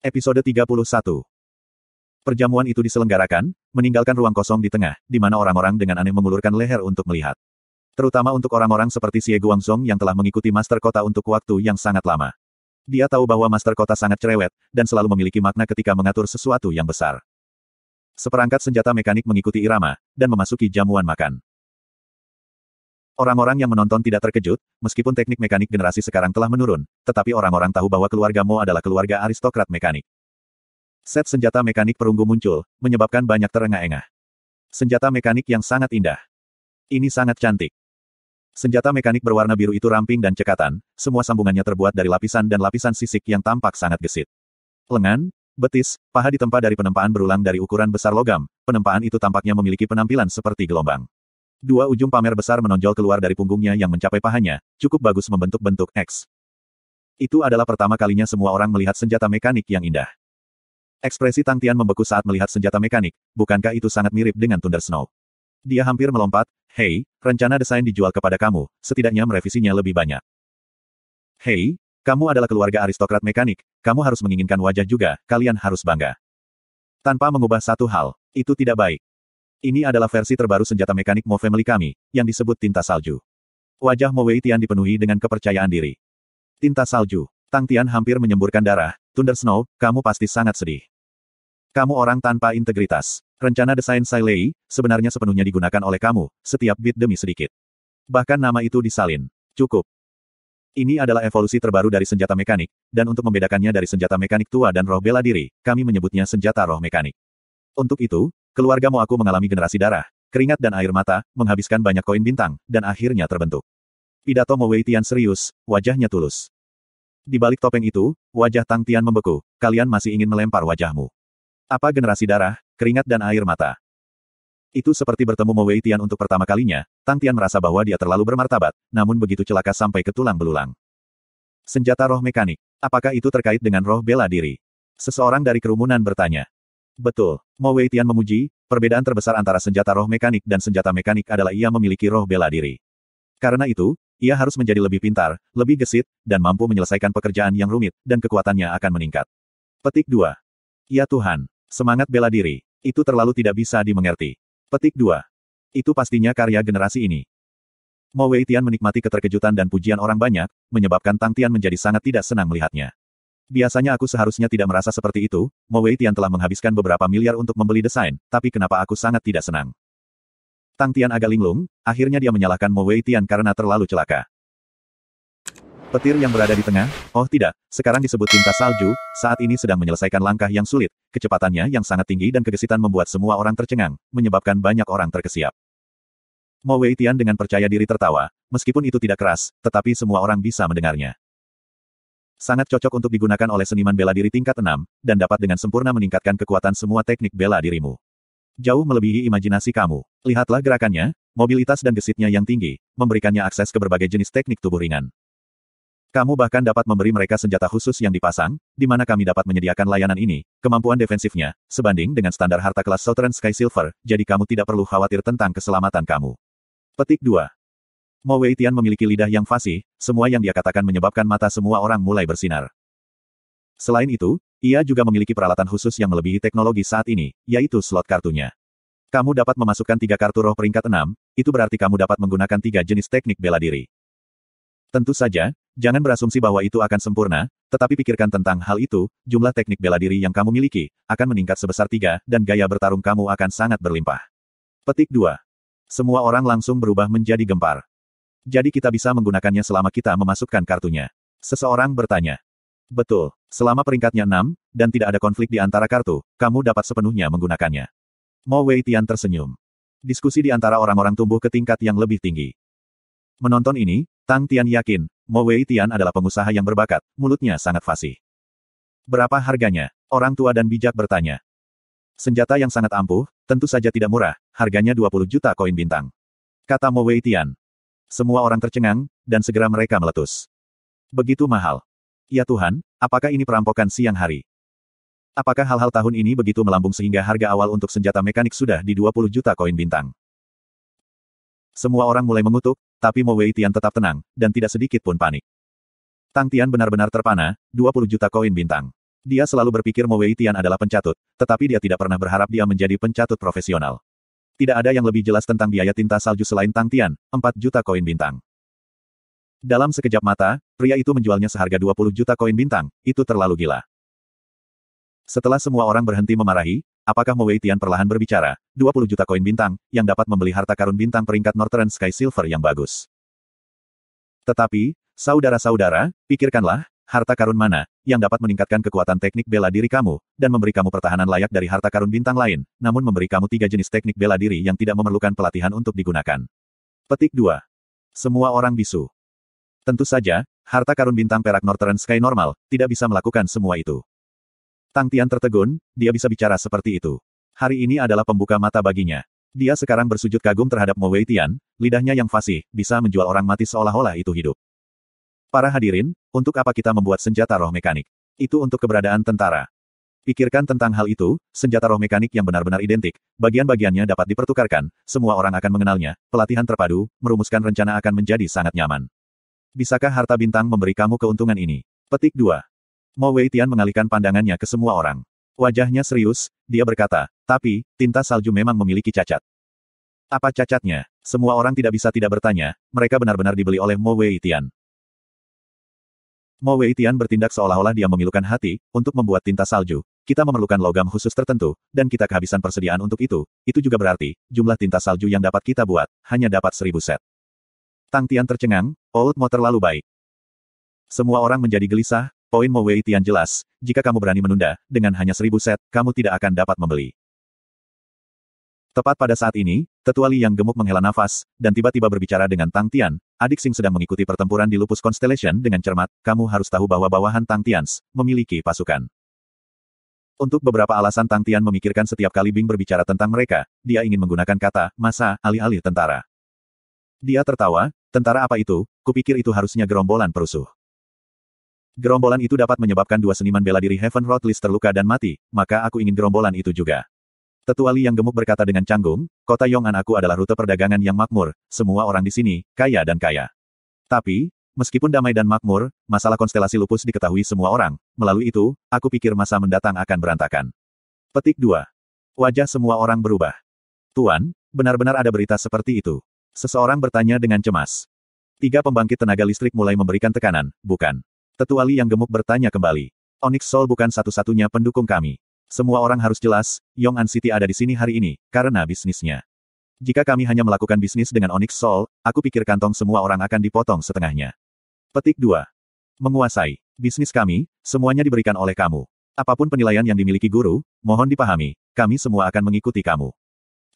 Episode 31. Perjamuan itu diselenggarakan, meninggalkan ruang kosong di tengah, di mana orang-orang dengan aneh mengulurkan leher untuk melihat. Terutama untuk orang-orang seperti Xie Guangzhong yang telah mengikuti Master Kota untuk waktu yang sangat lama. Dia tahu bahwa Master Kota sangat cerewet, dan selalu memiliki makna ketika mengatur sesuatu yang besar. Seperangkat senjata mekanik mengikuti irama, dan memasuki jamuan makan. Orang-orang yang menonton tidak terkejut, meskipun teknik mekanik generasi sekarang telah menurun, tetapi orang-orang tahu bahwa keluarga Mo adalah keluarga aristokrat mekanik. Set senjata mekanik perunggu muncul, menyebabkan banyak terengah-engah. Senjata mekanik yang sangat indah. Ini sangat cantik. Senjata mekanik berwarna biru itu ramping dan cekatan, semua sambungannya terbuat dari lapisan dan lapisan sisik yang tampak sangat gesit. Lengan, betis, paha ditempa dari penempaan berulang dari ukuran besar logam, penempaan itu tampaknya memiliki penampilan seperti gelombang. Dua ujung pamer besar menonjol keluar dari punggungnya yang mencapai pahanya, cukup bagus membentuk bentuk X. Itu adalah pertama kalinya semua orang melihat senjata mekanik yang indah. Ekspresi Tang Tian membeku saat melihat senjata mekanik, bukankah itu sangat mirip dengan Thunder Snow? Dia hampir melompat, "Hei, rencana desain dijual kepada kamu, setidaknya merevisinya lebih banyak." "Hei, kamu adalah keluarga aristokrat mekanik, kamu harus menginginkan wajah juga, kalian harus bangga." Tanpa mengubah satu hal, itu tidak baik. Ini adalah versi terbaru senjata mekanik Mo Family kami, yang disebut tinta salju. Wajah Mo Weitian dipenuhi dengan kepercayaan diri. Tinta salju. Tang Tian hampir menyemburkan darah. Thunder Snow, kamu pasti sangat sedih. Kamu orang tanpa integritas. Rencana desain Sai Lei, sebenarnya sepenuhnya digunakan oleh kamu, setiap bit demi sedikit. Bahkan nama itu disalin. Cukup. Ini adalah evolusi terbaru dari senjata mekanik, dan untuk membedakannya dari senjata mekanik tua dan roh bela diri, kami menyebutnya senjata roh mekanik. Untuk itu, keluarga Mo aku mengalami generasi darah, keringat dan air mata, menghabiskan banyak koin bintang, dan akhirnya terbentuk. Pidato Mo Weitian serius, wajahnya tulus. Di balik topeng itu, wajah Tang Tian membeku, kalian masih ingin melempar wajahmu. Apa generasi darah, keringat dan air mata? Itu seperti bertemu Mo Weitian untuk pertama kalinya, Tang Tian merasa bahwa dia terlalu bermartabat, namun begitu celaka sampai ke tulang belulang. Senjata roh mekanik, apakah itu terkait dengan roh bela diri? Seseorang dari kerumunan bertanya. Betul. Mo Weitian memuji, perbedaan terbesar antara senjata roh mekanik dan senjata mekanik adalah ia memiliki roh bela diri. Karena itu, ia harus menjadi lebih pintar, lebih gesit, dan mampu menyelesaikan pekerjaan yang rumit, dan kekuatannya akan meningkat. Petik 2. Ya Tuhan, semangat bela diri. Itu terlalu tidak bisa dimengerti. Petik 2. Itu pastinya karya generasi ini. Mo Weitian menikmati keterkejutan dan pujian orang banyak, menyebabkan Tang Tian menjadi sangat tidak senang melihatnya. Biasanya aku seharusnya tidak merasa seperti itu, Mo Weitian telah menghabiskan beberapa miliar untuk membeli desain, tapi kenapa aku sangat tidak senang? Tang Tian agak linglung, akhirnya dia menyalahkan Mo Weitian karena terlalu celaka. Petir yang berada di tengah, oh tidak, sekarang disebut tinta salju, saat ini sedang menyelesaikan langkah yang sulit, kecepatannya yang sangat tinggi dan kegesitan membuat semua orang tercengang, menyebabkan banyak orang terkesiap. Mo Weitian dengan percaya diri tertawa, meskipun itu tidak keras, tetapi semua orang bisa mendengarnya. Sangat cocok untuk digunakan oleh seniman bela diri tingkat 6, dan dapat dengan sempurna meningkatkan kekuatan semua teknik bela dirimu. Jauh melebihi imajinasi kamu. Lihatlah gerakannya, mobilitas dan gesitnya yang tinggi, memberikannya akses ke berbagai jenis teknik tubuh ringan. Kamu bahkan dapat memberi mereka senjata khusus yang dipasang, di mana kami dapat menyediakan layanan ini, kemampuan defensifnya, sebanding dengan standar harta kelas Southern Sky Silver, jadi kamu tidak perlu khawatir tentang keselamatan kamu. Petik 2. Mo Weitian memiliki lidah yang fasih, semua yang dia katakan menyebabkan mata semua orang mulai bersinar. Selain itu, ia juga memiliki peralatan khusus yang melebihi teknologi saat ini, yaitu slot kartunya. Kamu dapat memasukkan 3 kartu roh peringkat 6, itu berarti kamu dapat menggunakan 3 jenis teknik bela diri. Tentu saja, jangan berasumsi bahwa itu akan sempurna, tetapi pikirkan tentang hal itu, jumlah teknik bela diri yang kamu miliki, akan meningkat sebesar 3, dan gaya bertarung kamu akan sangat berlimpah. Petik 2. Semua orang langsung berubah menjadi gempar. Jadi kita bisa menggunakannya selama kita memasukkan kartunya. Seseorang bertanya. Betul, selama peringkatnya 6, dan tidak ada konflik di antara kartu, kamu dapat sepenuhnya menggunakannya. Mo Weitian tersenyum. Diskusi di antara orang-orang tumbuh ke tingkat yang lebih tinggi. Menonton ini, Tang Tian yakin, Mo Weitian adalah pengusaha yang berbakat, mulutnya sangat fasih. Berapa harganya? Orang tua dan bijak bertanya. Senjata yang sangat ampuh, tentu saja tidak murah, harganya 20 juta koin bintang. Kata Mo Weitian. Semua orang tercengang, dan segera mereka meletus. Begitu mahal. Ya Tuhan, apakah ini perampokan siang hari? Apakah hal-hal tahun ini begitu melambung sehingga harga awal untuk senjata mekanik sudah di 20 juta koin bintang? Semua orang mulai mengutuk, tapi Mo Weitian tetap tenang, dan tidak sedikit pun panik. Tang Tian benar-benar terpana, 20 juta koin bintang. Dia selalu berpikir Mo Weitian adalah pencatut, tetapi dia tidak pernah berharap dia menjadi pencatut profesional. Tidak ada yang lebih jelas tentang biaya tinta salju selain Tang Tian, 4 juta koin bintang. Dalam sekejap mata, pria itu menjualnya seharga 20 juta koin bintang, itu terlalu gila. Setelah semua orang berhenti memarahi, apakah Mo Weitian perlahan berbicara, 20 juta koin bintang, yang dapat membeli harta karun bintang peringkat Northern Sky Silver yang bagus. Tetapi, saudara-saudara, pikirkanlah, harta karun mana, yang dapat meningkatkan kekuatan teknik bela diri kamu, dan memberi kamu pertahanan layak dari harta karun bintang lain, namun memberi kamu 3 jenis teknik bela diri yang tidak memerlukan pelatihan untuk digunakan. Petik 2. Semua orang bisu. Tentu saja, harta karun bintang perak Northern Sky normal, tidak bisa melakukan semua itu. Tang Tian tertegun, dia bisa bicara seperti itu. Hari ini adalah pembuka mata baginya. Dia sekarang bersujud kagum terhadap Mo Weitian, lidahnya yang fasih, bisa menjual orang mati seolah-olah itu hidup. Para hadirin, untuk apa kita membuat senjata roh mekanik? Itu untuk keberadaan tentara. Pikirkan tentang hal itu, senjata roh mekanik yang benar-benar identik, bagian-bagiannya dapat dipertukarkan, semua orang akan mengenalnya, pelatihan terpadu, merumuskan rencana akan menjadi sangat nyaman. Bisakah harta bintang memberi kamu keuntungan ini? Petik 2. Mo Weitian mengalihkan pandangannya ke semua orang. Wajahnya serius, dia berkata, tapi, tinta salju memang memiliki cacat. Apa cacatnya? Semua orang tidak bisa tidak bertanya, mereka benar-benar dibeli oleh Mo Weitian. Mo Weitian bertindak seolah-olah dia memilukan hati, untuk membuat tinta salju. Kita memerlukan logam khusus tertentu, dan kita kehabisan persediaan untuk itu. Itu juga berarti, jumlah tinta salju yang dapat kita buat, hanya dapat 1000 set. Tang Tian tercengang, Old Mo terlalu baik. Semua orang menjadi gelisah, poin Mo Weitian jelas, jika kamu berani menunda, dengan hanya 1000 set, kamu tidak akan dapat membeli. Tepat pada saat ini, Tetua Li yang gemuk menghela nafas, dan tiba-tiba berbicara dengan Tang Tian, adik Xing sedang mengikuti pertempuran di Lupus Constellation dengan cermat, kamu harus tahu bahwa bawahan Tang Tians memiliki pasukan. Untuk beberapa alasan Tang Tian memikirkan setiap kali Bing berbicara tentang mereka, dia ingin menggunakan kata, masa, alih-alih tentara. Dia tertawa, tentara apa itu, kupikir itu harusnya gerombolan perusuh. Gerombolan itu dapat menyebabkan 2 seniman bela diri Heaven Road List terluka dan mati, maka aku ingin gerombolan itu juga. Tetua Li yang gemuk berkata dengan canggung, kota Yong'an aku adalah rute perdagangan yang makmur, semua orang di sini, kaya dan kaya. Tapi, meskipun damai dan makmur, masalah konstelasi lupus diketahui semua orang, melalui itu, aku pikir masa mendatang akan berantakan. Petik 2. Wajah semua orang berubah. Tuan, benar-benar ada berita seperti itu. Seseorang bertanya dengan cemas. 3 pembangkit tenaga listrik mulai memberikan tekanan, bukan? Tetua Li yang gemuk bertanya kembali. Onyx Soul bukan satu-satunya pendukung kami. Semua orang harus jelas, Yong'an City ada di sini hari ini, karena bisnisnya. Jika kami hanya melakukan bisnis dengan Onyx Soul, aku pikir kantong semua orang akan dipotong setengahnya. Petik 2. Menguasai. Bisnis kami, semuanya diberikan oleh kamu. Apapun penilaian yang dimiliki guru, mohon dipahami, kami semua akan mengikuti kamu.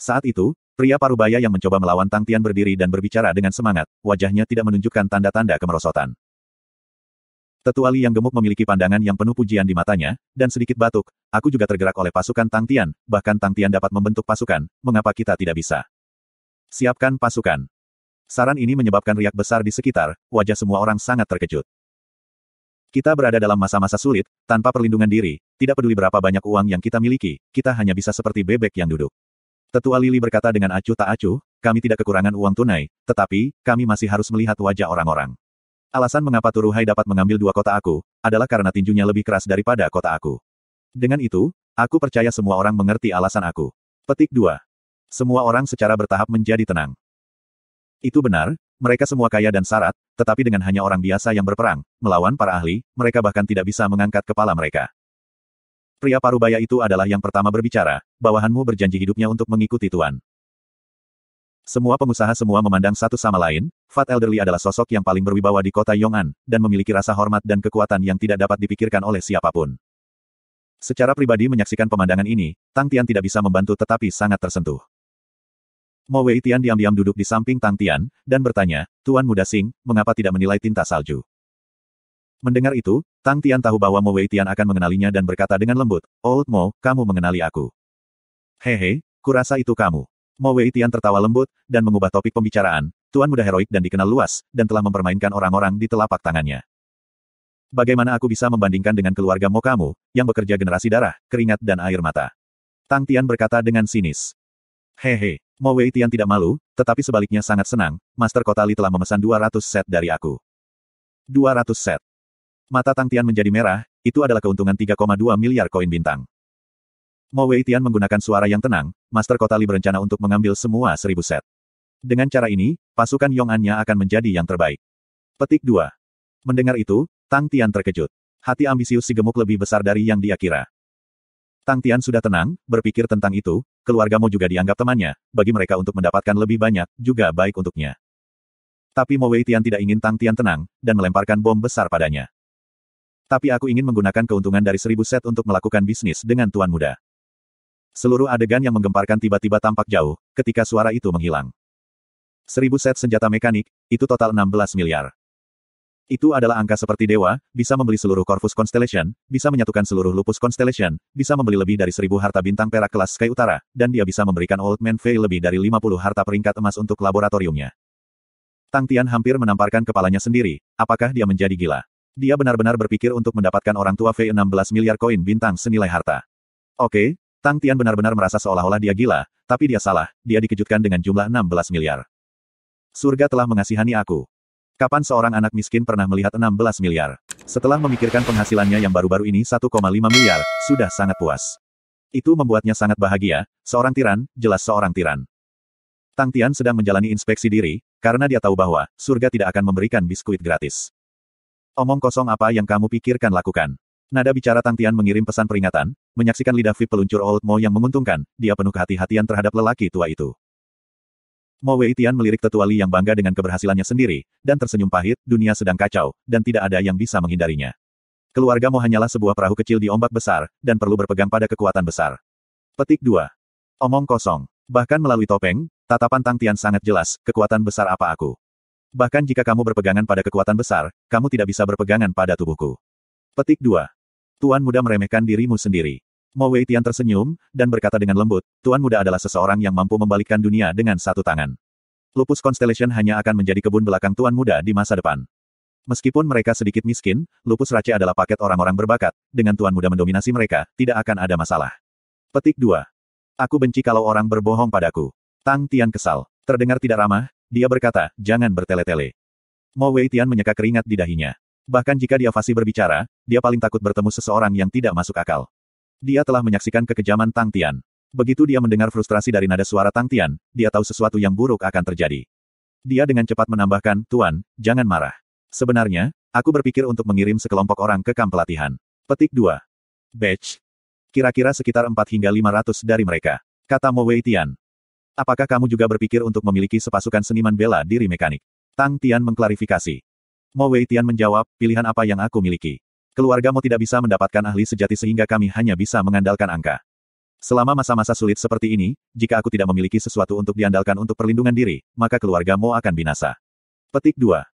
Saat itu, pria parubaya yang mencoba melawan Tang Tian berdiri dan berbicara dengan semangat, wajahnya tidak menunjukkan tanda-tanda kemerosotan. Tetua Li yang gemuk memiliki pandangan yang penuh pujian di matanya, dan sedikit batuk, aku juga tergerak oleh pasukan Tang Tian, bahkan Tang Tian dapat membentuk pasukan, mengapa kita tidak bisa? Siapkan pasukan. Saran ini menyebabkan riak besar di sekitar, wajah semua orang sangat terkejut. Kita berada dalam masa-masa sulit, tanpa perlindungan diri, tidak peduli berapa banyak uang yang kita miliki, kita hanya bisa seperti bebek yang duduk. Tetua Lili berkata dengan acuh tak acuh, kami tidak kekurangan uang tunai, tetapi, kami masih harus melihat wajah orang-orang. Alasan mengapa Turuhai dapat mengambil 2 kota aku, adalah karena tinjunya lebih keras daripada kota aku. Dengan itu, aku percaya semua orang mengerti alasan aku. Petik 2. Semua orang secara bertahap menjadi tenang. Itu benar, mereka semua kaya dan syarat, tetapi dengan hanya orang biasa yang berperang, melawan para ahli, mereka bahkan tidak bisa mengangkat kepala mereka. Pria parubaya itu adalah yang pertama berbicara, bawahanmu berjanji hidupnya untuk mengikuti Tuan. Semua pengusaha semua memandang satu sama lain, Fat Elderly adalah sosok yang paling berwibawa di kota Yong'an, dan memiliki rasa hormat dan kekuatan yang tidak dapat dipikirkan oleh siapapun. Secara pribadi menyaksikan pemandangan ini, Tang Tian tidak bisa membantu tetapi sangat tersentuh. Mo Weitian diam-diam duduk di samping Tang Tian, dan bertanya, Tuan Muda Xing, mengapa tidak menilai tinta salju? Mendengar itu, Tang Tian tahu bahwa Mo Weitian akan mengenalinya dan berkata dengan lembut, Old Mo, kamu mengenali aku. Hehe, kurasa itu kamu. Mo Weitian tertawa lembut, dan mengubah topik pembicaraan, Tuan Muda heroik dan dikenal luas, dan telah mempermainkan orang-orang di telapak tangannya. Bagaimana aku bisa membandingkan dengan keluarga Mo kamu, yang bekerja generasi darah, keringat dan air mata? Tang Tian berkata dengan sinis. Hehe, Mo Weitian tidak malu, tetapi sebaliknya sangat senang, Master Kota Li telah memesan 200 set dari aku. 200 set. Mata Tang Tian menjadi merah, itu adalah keuntungan 3,2 miliar koin bintang. Mo Weitian menggunakan suara yang tenang, Master Kota Li berencana untuk mengambil semua 1000 set. Dengan cara ini, pasukan Yong'an-nya akan menjadi yang terbaik. Petik 2. Mendengar itu, Tang Tian terkejut. Hati ambisius si gemuk lebih besar dari yang dia kira. Tang Tian sudah tenang, berpikir tentang itu, keluarga Mo juga dianggap temannya, bagi mereka untuk mendapatkan lebih banyak, juga baik untuknya. Tapi Mo Weitian tidak ingin Tang Tian tenang, dan melemparkan bom besar padanya. Tapi aku ingin menggunakan keuntungan dari 1000 set untuk melakukan bisnis dengan Tuan Muda. Seluruh adegan yang menggemparkan tiba-tiba tampak jauh, ketika suara itu menghilang. 1000 set senjata mekanik, itu total 16 miliar. Itu adalah angka seperti dewa, bisa membeli seluruh Corvus Constellation, bisa menyatukan seluruh Lupus Constellation, bisa membeli lebih dari 1000 harta bintang perak kelas Sky Utara, dan dia bisa memberikan Old Man Fei lebih dari 50 harta peringkat emas untuk laboratoriumnya. Tang Tian hampir menamparkan kepalanya sendiri, apakah dia menjadi gila? Dia benar-benar berpikir untuk mendapatkan orang tua Fei 16 miliar koin bintang senilai harta. Oke, Tang Tian benar-benar merasa seolah-olah dia gila, tapi dia salah, dia dikejutkan dengan jumlah 16 miliar. Surga telah mengasihani aku. Kapan seorang anak miskin pernah melihat 16 miliar? Setelah memikirkan penghasilannya yang baru-baru ini 1,5 miliar, sudah sangat puas. Itu membuatnya sangat bahagia, seorang tiran, jelas seorang tiran. Tang Tian sedang menjalani inspeksi diri, karena dia tahu bahwa, surga tidak akan memberikan biskuit gratis. Omong kosong apa yang kamu pikirkan lakukan. Nada bicara Tang Tian mengirim pesan peringatan, menyaksikan lidah VIP peluncur Old Mo yang menguntungkan, dia penuh kehati-hatian terhadap lelaki tua itu. Mo Weitian melirik tetua Li yang bangga dengan keberhasilannya sendiri, dan tersenyum pahit, dunia sedang kacau, dan tidak ada yang bisa menghindarinya. Keluarga Mo hanyalah sebuah perahu kecil di ombak besar, dan perlu berpegang pada kekuatan besar. Petik 2. Omong kosong. Bahkan melalui topeng, tatapan Tang Tian sangat jelas, kekuatan besar apa aku. Bahkan jika kamu berpegangan pada kekuatan besar, kamu tidak bisa berpegangan pada tubuhku. Petik 2. Tuan Muda meremehkan dirimu sendiri. Mo Weitian tersenyum, dan berkata dengan lembut, Tuan Muda adalah seseorang yang mampu membalikkan dunia dengan satu tangan. Lupus Constellation hanya akan menjadi kebun belakang Tuan Muda di masa depan. Meskipun mereka sedikit miskin, Lupus Rache adalah paket orang-orang berbakat, dengan Tuan Muda mendominasi mereka, tidak akan ada masalah. Petik 2. Aku benci kalau orang berbohong padaku. Tang Tian kesal. Terdengar tidak ramah, dia berkata, jangan bertele-tele. Mo Weitian menyeka keringat di dahinya. Bahkan jika dia fasih berbicara, dia paling takut bertemu seseorang yang tidak masuk akal. Dia telah menyaksikan kekejaman Tang Tian. Begitu dia mendengar frustrasi dari nada suara Tang Tian, dia tahu sesuatu yang buruk akan terjadi. Dia dengan cepat menambahkan, Tuan, jangan marah. Sebenarnya, aku berpikir untuk mengirim sekelompok orang ke kamp pelatihan. Petik 2. Batch. Kira-kira sekitar 4 hingga 500 dari mereka. Kata Mo Weitian. Apakah kamu juga berpikir untuk memiliki sepasukan seniman bela diri mekanik? Tang Tian mengklarifikasi. Mo Weitian menjawab, pilihan apa yang aku miliki? Keluarga Mo tidak bisa mendapatkan ahli sejati sehingga kami hanya bisa mengandalkan angka. Selama masa-masa sulit seperti ini, jika aku tidak memiliki sesuatu untuk diandalkan untuk perlindungan diri, maka keluarga Mo akan binasa. Petik 2.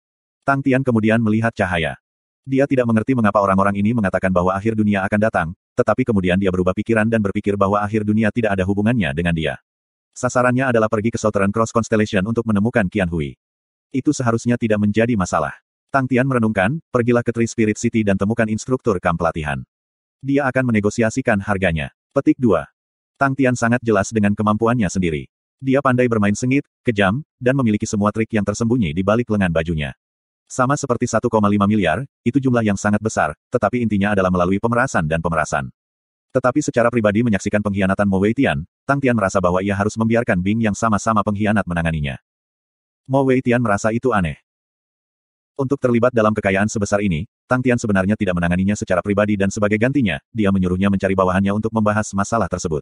Tang Tian kemudian melihat cahaya. Dia tidak mengerti mengapa orang-orang ini mengatakan bahwa akhir dunia akan datang, tetapi kemudian dia berubah pikiran dan berpikir bahwa akhir dunia tidak ada hubungannya dengan dia. Sasarannya adalah pergi ke Southern Cross Constellation untuk menemukan Qian Hui. Itu seharusnya tidak menjadi masalah. Tang Tian merenungkan, pergilah ke Tree Spirit City dan temukan instruktur kamp pelatihan. Dia akan menegosiasikan harganya. Petik 2. Tang Tian sangat jelas dengan kemampuannya sendiri. Dia pandai bermain sengit, kejam, dan memiliki semua trik yang tersembunyi di balik lengan bajunya. Sama seperti 1,5 miliar, itu jumlah yang sangat besar, tetapi intinya adalah melalui pemerasan dan pemerasan. Tetapi secara pribadi menyaksikan pengkhianatan Mo Weitian, Tang Tian merasa bahwa ia harus membiarkan Bing yang sama-sama pengkhianat menanganinya. Mo Weitian merasa itu aneh. Untuk terlibat dalam kekayaan sebesar ini, Tang Tian sebenarnya tidak menanganinya secara pribadi dan sebagai gantinya, dia menyuruhnya mencari bawahannya untuk membahas masalah tersebut.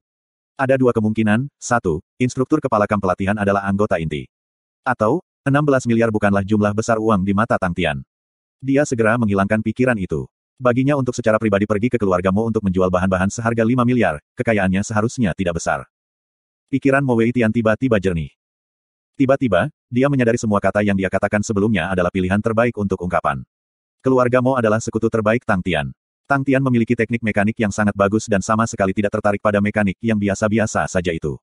Ada dua kemungkinan, 1, instruktur kepala kamp pelatihan adalah anggota inti. Atau, 16 miliar bukanlah jumlah besar uang di mata Tang Tian. Dia segera menghilangkan pikiran itu. Baginya untuk secara pribadi pergi ke keluarga Mo untuk menjual bahan-bahan seharga 5 miliar, kekayaannya seharusnya tidak besar. Pikiran Mo Weitian tiba-tiba jernih. Tiba-tiba, dia menyadari semua kata yang dia katakan sebelumnya adalah pilihan terbaik untuk ungkapan. Keluarga Mo adalah sekutu terbaik Tang Tian. Tang Tian memiliki teknik mekanik yang sangat bagus dan sama sekali tidak tertarik pada mekanik yang biasa-biasa saja itu.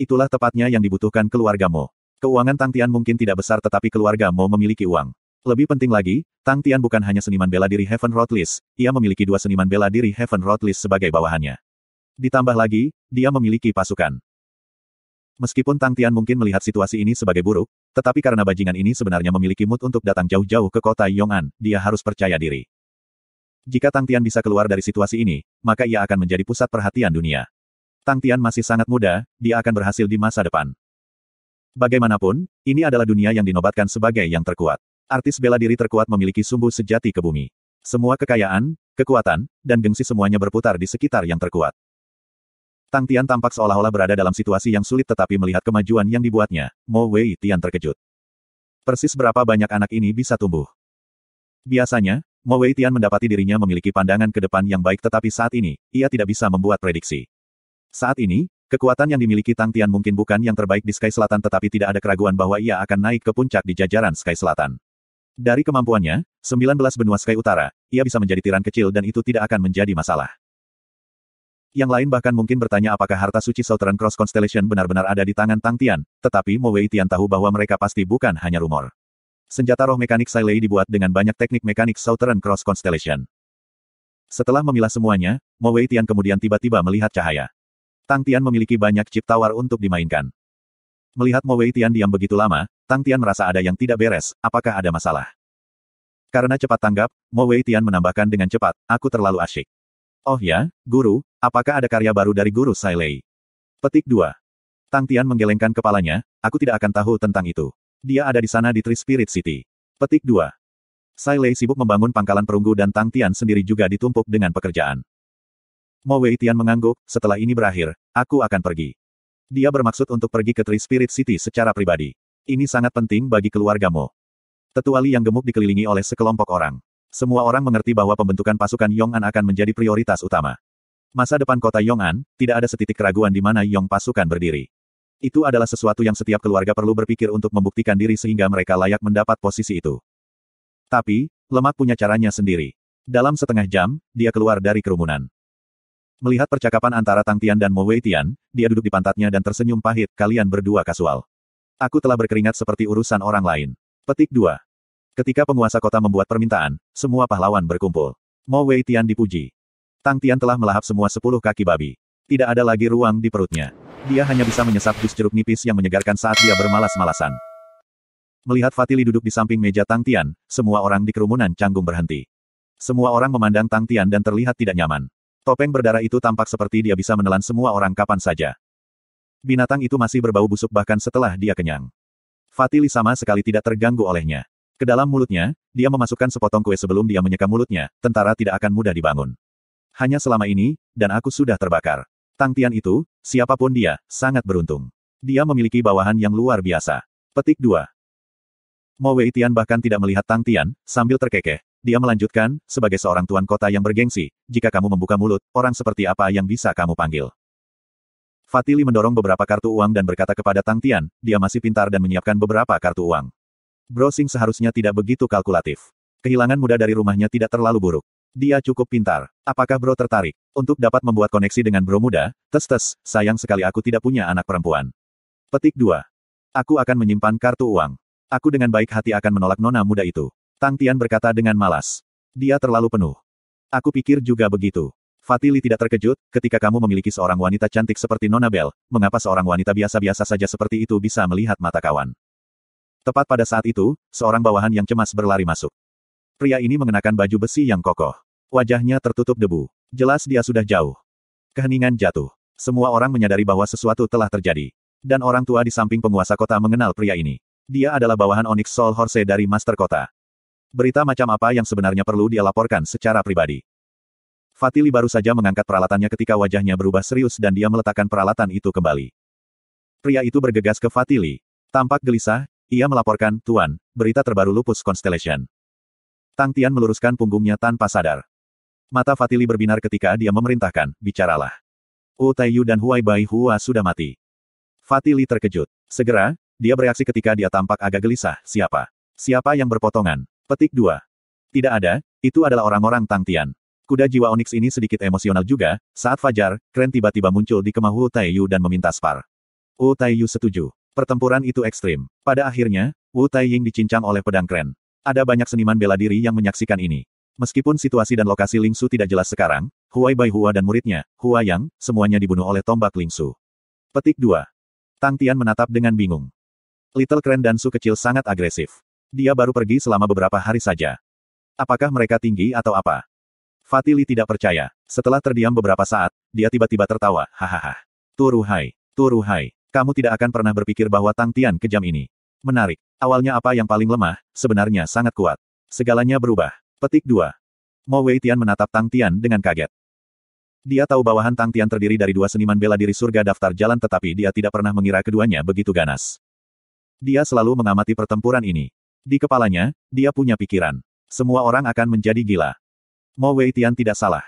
Itulah tepatnya yang dibutuhkan keluarga Mo. Keuangan Tang Tian mungkin tidak besar tetapi keluarga Mo memiliki uang. Lebih penting lagi, Tang Tian bukan hanya seniman bela diri Heaven Road List, ia memiliki 2 seniman bela diri Heaven Road List sebagai bawahannya. Ditambah lagi, dia memiliki pasukan. Meskipun Tang Tian mungkin melihat situasi ini sebagai buruk, tetapi karena bajingan ini sebenarnya memiliki mood untuk datang jauh-jauh ke kota Yong'an, dia harus percaya diri. Jika Tang Tian bisa keluar dari situasi ini, maka ia akan menjadi pusat perhatian dunia. Tang Tian masih sangat muda, dia akan berhasil di masa depan. Bagaimanapun, ini adalah dunia yang dinobatkan sebagai yang terkuat. Artis bela diri terkuat memiliki sumbu sejati ke bumi. Semua kekayaan, kekuatan, dan gengsi semuanya berputar di sekitar yang terkuat. Tang Tian tampak seolah-olah berada dalam situasi yang sulit tetapi melihat kemajuan yang dibuatnya, Mo Wei Tian terkejut. Persis berapa banyak anak ini bisa tumbuh. Biasanya, Mo Wei Tian mendapati dirinya memiliki pandangan ke depan yang baik tetapi saat ini, ia tidak bisa membuat prediksi. Saat ini, kekuatan yang dimiliki Tang Tian mungkin bukan yang terbaik di Sky Selatan tetapi tidak ada keraguan bahwa ia akan naik ke puncak di jajaran Sky Selatan. Dari kemampuannya, 19 benua Sky Utara, ia bisa menjadi tiran kecil dan itu tidak akan menjadi masalah. Yang lain bahkan mungkin bertanya apakah harta suci Southern Cross Constellation benar-benar ada di tangan Tang Tian, tetapi Mo Wei Tian tahu bahwa mereka pasti bukan hanya rumor. Senjata roh mekanik Sai Lei dibuat dengan banyak teknik mekanik Southern Cross Constellation. Setelah memilah semuanya, Mo Wei Tian kemudian tiba-tiba melihat cahaya. Tang Tian memiliki banyak chip tawar untuk dimainkan. Melihat Mo Wei Tian diam begitu lama, Tang Tian merasa ada yang tidak beres, apakah ada masalah? Karena cepat tanggap, Mo Wei Tian menambahkan dengan cepat, aku terlalu asyik. Oh ya, guru, apakah ada karya baru dari guru Sai Lei? Petik 2. Tang Tian menggelengkan kepalanya, aku tidak akan tahu tentang itu. Dia ada di sana di Tree Spirit City. Petik 2. Sai Lei sibuk membangun pangkalan perunggu dan Tang Tian sendiri juga ditumpuk dengan pekerjaan. Mo Wei Tian mengangguk, setelah ini berakhir, aku akan pergi. Dia bermaksud untuk pergi ke Tree Spirit City secara pribadi. Ini sangat penting bagi keluarga Mo. Tetua Li yang gemuk dikelilingi oleh sekelompok orang. Semua orang mengerti bahwa pembentukan pasukan Yong'an akan menjadi prioritas utama. Masa depan kota Yong'an, tidak ada setitik keraguan di mana Yong pasukan berdiri. Itu adalah sesuatu yang setiap keluarga perlu berpikir untuk membuktikan diri sehingga mereka layak mendapat posisi itu. Tapi, Lemak punya caranya sendiri. Dalam setengah jam, dia keluar dari kerumunan. Melihat percakapan antara Tang Tian dan Mo Wei Tian, dia duduk di pantatnya dan tersenyum pahit, kalian berdua kasual. Aku telah berkeringat seperti urusan orang lain. Petik 2. Ketika penguasa kota membuat permintaan, semua pahlawan berkumpul. Mo Wei Tian dipuji. Tang Tian telah melahap semua 10 kaki babi. Tidak ada lagi ruang di perutnya. Dia hanya bisa menyesap jus jeruk nipis yang menyegarkan saat dia bermalas-malasan. Melihat Fatili duduk di samping meja Tang Tian, semua orang di kerumunan canggung berhenti. Semua orang memandang Tang Tian dan terlihat tidak nyaman. Topeng berdarah itu tampak seperti dia bisa menelan semua orang kapan saja. Binatang itu masih berbau busuk bahkan setelah dia kenyang. Fatili sama sekali tidak terganggu olehnya. Ke dalam mulutnya, dia memasukkan sepotong kue sebelum dia menyeka mulutnya, tentara tidak akan mudah dibangun. Hanya selama ini, dan aku sudah terbakar. Tang Tian itu, siapapun dia, sangat beruntung. Dia memiliki bawahan yang luar biasa. Petik 2. Mo Wei Tian bahkan tidak melihat Tang Tian, sambil terkekeh. Dia melanjutkan, sebagai seorang tuan kota yang bergengsi, jika kamu membuka mulut, orang seperti apa yang bisa kamu panggil? Fatili mendorong beberapa kartu uang dan berkata kepada Tang Tian, dia masih pintar dan menyiapkan beberapa kartu uang. Bro Xing seharusnya tidak begitu kalkulatif. Kehilangan muda dari rumahnya tidak terlalu buruk. Dia cukup pintar. Apakah bro tertarik untuk dapat membuat koneksi dengan bro muda? Tes, sayang sekali aku tidak punya anak perempuan. Petik 2. Aku akan menyimpan kartu uang. Aku dengan baik hati akan menolak nona muda itu. Tang Tian berkata dengan malas. Dia terlalu penuh. Aku pikir juga begitu. Fatili tidak terkejut, ketika kamu memiliki seorang wanita cantik seperti Nona Bell, mengapa seorang wanita biasa-biasa saja seperti itu bisa melihat mata kawan? Tepat pada saat itu, seorang bawahan yang cemas berlari masuk. Pria ini mengenakan baju besi yang kokoh. Wajahnya tertutup debu. Jelas dia sudah jauh. Keheningan jatuh. Semua orang menyadari bahwa sesuatu telah terjadi. Dan orang tua di samping penguasa kota mengenal pria ini. Dia adalah bawahan Onyx Soul Horse dari Master Kota. Berita macam apa yang sebenarnya perlu dia laporkan secara pribadi. Fatili baru saja mengangkat peralatannya ketika wajahnya berubah serius dan dia meletakkan peralatan itu kembali. Pria itu bergegas ke Fatili. Tampak gelisah, ia melaporkan, Tuan, berita terbaru Lupus Constellation. Tang Tian meluruskan punggungnya tanpa sadar. Mata Fatili berbinar ketika dia memerintahkan, bicaralah. Wu Taiyu dan Huai Bai Hua sudah mati. Fatili terkejut. Segera, dia bereaksi ketika dia tampak agak gelisah, siapa? Siapa yang berpotongan? Petik 2. Tidak ada, itu adalah orang-orang Tang Tian. Kuda jiwa Onyx ini sedikit emosional juga, saat fajar, Kren tiba-tiba muncul di kemah Wu Taiyu dan meminta spar. Wu Taiyu setuju. Pertempuran itu ekstrim. Pada akhirnya, Wu Taiying dicincang oleh pedang Kren. Ada banyak seniman bela diri yang menyaksikan ini. Meskipun situasi dan lokasi Lingsu tidak jelas sekarang, Huai Bai Hua dan muridnya, Hua Yang, semuanya dibunuh oleh tombak Lingsu. Petik 2. Tang Tian menatap dengan bingung. Little Kren dan Su kecil sangat agresif. Dia baru pergi selama beberapa hari saja. Apakah mereka tinggi atau apa? Fatili tidak percaya. Setelah terdiam beberapa saat, dia tiba-tiba tertawa, hahaha. Turuhai, kamu tidak akan pernah berpikir bahwa Tang Tian kejam ini. Menarik. Awalnya apa yang paling lemah, sebenarnya sangat kuat. Segalanya berubah. Petik 2. Mo Weitian menatap Tang Tian dengan kaget. Dia tahu bawahan Tang Tian terdiri dari dua seniman bela diri surga daftar jalan tetapi dia tidak pernah mengira keduanya begitu ganas. Dia selalu mengamati pertempuran ini. Di kepalanya, dia punya pikiran. Semua orang akan menjadi gila. Mo Weitian tidak salah.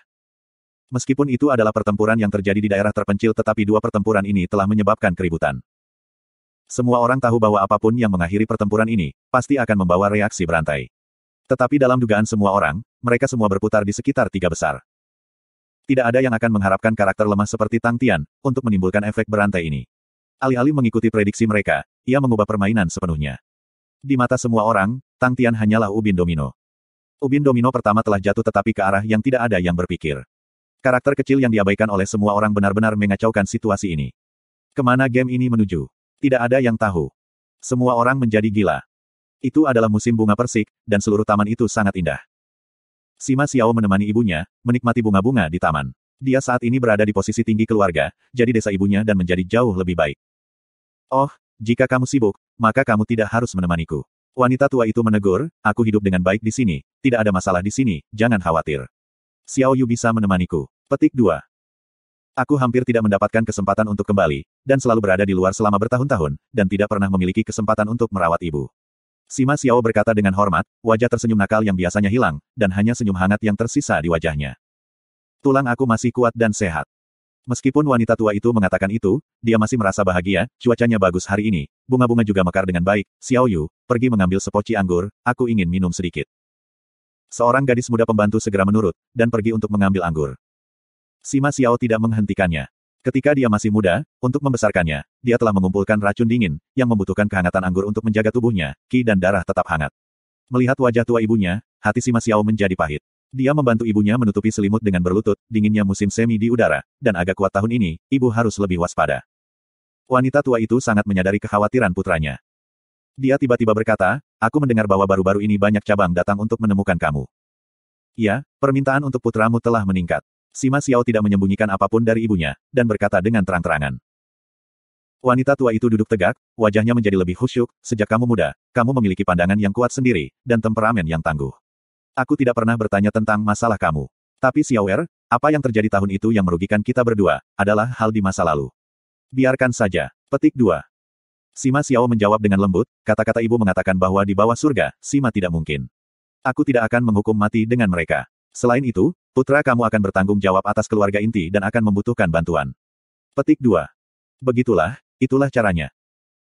Meskipun itu adalah pertempuran yang terjadi di daerah terpencil tetapi dua pertempuran ini telah menyebabkan keributan. Semua orang tahu bahwa apapun yang mengakhiri pertempuran ini, pasti akan membawa reaksi berantai. Tetapi dalam dugaan semua orang, mereka semua berputar di sekitar tiga besar. Tidak ada yang akan mengharapkan karakter lemah seperti Tang Tian, untuk menimbulkan efek berantai ini. Alih-alih mengikuti prediksi mereka, ia mengubah permainan sepenuhnya. Di mata semua orang, Tang Tian hanyalah ubin domino. Ubin domino pertama telah jatuh tetapi ke arah yang tidak ada yang berpikir. Karakter kecil yang diabaikan oleh semua orang benar-benar mengacaukan situasi ini. Kemana game ini menuju? Tidak ada yang tahu. Semua orang menjadi gila. Itu adalah musim bunga persik, dan seluruh taman itu sangat indah. Sima Xiao menemani ibunya, menikmati bunga-bunga di taman. Dia saat ini berada di posisi tinggi keluarga, jadi desa ibunya dan menjadi jauh lebih baik. Oh, jika kamu sibuk, maka kamu tidak harus menemaniku. Wanita tua itu menegur, aku hidup dengan baik di sini, tidak ada masalah di sini, jangan khawatir. Xiao Yu bisa menemaniku. Petik 2. Aku hampir tidak mendapatkan kesempatan untuk kembali, dan selalu berada di luar selama bertahun-tahun, dan tidak pernah memiliki kesempatan untuk merawat ibu. Sima Xiao berkata dengan hormat, wajah tersenyum nakal yang biasanya hilang, dan hanya senyum hangat yang tersisa di wajahnya. Tulang aku masih kuat dan sehat. Meskipun wanita tua itu mengatakan itu, dia masih merasa bahagia, cuacanya bagus hari ini, bunga-bunga juga mekar dengan baik. Xiao Yu, pergi mengambil sepoci anggur, aku ingin minum sedikit. Seorang gadis muda pembantu segera menurut, dan pergi untuk mengambil anggur. Sima Xiao tidak menghentikannya. Ketika dia masih muda, untuk membesarkannya, dia telah mengumpulkan racun dingin, yang membutuhkan kehangatan anggur untuk menjaga tubuhnya, ki dan darah tetap hangat. Melihat wajah tua ibunya, hati Sima Xiao menjadi pahit. Dia membantu ibunya menutupi selimut dengan berlutut, dinginnya musim semi di udara, dan agak kuat tahun ini, ibu harus lebih waspada. Wanita tua itu sangat menyadari kekhawatiran putranya. Dia tiba-tiba berkata, aku mendengar bahwa baru-baru ini banyak cabang datang untuk menemukan kamu. Ya, permintaan untuk putramu telah meningkat. Sima Xiao tidak menyembunyikan apapun dari ibunya, dan berkata dengan terang-terangan. Wanita tua itu duduk tegak, wajahnya menjadi lebih khusyuk, sejak kamu muda, kamu memiliki pandangan yang kuat sendiri, dan temperamen yang tangguh. Aku tidak pernah bertanya tentang masalah kamu. Tapi Xiaoer, apa yang terjadi tahun itu yang merugikan kita berdua, adalah hal di masa lalu. Biarkan saja. Petik 2. Sima Xiao menjawab dengan lembut, kata-kata ibu mengatakan bahwa di bawah surga, Sima tidak mungkin. Aku tidak akan menghukum mati dengan mereka. Selain itu, putra kamu akan bertanggung jawab atas keluarga inti dan akan membutuhkan bantuan. Petik 2. Begitulah, itulah caranya.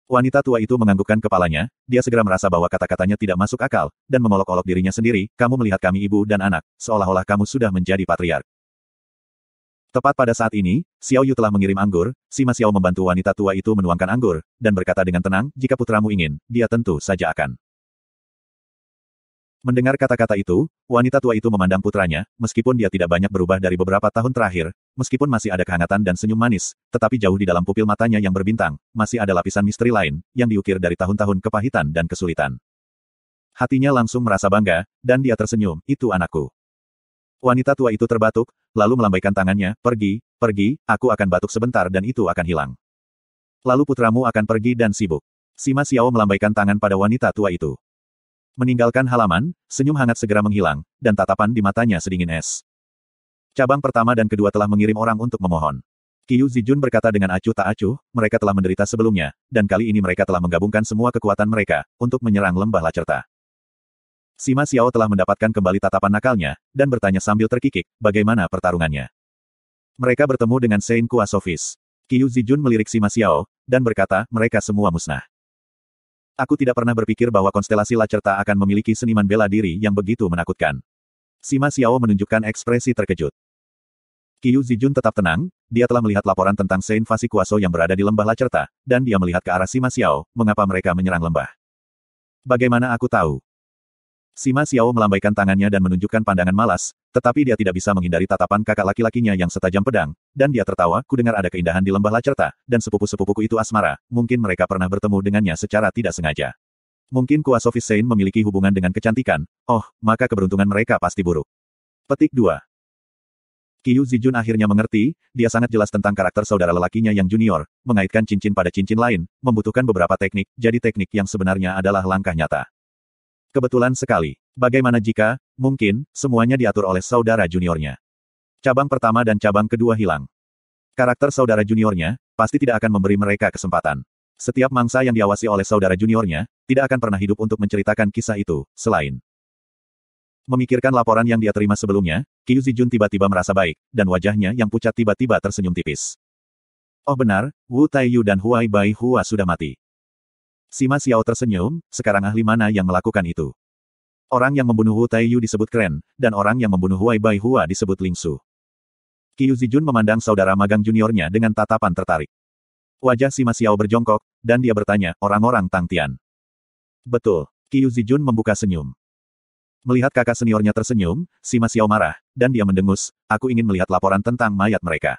Wanita tua itu menganggukkan kepalanya, dia segera merasa bahwa kata-katanya tidak masuk akal, dan mengolok-olok dirinya sendiri, kamu melihat kami ibu dan anak, seolah-olah kamu sudah menjadi patriark. Tepat pada saat ini, Xiao Yu telah mengirim anggur, Sima Xiao membantu wanita tua itu menuangkan anggur, dan berkata dengan tenang, jika putramu ingin, dia tentu saja akan. Mendengar kata-kata itu, wanita tua itu memandang putranya, meskipun dia tidak banyak berubah dari beberapa tahun terakhir, meskipun masih ada kehangatan dan senyum manis, tetapi jauh di dalam pupil matanya yang berbintang, masih ada lapisan misteri lain, yang diukir dari tahun-tahun kepahitan dan kesulitan. Hatinya langsung merasa bangga, dan dia tersenyum, itu anakku. Wanita tua itu terbatuk, lalu melambaikan tangannya, pergi, aku akan batuk sebentar dan itu akan hilang. Lalu putramu akan pergi dan sibuk. Sima Xiao melambaikan tangan pada wanita tua itu. Meninggalkan halaman, senyum hangat segera menghilang, dan tatapan di matanya sedingin es. Cabang pertama dan kedua telah mengirim orang untuk memohon. Qiu Zijun berkata dengan acuh tak acuh, mereka telah menderita sebelumnya, dan kali ini mereka telah menggabungkan semua kekuatan mereka, untuk menyerang lembah Lacerta. Sima Xiao telah mendapatkan kembali tatapan nakalnya, dan bertanya sambil terkikik, bagaimana pertarungannya. Mereka bertemu dengan Sein Kuasofis. Qiu Zijun melirik Sima Xiao, dan berkata, mereka semua musnah. Aku tidak pernah berpikir bahwa konstelasi Lacerta akan memiliki seniman bela diri yang begitu menakutkan. Sima Xiao menunjukkan ekspresi terkejut. Qiu Zijun tetap tenang, dia telah melihat laporan tentang Sein Fasikuaso yang berada di lembah Lacerta, dan dia melihat ke arah Sima Xiao, mengapa mereka menyerang lembah. Bagaimana aku tahu? Sima Xiao melambaikan tangannya dan menunjukkan pandangan malas, tetapi dia tidak bisa menghindari tatapan kakak laki-lakinya yang setajam pedang, dan dia tertawa, ku dengar ada keindahan di lembah Lacerta, dan sepupu-sepupuku itu asmara, mungkin mereka pernah bertemu dengannya secara tidak sengaja. Mungkin Kuasofis Sein memiliki hubungan dengan kecantikan, oh, maka keberuntungan mereka pasti buruk. Petik 2. Qiu Zijun akhirnya mengerti, dia sangat jelas tentang karakter saudara lelakinya yang junior, mengaitkan cincin pada cincin lain, membutuhkan beberapa teknik, jadi teknik yang sebenarnya adalah langkah nyata. Kebetulan sekali. Bagaimana jika, mungkin, semuanya diatur oleh saudara juniornya. Cabang pertama dan cabang kedua hilang. Karakter saudara juniornya, pasti tidak akan memberi mereka kesempatan. Setiap mangsa yang diawasi oleh saudara juniornya, tidak akan pernah hidup untuk menceritakan kisah itu, selain memikirkan laporan yang dia terima sebelumnya, Qiu Zijun tiba-tiba merasa baik, dan wajahnya yang pucat tiba-tiba tersenyum tipis. Oh benar, Wu Taiyu dan Huai Bai Hua sudah mati. Sima Xiao tersenyum, sekarang ahli mana yang melakukan itu? Orang yang membunuh Wu Taiyu disebut Kren, dan orang yang membunuh Huai Bai Hua disebut Ling Su. Qiu Zijun memandang saudara magang juniornya dengan tatapan tertarik. Wajah Sima Xiao berjongkok, dan dia bertanya, orang-orang Tang Tian. Betul, Qiu Zijun membuka senyum. Melihat kakak seniornya tersenyum, Sima Xiao marah, dan dia mendengus, aku ingin melihat laporan tentang mayat mereka.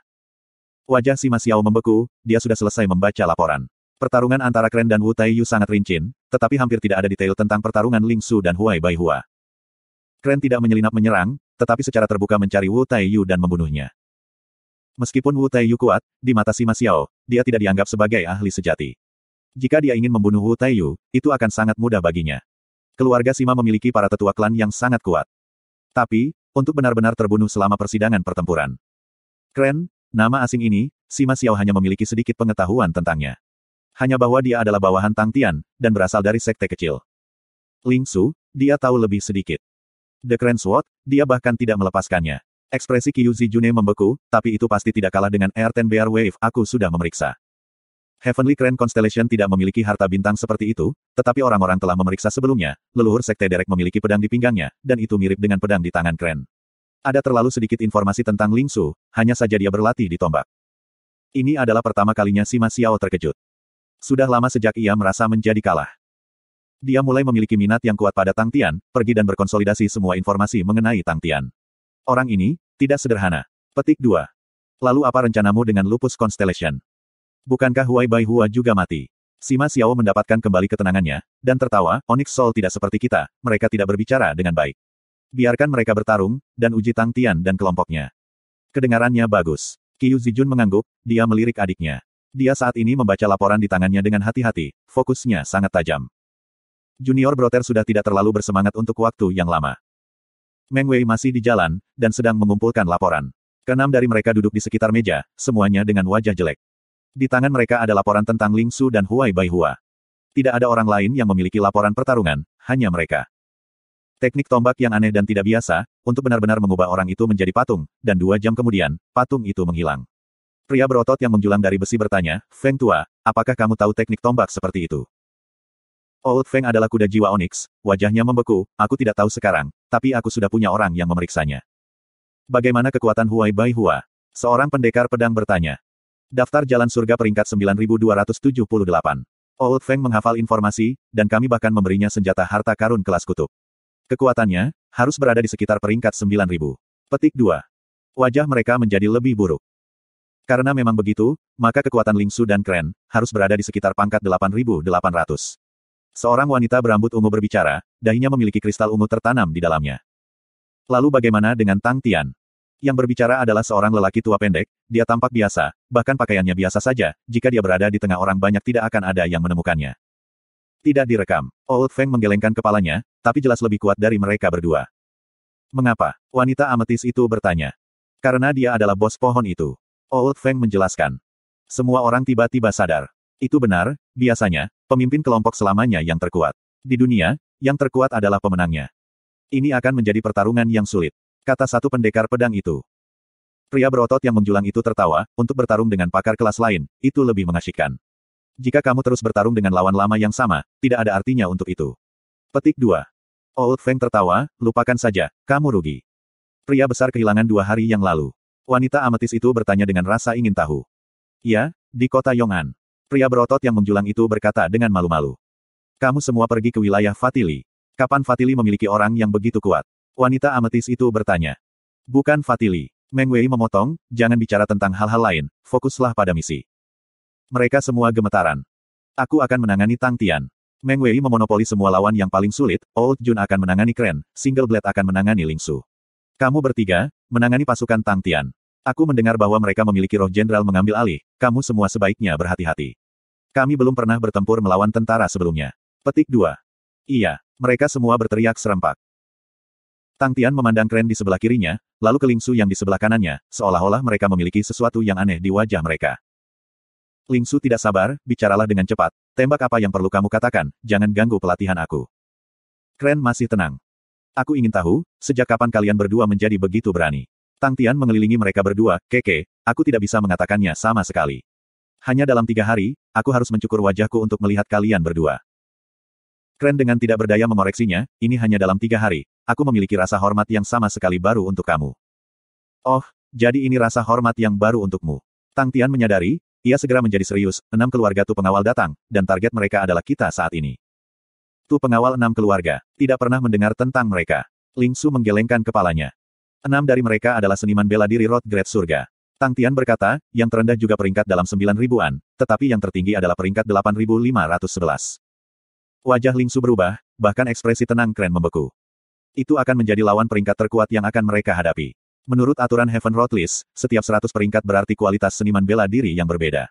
Wajah Sima Xiao membeku, dia sudah selesai membaca laporan. Pertarungan antara Kren dan Wu Taiyu sangat rincin, tetapi hampir tidak ada detail tentang pertarungan Ling Su dan Huai Bai Hua. Kren tidak menyelinap menyerang, tetapi secara terbuka mencari Wu Taiyu dan membunuhnya. Meskipun Wu Taiyu kuat, di mata Sima Xiao, dia tidak dianggap sebagai ahli sejati. Jika dia ingin membunuh Wu Taiyu, itu akan sangat mudah baginya. Keluarga Sima memiliki para tetua klan yang sangat kuat. Tapi, untuk benar-benar terbunuh selama persidangan pertempuran. Kren, nama asing ini, Sima Xiao hanya memiliki sedikit pengetahuan tentangnya. Hanya bahwa dia adalah bawahan Tang Tian, dan berasal dari sekte kecil. Ling Su, dia tahu lebih sedikit. The Kren Sword, dia bahkan tidak melepaskannya. Ekspresi Qiu Zijun membeku, tapi itu pasti tidak kalah dengan Air Ten Bear Wave, aku sudah memeriksa. Heavenly Kren Constellation tidak memiliki harta bintang seperti itu, tetapi orang-orang telah memeriksa sebelumnya, leluhur sekte Derek memiliki pedang di pinggangnya, dan itu mirip dengan pedang di tangan Kren. Ada terlalu sedikit informasi tentang Ling Su, hanya saja dia berlatih di tombak. Ini adalah pertama kalinya Sima Xiao terkejut. Sudah lama sejak ia merasa menjadi kalah. Dia mulai memiliki minat yang kuat pada Tang Tian, pergi dan berkonsolidasi semua informasi mengenai Tang Tian. Orang ini, tidak sederhana. Petik 2. Lalu apa rencanamu dengan Lupus Constellation? Bukankah Huai Bai Hua juga mati? Sima Xiao mendapatkan kembali ketenangannya, dan tertawa, Onyx Soul tidak seperti kita, mereka tidak berbicara dengan baik. Biarkan mereka bertarung, dan uji Tang Tian dan kelompoknya. Kedengarannya bagus. Qiu Zijun mengangguk, dia melirik adiknya. Dia saat ini membaca laporan di tangannya dengan hati-hati, fokusnya sangat tajam. Junior Brother sudah tidak terlalu bersemangat untuk waktu yang lama. Meng Wei masih di jalan, dan sedang mengumpulkan laporan. Keenam dari mereka duduk di sekitar meja, semuanya dengan wajah jelek. Di tangan mereka ada laporan tentang Ling Su dan Huai Bai Hua. Tidak ada orang lain yang memiliki laporan pertarungan, hanya mereka. Teknik tombak yang aneh dan tidak biasa, untuk benar-benar mengubah orang itu menjadi patung, dan 2 jam kemudian, patung itu menghilang. Pria berotot yang menjulang dari besi bertanya, Feng Tua, apakah kamu tahu teknik tombak seperti itu? Old Feng adalah kuda jiwa Onyx, wajahnya membeku, aku tidak tahu sekarang, tapi aku sudah punya orang yang memeriksanya. Bagaimana kekuatan Huai Bai Hua? Seorang pendekar pedang bertanya. Daftar jalan surga peringkat 9278. Old Feng menghafal informasi, dan kami bahkan memberinya senjata harta karun kelas kutub. Kekuatannya, harus berada di sekitar peringkat 9000. Petik 2. Wajah mereka menjadi lebih buruk. Karena memang begitu, maka kekuatan Ling Su dan Kren, harus berada di sekitar pangkat 8800. Seorang wanita berambut ungu berbicara, dahinya memiliki kristal ungu tertanam di dalamnya. Lalu bagaimana dengan Tang Tian? Yang berbicara adalah seorang lelaki tua pendek, dia tampak biasa, bahkan pakaiannya biasa saja, jika dia berada di tengah orang banyak tidak akan ada yang menemukannya. Tidak direkam. Old Feng menggelengkan kepalanya, tapi jelas lebih kuat dari mereka berdua. Mengapa? Wanita ametis itu bertanya. Karena dia adalah bos pohon itu. Old Feng menjelaskan. Semua orang tiba-tiba sadar. Itu benar, biasanya, pemimpin kelompok selamanya yang terkuat. Di dunia, yang terkuat adalah pemenangnya. Ini akan menjadi pertarungan yang sulit. Kata satu pendekar pedang itu. Pria berotot yang menjulang itu tertawa, untuk bertarung dengan pakar kelas lain, itu lebih mengasyikkan. Jika kamu terus bertarung dengan lawan lama yang sama, tidak ada artinya untuk itu. Petik 2. Old Feng tertawa, lupakan saja, kamu rugi. Pria besar kehilangan 2 hari yang lalu. Wanita ametis itu bertanya dengan rasa ingin tahu. Ya, di kota Yong'an. Pria berotot yang menjulang itu berkata dengan malu-malu. Kamu semua pergi ke wilayah Fatili. Kapan Fatili memiliki orang yang begitu kuat? Wanita ametis itu bertanya. Bukan Fatili. Meng Wei memotong, jangan bicara tentang hal-hal lain, fokuslah pada misi. Mereka semua gemetaran. Aku akan menangani Tang Tian. Meng Wei memonopoli semua lawan yang paling sulit, Old Jun akan menangani Kren, Single Blade akan menangani Ling Su. Kamu bertiga, menangani pasukan Tang Tian. Aku mendengar bahwa mereka memiliki roh jenderal mengambil alih, kamu semua sebaiknya berhati-hati. Kami belum pernah bertempur melawan tentara sebelumnya. Petik 2. Iya, mereka semua berteriak serempak. Tang Tian memandang Kren di sebelah kirinya, lalu ke Ling Su yang di sebelah kanannya, seolah-olah mereka memiliki sesuatu yang aneh di wajah mereka. Ling Su tidak sabar, bicaralah dengan cepat. Tembak apa yang perlu kamu katakan, jangan ganggu pelatihan aku. Kren masih tenang. Aku ingin tahu, sejak kapan kalian berdua menjadi begitu berani? Tang Tian mengelilingi mereka berdua, keke, aku tidak bisa mengatakannya sama sekali. Hanya dalam 3 hari, aku harus mencukur wajahku untuk melihat kalian berdua. Kren dengan tidak berdaya mengoreksinya, ini hanya dalam 3 hari, aku memiliki rasa hormat yang sama sekali baru untuk kamu. Oh, jadi ini rasa hormat yang baru untukmu. Tang Tian menyadari, ia segera menjadi serius, 6 keluarga Tu pengawal datang, dan target mereka adalah kita saat ini. Tu pengawal 6 keluarga, tidak pernah mendengar tentang mereka. Ling Su menggelengkan kepalanya. 6 dari mereka adalah seniman bela diri Road Great Surga. Tang Tian berkata, yang terendah juga peringkat dalam 9.000-an, tetapi yang tertinggi adalah peringkat 8.511. Wajah Ling Su berubah, bahkan ekspresi tenang Kren membeku. Itu akan menjadi lawan peringkat terkuat yang akan mereka hadapi. Menurut aturan Heaven Road List, setiap 100 peringkat berarti kualitas seniman bela diri yang berbeda.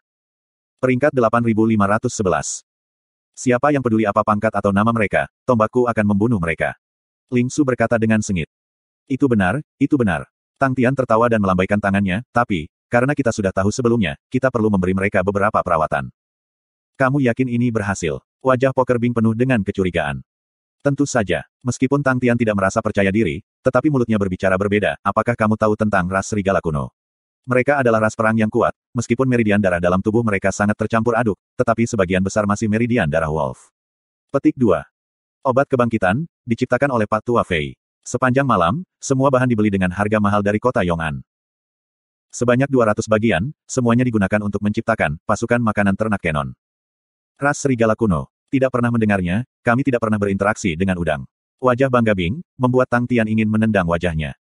Peringkat 8.511. Siapa yang peduli apa pangkat atau nama mereka, tombakku akan membunuh mereka. Ling Su berkata dengan sengit. Itu benar, itu benar. Tang Tian tertawa dan melambaikan tangannya, tapi, karena kita sudah tahu sebelumnya, kita perlu memberi mereka beberapa perawatan. Kamu yakin ini berhasil? Wajah Poker Bing penuh dengan kecurigaan. Tentu saja, meskipun Tang Tian tidak merasa percaya diri, tetapi mulutnya berbicara berbeda, apakah kamu tahu tentang ras serigala kuno? Mereka adalah ras perang yang kuat, meskipun meridian darah dalam tubuh mereka sangat tercampur aduk, tetapi sebagian besar masih meridian darah wolf. Petik 2. Obat kebangkitan, diciptakan oleh Pak Tua Fei. Sepanjang malam, semua bahan dibeli dengan harga mahal dari kota Yong'an. Sebanyak 200 bagian, semuanya digunakan untuk menciptakan pasukan makanan ternak Kenon. Ras serigala kuno. Tidak pernah mendengarnya, kami tidak pernah berinteraksi dengan udang. Wajah bangga Bing, membuat Tang Tian ingin menendang wajahnya.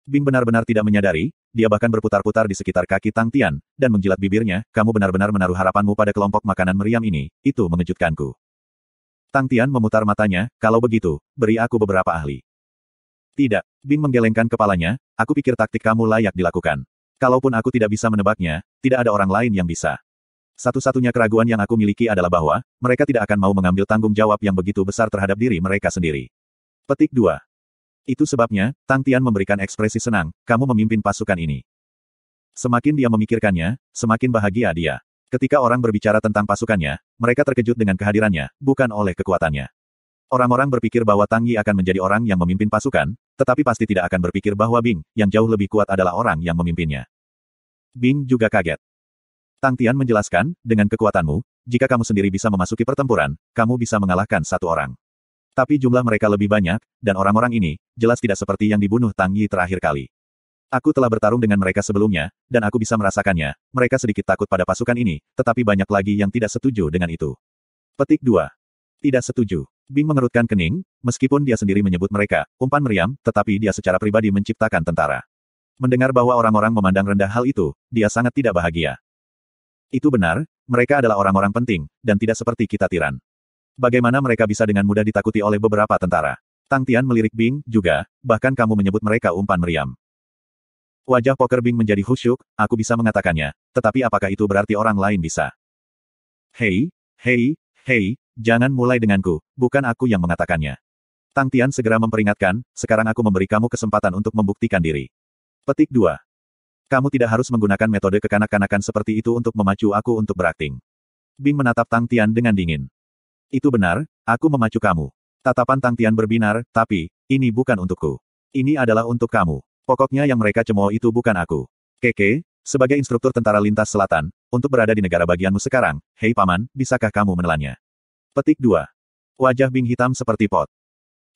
Bing benar-benar tidak menyadari, dia bahkan berputar-putar di sekitar kaki Tang Tian, dan menjilat bibirnya, kamu benar-benar menaruh harapanmu pada kelompok makanan meriam ini, itu mengejutkanku. Tang Tian memutar matanya, kalau begitu, beri aku beberapa ahli. Tidak, Bing menggelengkan kepalanya, aku pikir taktik kamu layak dilakukan. Kalaupun aku tidak bisa menebaknya, tidak ada orang lain yang bisa. Satu-satunya keraguan yang aku miliki adalah bahwa, mereka tidak akan mau mengambil tanggung jawab yang begitu besar terhadap diri mereka sendiri. Petik 2. Itu sebabnya, Tang Tian memberikan ekspresi senang, kamu memimpin pasukan ini. Semakin dia memikirkannya, semakin bahagia dia. Ketika orang berbicara tentang pasukannya, mereka terkejut dengan kehadirannya, bukan oleh kekuatannya. Orang-orang berpikir bahwa Tang Yi akan menjadi orang yang memimpin pasukan, tetapi pasti tidak akan berpikir bahwa Bing, yang jauh lebih kuat adalah orang yang memimpinnya. Bing juga kaget. Tang Tian menjelaskan, dengan kekuatanmu, jika kamu sendiri bisa memasuki pertempuran, kamu bisa mengalahkan satu orang. Tapi jumlah mereka lebih banyak, dan orang-orang ini, jelas tidak seperti yang dibunuh Tang Yi terakhir kali. Aku telah bertarung dengan mereka sebelumnya, dan aku bisa merasakannya, mereka sedikit takut pada pasukan ini, tetapi banyak lagi yang tidak setuju dengan itu. Petik 2. Tidak setuju. Bing mengerutkan kening, meskipun dia sendiri menyebut mereka, umpan meriam, tetapi dia secara pribadi menciptakan tentara. Mendengar bahwa orang-orang memandang rendah hal itu, dia sangat tidak bahagia. Itu benar, mereka adalah orang-orang penting, dan tidak seperti kita tiran. Bagaimana mereka bisa dengan mudah ditakuti oleh beberapa tentara? Tang Tian melirik Bing, juga, bahkan kamu menyebut mereka umpan meriam. Wajah Poker Bing menjadi khusyuk, aku bisa mengatakannya, tetapi apakah itu berarti orang lain bisa? Hei, jangan mulai denganku, bukan aku yang mengatakannya. Tang Tian segera memperingatkan, sekarang aku memberi kamu kesempatan untuk membuktikan diri. Petik 2. Kamu tidak harus menggunakan metode kekanak-kanakan seperti itu untuk memacu aku untuk berakting. Bing menatap Tang Tian dengan dingin. Itu benar, aku memacu kamu. Tatapan Tang Tian berbinar, tapi, ini bukan untukku. Ini adalah untuk kamu. Pokoknya yang mereka cemooh itu bukan aku. Keke, sebagai instruktur tentara lintas selatan, untuk berada di negara bagianmu sekarang, hei paman, bisakah kamu menelannya? Petik 2. Wajah Bing hitam seperti pot.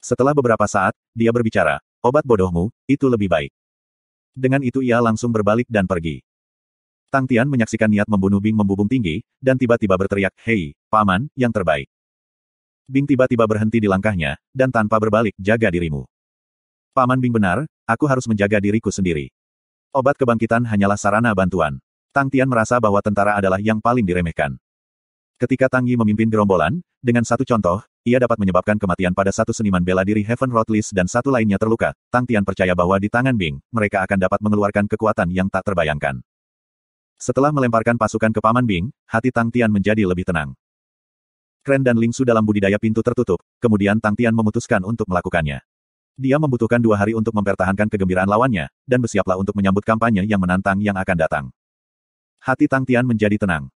Setelah beberapa saat, dia berbicara, obat bodohmu, itu lebih baik. Dengan itu ia langsung berbalik dan pergi. Tang Tian menyaksikan niat membunuh Bing membubung tinggi, dan tiba-tiba berteriak, hei, paman, yang terbaik. Bing tiba-tiba berhenti di langkahnya, dan tanpa berbalik, jaga dirimu. Paman Bing benar, aku harus menjaga diriku sendiri. Obat kebangkitan hanyalah sarana bantuan. Tang Tian merasa bahwa tentara adalah yang paling diremehkan. Ketika Tang Yi memimpin gerombolan, dengan satu contoh, ia dapat menyebabkan kematian pada satu seniman bela diri Heaven Road List dan satu lainnya terluka. Tang Tian percaya bahwa di tangan Bing, mereka akan dapat mengeluarkan kekuatan yang tak terbayangkan. Setelah melemparkan pasukan ke Paman Bing, hati Tang Tian menjadi lebih tenang. Kren dan Ling Su dalam budidaya pintu tertutup, kemudian Tang Tian memutuskan untuk melakukannya. Dia membutuhkan 2 hari untuk mempertahankan kegembiraan lawannya, dan bersiaplah untuk menyambut kampanye yang menantang yang akan datang. Hati Tang Tian menjadi tenang.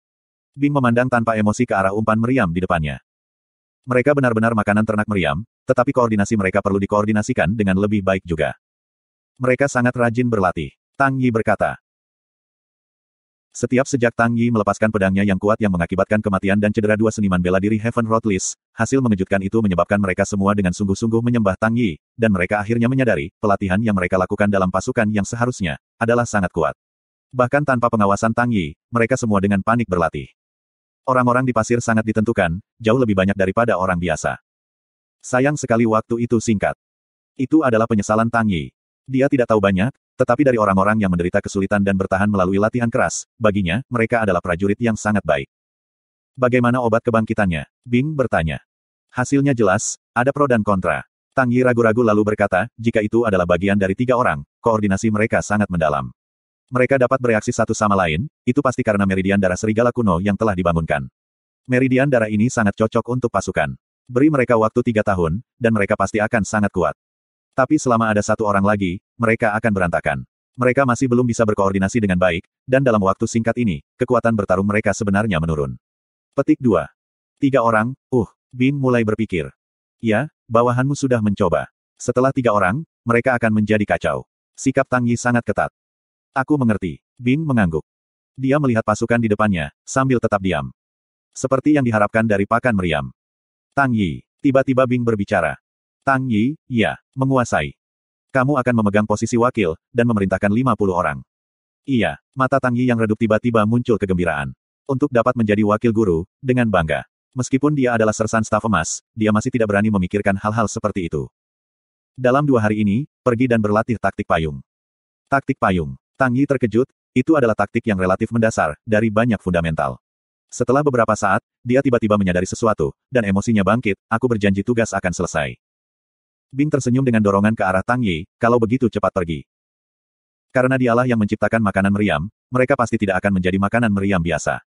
Bing memandang tanpa emosi ke arah umpan meriam di depannya. Mereka benar-benar makanan ternak meriam, tetapi koordinasi mereka perlu dikoordinasikan dengan lebih baik juga. Mereka sangat rajin berlatih. Tang Yi berkata. Sejak Tang Yi melepaskan pedangnya yang kuat yang mengakibatkan kematian dan cedera 2 seniman bela diri Heaven Road List, hasil mengejutkan itu menyebabkan mereka semua dengan sungguh-sungguh menyembah Tang Yi, dan mereka akhirnya menyadari, pelatihan yang mereka lakukan dalam pasukan yang seharusnya, adalah sangat kuat. Bahkan tanpa pengawasan Tang Yi, mereka semua dengan panik berlatih. Orang-orang di pasir sangat ditentukan, jauh lebih banyak daripada orang biasa. Sayang sekali waktu itu singkat. Itu adalah penyesalan Tang Yi. Dia tidak tahu banyak, tetapi dari orang-orang yang menderita kesulitan dan bertahan melalui latihan keras, baginya, mereka adalah prajurit yang sangat baik. Bagaimana obat kebangkitannya? Bing bertanya. Hasilnya jelas, ada pro dan kontra. Tang Yi ragu-ragu lalu berkata, jika itu adalah bagian dari 3 orang, koordinasi mereka sangat mendalam. Mereka dapat bereaksi satu sama lain, itu pasti karena meridian darah serigala kuno yang telah dibangunkan. Meridian darah ini sangat cocok untuk pasukan. Beri mereka waktu 3 tahun, dan mereka pasti akan sangat kuat. Tapi selama ada 1 orang lagi, mereka akan berantakan. Mereka masih belum bisa berkoordinasi dengan baik, dan dalam waktu singkat ini, kekuatan bertarung mereka sebenarnya menurun. Petik 2. 3 orang, Bing mulai berpikir. Ya, bawahanmu sudah mencoba. Setelah 3 orang, mereka akan menjadi kacau. Sikap Tang Yi sangat ketat. Aku mengerti. Bing mengangguk. Dia melihat pasukan di depannya, sambil tetap diam. Seperti yang diharapkan dari pakan meriam. Tang Yi. Tiba-tiba Bing berbicara. Tang Yi, ya, menguasai. Kamu akan memegang posisi wakil, dan memerintahkan 50 orang. Iya, mata Tang Yi yang redup tiba-tiba muncul kegembiraan. Untuk dapat menjadi wakil guru, dengan bangga. Meskipun dia adalah sersan staf emas, dia masih tidak berani memikirkan hal-hal seperti itu. Dalam 2 hari ini, pergi dan berlatih taktik payung. Taktik payung. Tang Yi terkejut, itu adalah taktik yang relatif mendasar, dari banyak fundamental. Setelah beberapa saat, dia tiba-tiba menyadari sesuatu, dan emosinya bangkit, aku berjanji tugas akan selesai. Bing tersenyum dengan dorongan ke arah Tang Yi, kalau begitu cepat pergi. Karena dialah yang menciptakan makanan meriam, mereka pasti tidak akan menjadi makanan meriam biasa.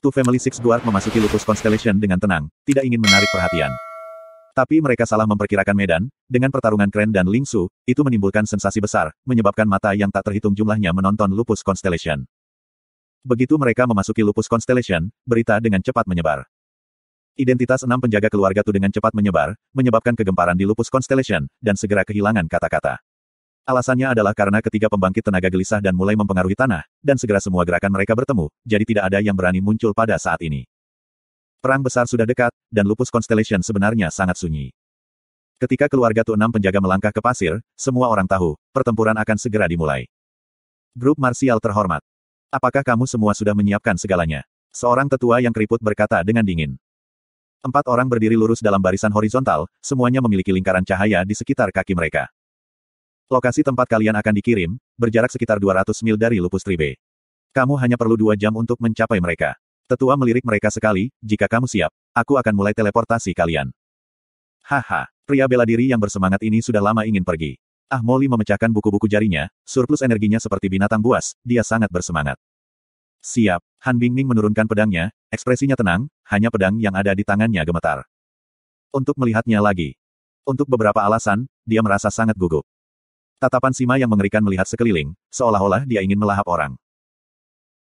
Two Family Six Guard memasuki Lupus Constellation dengan tenang, tidak ingin menarik perhatian. Tapi mereka salah memperkirakan medan, dengan pertarungan Kren dan Ling Su, itu menimbulkan sensasi besar, menyebabkan mata yang tak terhitung jumlahnya menonton Lupus Constellation. Begitu mereka memasuki Lupus Constellation, berita dengan cepat menyebar. Identitas 6 penjaga keluarga Tu dengan cepat menyebar, menyebabkan kegemparan di Lupus Constellation, dan segera kehilangan kata-kata. Alasannya adalah karena ketiga pembangkit tenaga gelisah dan mulai mempengaruhi tanah, dan segera semua gerakan mereka bertemu, jadi tidak ada yang berani muncul pada saat ini. Perang besar sudah dekat, dan Lupus Constellation sebenarnya sangat sunyi. Ketika keluarga Tu 6 penjaga melangkah ke pasir, semua orang tahu, pertempuran akan segera dimulai. Grup marsial terhormat. Apakah kamu semua sudah menyiapkan segalanya? Seorang tetua yang keriput berkata dengan dingin. 4 orang berdiri lurus dalam barisan horizontal, semuanya memiliki lingkaran cahaya di sekitar kaki mereka. Lokasi tempat kalian akan dikirim, berjarak sekitar 200 mil dari Lupus Tribe. Kamu hanya perlu 2 jam untuk mencapai mereka. Tetua melirik mereka sekali, jika kamu siap, aku akan mulai teleportasi kalian. Haha, pria bela diri yang bersemangat ini sudah lama ingin pergi. Molly memecahkan buku-buku jarinya, surplus energinya seperti binatang buas, dia sangat bersemangat. Siap, Han Bingning menurunkan pedangnya, ekspresinya tenang, hanya pedang yang ada di tangannya gemetar. Untuk melihatnya lagi. Untuk beberapa alasan, dia merasa sangat gugup. Tatapan Sima yang mengerikan melihat sekeliling, seolah-olah dia ingin melahap orang.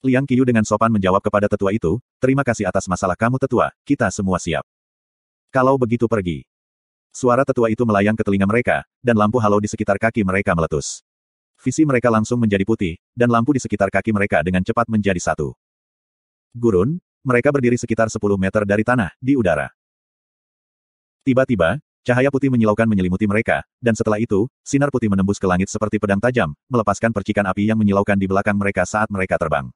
Liang Qiyu dengan sopan menjawab kepada tetua itu, terima kasih atas masalah kamu tetua, kita semua siap. Kalau begitu pergi. Suara tetua itu melayang ke telinga mereka, dan lampu halo di sekitar kaki mereka meletus. Visi mereka langsung menjadi putih, dan lampu di sekitar kaki mereka dengan cepat menjadi satu. Gurun, mereka berdiri sekitar 10 meter dari tanah, di udara. Tiba-tiba, cahaya putih menyilaukan menyelimuti mereka, dan setelah itu, sinar putih menembus ke langit seperti pedang tajam, melepaskan percikan api yang menyilaukan di belakang mereka saat mereka terbang.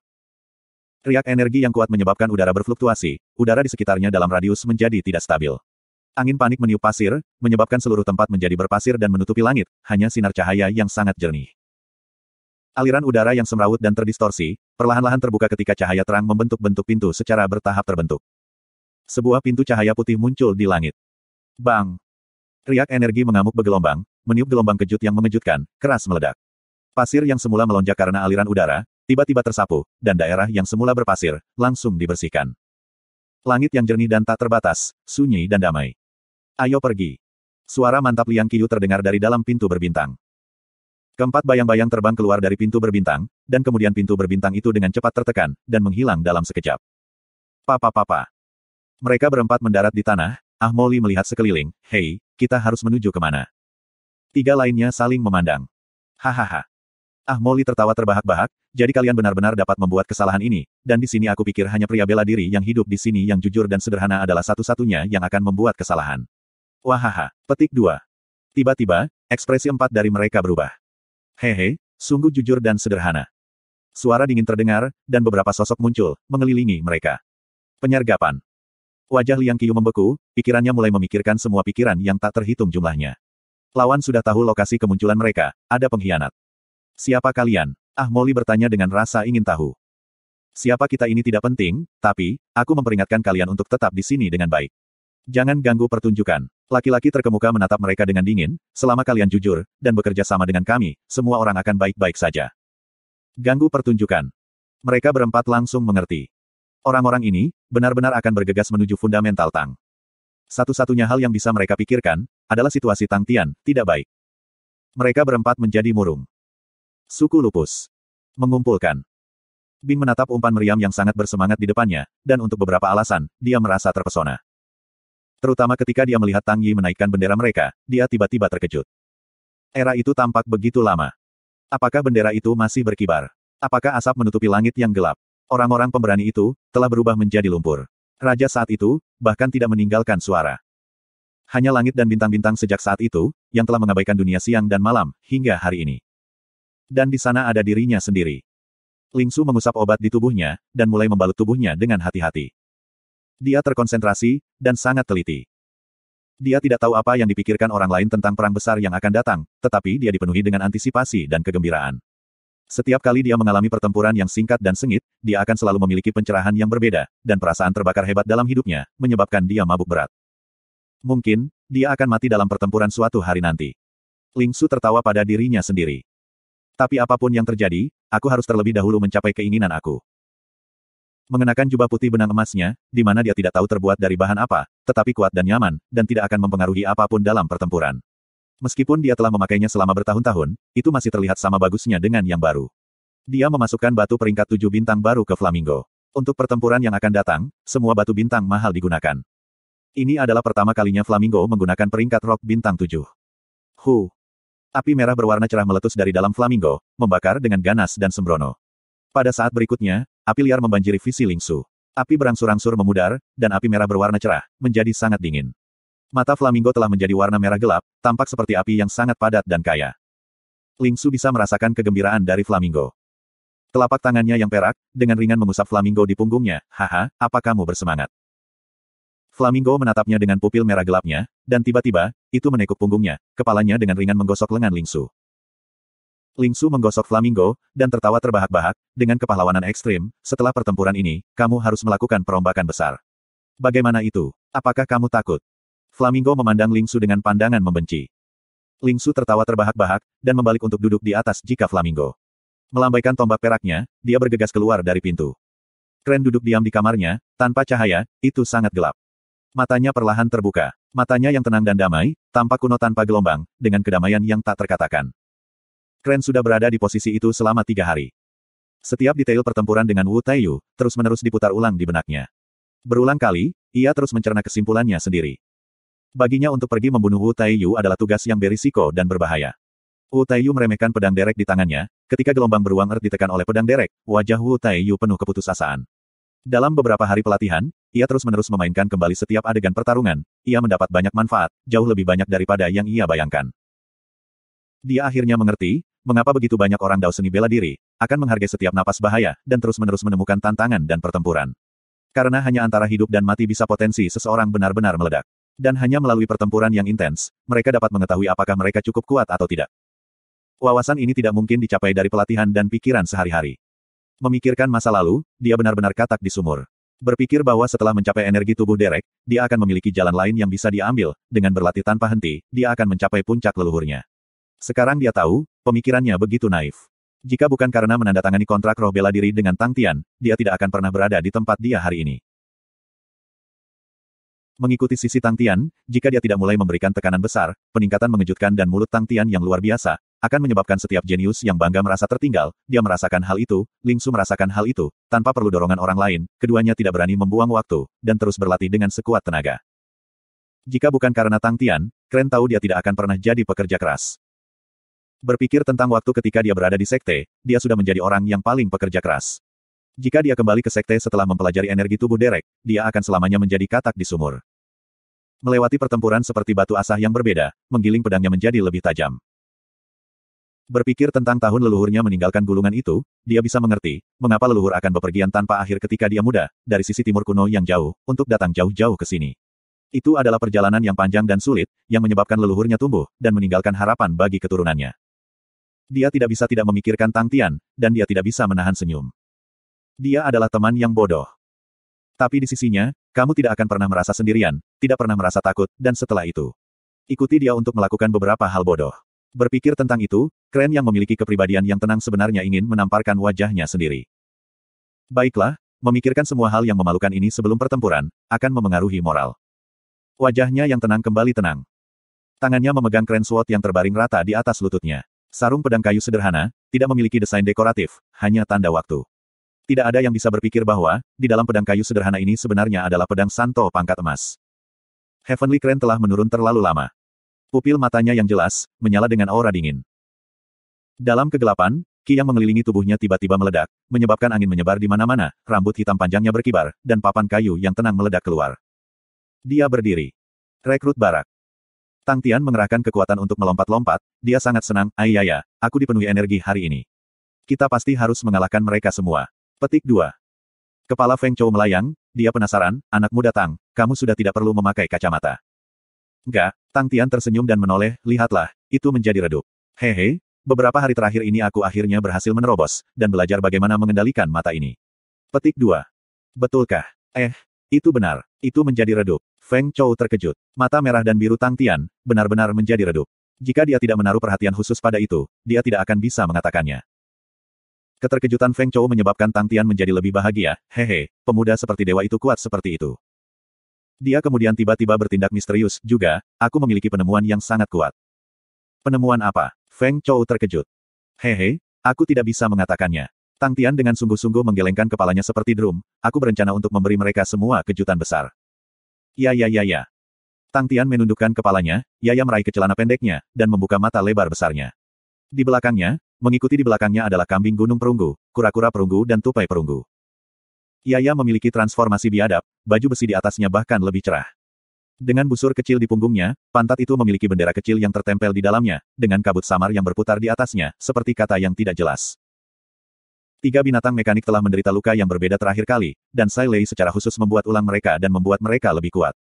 Riak energi yang kuat menyebabkan udara berfluktuasi, udara di sekitarnya dalam radius menjadi tidak stabil. Angin panik meniup pasir, menyebabkan seluruh tempat menjadi berpasir dan menutupi langit, hanya sinar cahaya yang sangat jernih. Aliran udara yang semrawut dan terdistorsi, perlahan-lahan terbuka ketika cahaya terang membentuk-bentuk pintu secara bertahap terbentuk. Sebuah pintu cahaya putih muncul di langit. Bang! Riak energi mengamuk bergelombang, meniup gelombang kejut yang mengejutkan, keras meledak. Pasir yang semula melonjak karena aliran udara, tiba-tiba tersapu, dan daerah yang semula berpasir, langsung dibersihkan. Langit yang jernih dan tak terbatas, sunyi dan damai. Ayo pergi. Suara mantap Liang Qiu terdengar dari dalam pintu berbintang. Keempat bayang-bayang terbang keluar dari pintu berbintang, dan kemudian pintu berbintang itu dengan cepat tertekan, dan menghilang dalam sekejap. Papa. Mereka berempat mendarat di tanah. Ah Molly melihat sekeliling. Hei, kita harus menuju kemana? Tiga lainnya saling memandang. Hahaha. Ah Molly tertawa terbahak-bahak, jadi kalian benar-benar dapat membuat kesalahan ini, dan di sini aku pikir hanya pria bela diri yang hidup di sini yang jujur dan sederhana adalah satu-satunya yang akan membuat kesalahan. Wahaha. Petik 2. Tiba-tiba, ekspresi empat dari mereka berubah. Hehe, sungguh jujur dan sederhana. Suara dingin terdengar, dan beberapa sosok muncul, mengelilingi mereka. Penyergapan. Wajah Liang Qiu membeku, pikirannya mulai memikirkan semua pikiran yang tak terhitung jumlahnya. Lawan sudah tahu lokasi kemunculan mereka, ada pengkhianat. Siapa kalian? Ah Molly bertanya dengan rasa ingin tahu. Siapa kita ini tidak penting, tapi, aku memperingatkan kalian untuk tetap di sini dengan baik. Jangan ganggu pertunjukan. Laki-laki terkemuka menatap mereka dengan dingin, selama kalian jujur, dan bekerja sama dengan kami, semua orang akan baik-baik saja. Ganggu pertunjukan. Mereka berempat langsung mengerti. Orang-orang ini, benar-benar akan bergegas menuju fundamental Tang. Satu-satunya hal yang bisa mereka pikirkan, adalah situasi Tang Tian, tidak baik. Mereka berempat menjadi murung. Suku lupus. Mengumpulkan. Bing menatap umpan meriam yang sangat bersemangat di depannya, dan untuk beberapa alasan, dia merasa terpesona. Terutama ketika dia melihat Tang Yi menaikkan bendera mereka, dia tiba-tiba terkejut. Era itu tampak begitu lama. Apakah bendera itu masih berkibar? Apakah asap menutupi langit yang gelap? Orang-orang pemberani itu, telah berubah menjadi lumpur. Raja saat itu, bahkan tidak meninggalkan suara. Hanya langit dan bintang-bintang sejak saat itu, yang telah mengabaikan dunia siang dan malam, hingga hari ini. Dan di sana ada dirinya sendiri. Ling Su mengusap obat di tubuhnya, dan mulai membalut tubuhnya dengan hati-hati. Dia terkonsentrasi, dan sangat teliti. Dia tidak tahu apa yang dipikirkan orang lain tentang perang besar yang akan datang, tetapi dia dipenuhi dengan antisipasi dan kegembiraan. Setiap kali dia mengalami pertempuran yang singkat dan sengit, dia akan selalu memiliki pencerahan yang berbeda, dan perasaan terbakar hebat dalam hidupnya, menyebabkan dia mabuk berat. Mungkin, dia akan mati dalam pertempuran suatu hari nanti. Ling Su tertawa pada dirinya sendiri. Tapi apapun yang terjadi, aku harus terlebih dahulu mencapai keinginan aku. Mengenakan jubah putih benang emasnya, di mana dia tidak tahu terbuat dari bahan apa, tetapi kuat dan nyaman, dan tidak akan mempengaruhi apapun dalam pertempuran. Meskipun dia telah memakainya selama bertahun-tahun, itu masih terlihat sama bagusnya dengan yang baru. Dia memasukkan batu peringkat 7 bintang baru ke Flamingo. Untuk pertempuran yang akan datang, semua batu bintang mahal digunakan. Ini adalah pertama kalinya Flamingo menggunakan peringkat rock bintang 7. Api merah berwarna cerah meletus dari dalam Flamingo, membakar dengan ganas dan sembrono. Pada saat berikutnya, api liar membanjiri visi Ling Su. Api berangsur-angsur memudar, dan api merah berwarna cerah, menjadi sangat dingin. Mata Flamingo telah menjadi warna merah gelap, tampak seperti api yang sangat padat dan kaya. Ling Su bisa merasakan kegembiraan dari Flamingo. Telapak tangannya yang perak, dengan ringan mengusap Flamingo di punggungnya. Haha, apa kamu bersemangat? Flamingo menatapnya dengan pupil merah gelapnya, dan tiba-tiba, itu menekuk punggungnya, kepalanya dengan ringan menggosok lengan Ling Su. Ling Su menggosok Flamingo, dan tertawa terbahak-bahak, dengan kepahlawanan ekstrim, setelah pertempuran ini, kamu harus melakukan perombakan besar. Bagaimana itu? Apakah kamu takut? Flamingo memandang Ling Su dengan pandangan membenci. Ling Su tertawa terbahak-bahak, dan membalik untuk duduk di atas jika Flamingo. Melambaikan tombak peraknya, dia bergegas keluar dari pintu. Kren duduk diam di kamarnya, tanpa cahaya, itu sangat gelap. Matanya perlahan terbuka. Matanya yang tenang dan damai, tampak kuno tanpa gelombang, dengan kedamaian yang tak terkatakan. Kren sudah berada di posisi itu selama 3 hari. Setiap detail pertempuran dengan Wu Taiyu, terus-menerus diputar ulang di benaknya. Berulang kali, ia terus mencerna kesimpulannya sendiri. Baginya untuk pergi membunuh Wu Taiyu adalah tugas yang berisiko dan berbahaya. Wu Taiyu meremehkan pedang derek di tangannya, ketika gelombang beruang ditekan oleh pedang derek, wajah Wu Taiyu penuh keputusasaan. Dalam beberapa hari pelatihan, ia terus-menerus memainkan kembali setiap adegan pertarungan, ia mendapat banyak manfaat, jauh lebih banyak daripada yang ia bayangkan. Dia akhirnya mengerti, mengapa begitu banyak orang Dao seni bela diri, akan menghargai setiap napas bahaya, dan terus-menerus menemukan tantangan dan pertempuran. Karena hanya antara hidup dan mati bisa potensi seseorang benar-benar meledak. Dan hanya melalui pertempuran yang intens, mereka dapat mengetahui apakah mereka cukup kuat atau tidak. Wawasan ini tidak mungkin dicapai dari pelatihan dan pikiran sehari-hari. Memikirkan masa lalu, dia benar-benar katak di sumur. Berpikir bahwa setelah mencapai energi tubuh Derek, dia akan memiliki jalan lain yang bisa dia ambil, dengan berlatih tanpa henti, dia akan mencapai puncak leluhurnya. Sekarang dia tahu, pemikirannya begitu naif. Jika bukan karena menandatangani kontrak roh bela diri dengan Tang Tian, dia tidak akan pernah berada di tempat dia hari ini. Mengikuti sisi Tang Tian, jika dia tidak mulai memberikan tekanan besar, peningkatan mengejutkan dan mulut Tang Tian yang luar biasa, akan menyebabkan setiap jenius yang bangga merasa tertinggal, dia merasakan hal itu, Ling Su merasakan hal itu, tanpa perlu dorongan orang lain, keduanya tidak berani membuang waktu, dan terus berlatih dengan sekuat tenaga. Jika bukan karena Tang Tian, Kren tahu dia tidak akan pernah jadi pekerja keras. Berpikir tentang waktu ketika dia berada di sekte, dia sudah menjadi orang yang paling pekerja keras. Jika dia kembali ke sekte setelah mempelajari energi tubuh Derek, dia akan selamanya menjadi katak di sumur. Melewati pertempuran seperti batu asah yang berbeda, menggiling pedangnya menjadi lebih tajam. Berpikir tentang tahun leluhurnya meninggalkan gulungan itu, dia bisa mengerti, mengapa leluhur akan bepergian tanpa akhir ketika dia muda, dari sisi timur kuno yang jauh, untuk datang jauh-jauh ke sini. Itu adalah perjalanan yang panjang dan sulit, yang menyebabkan leluhurnya tumbuh, dan meninggalkan harapan bagi keturunannya. Dia tidak bisa tidak memikirkan Tang Tian, dan dia tidak bisa menahan senyum. Dia adalah teman yang bodoh. Tapi di sisinya, kamu tidak akan pernah merasa sendirian, tidak pernah merasa takut, dan setelah itu, ikuti dia untuk melakukan beberapa hal bodoh. Berpikir tentang itu, Kren yang memiliki kepribadian yang tenang sebenarnya ingin menamparkan wajahnya sendiri. Baiklah, memikirkan semua hal yang memalukan ini sebelum pertempuran, akan memengaruhi moral. Wajahnya yang tenang kembali tenang. Tangannya memegang Kren Sword yang terbaring rata di atas lututnya. Sarung pedang kayu sederhana, tidak memiliki desain dekoratif, hanya tanda waktu. Tidak ada yang bisa berpikir bahwa, di dalam pedang kayu sederhana ini sebenarnya adalah pedang Santo pangkat emas. Heavenly Crane telah menurun terlalu lama. Pupil matanya yang jelas, menyala dengan aura dingin. Dalam kegelapan, ki yang mengelilingi tubuhnya tiba-tiba meledak, menyebabkan angin menyebar di mana-mana, rambut hitam panjangnya berkibar, dan papan kayu yang tenang meledak keluar. Dia berdiri. Rekrut barak. Tang Tian mengerahkan kekuatan untuk melompat-lompat, dia sangat senang, ayaya, aku dipenuhi energi hari ini. Kita pasti harus mengalahkan mereka semua. Petik 2. Kepala Feng Chou melayang, dia penasaran, anak muda Tang, kamu sudah tidak perlu memakai kacamata. Enggak, Tang Tian tersenyum dan menoleh, lihatlah, itu menjadi redup. Hehe, beberapa hari terakhir ini aku akhirnya berhasil menerobos, dan belajar bagaimana mengendalikan mata ini. Petik 2. Betulkah? Itu benar, itu menjadi redup. Feng Chou terkejut. Mata merah dan biru Tang Tian, benar-benar menjadi redup. Jika dia tidak menaruh perhatian khusus pada itu, dia tidak akan bisa mengatakannya. Keterkejutan Feng Chou menyebabkan Tang Tian menjadi lebih bahagia, hehe, pemuda seperti dewa itu kuat seperti itu. Dia kemudian tiba-tiba bertindak misterius, juga, aku memiliki penemuan yang sangat kuat. Penemuan apa? Feng Chou terkejut. Hehe, aku tidak bisa mengatakannya. Tang Tian dengan sungguh-sungguh menggelengkan kepalanya seperti drum, aku berencana untuk memberi mereka semua kejutan besar. Ya. Tang Tian menundukkan kepalanya, Yaya meraih ke celana pendeknya, dan membuka mata lebar besarnya. Di belakangnya, mengikuti di belakangnya adalah kambing gunung perunggu, kura-kura perunggu dan tupai perunggu. Yaya memiliki transformasi biadab, baju besi di atasnya bahkan lebih cerah. Dengan busur kecil di punggungnya, pantat itu memiliki bendera kecil yang tertempel di dalamnya, dengan kabut samar yang berputar di atasnya, seperti kata yang tidak jelas. 3 binatang mekanik telah menderita luka yang berbeda terakhir kali, dan Sai Lei secara khusus membuat ulang mereka dan membuat mereka lebih kuat.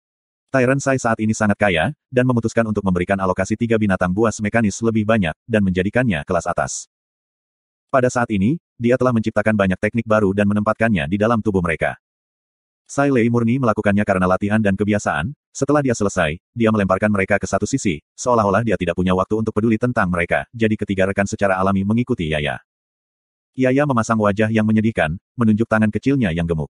Tyrant Sai saat ini sangat kaya, dan memutuskan untuk memberikan alokasi 3 binatang buas mekanis lebih banyak, dan menjadikannya kelas atas. Pada saat ini, dia telah menciptakan banyak teknik baru dan menempatkannya di dalam tubuh mereka. Sai Lei murni melakukannya karena latihan dan kebiasaan, setelah dia selesai, dia melemparkan mereka ke satu sisi, seolah-olah dia tidak punya waktu untuk peduli tentang mereka, jadi ketiga rekan secara alami mengikuti Yaya. Yaya memasang wajah yang menyedihkan, menunjuk tangan kecilnya yang gemuk.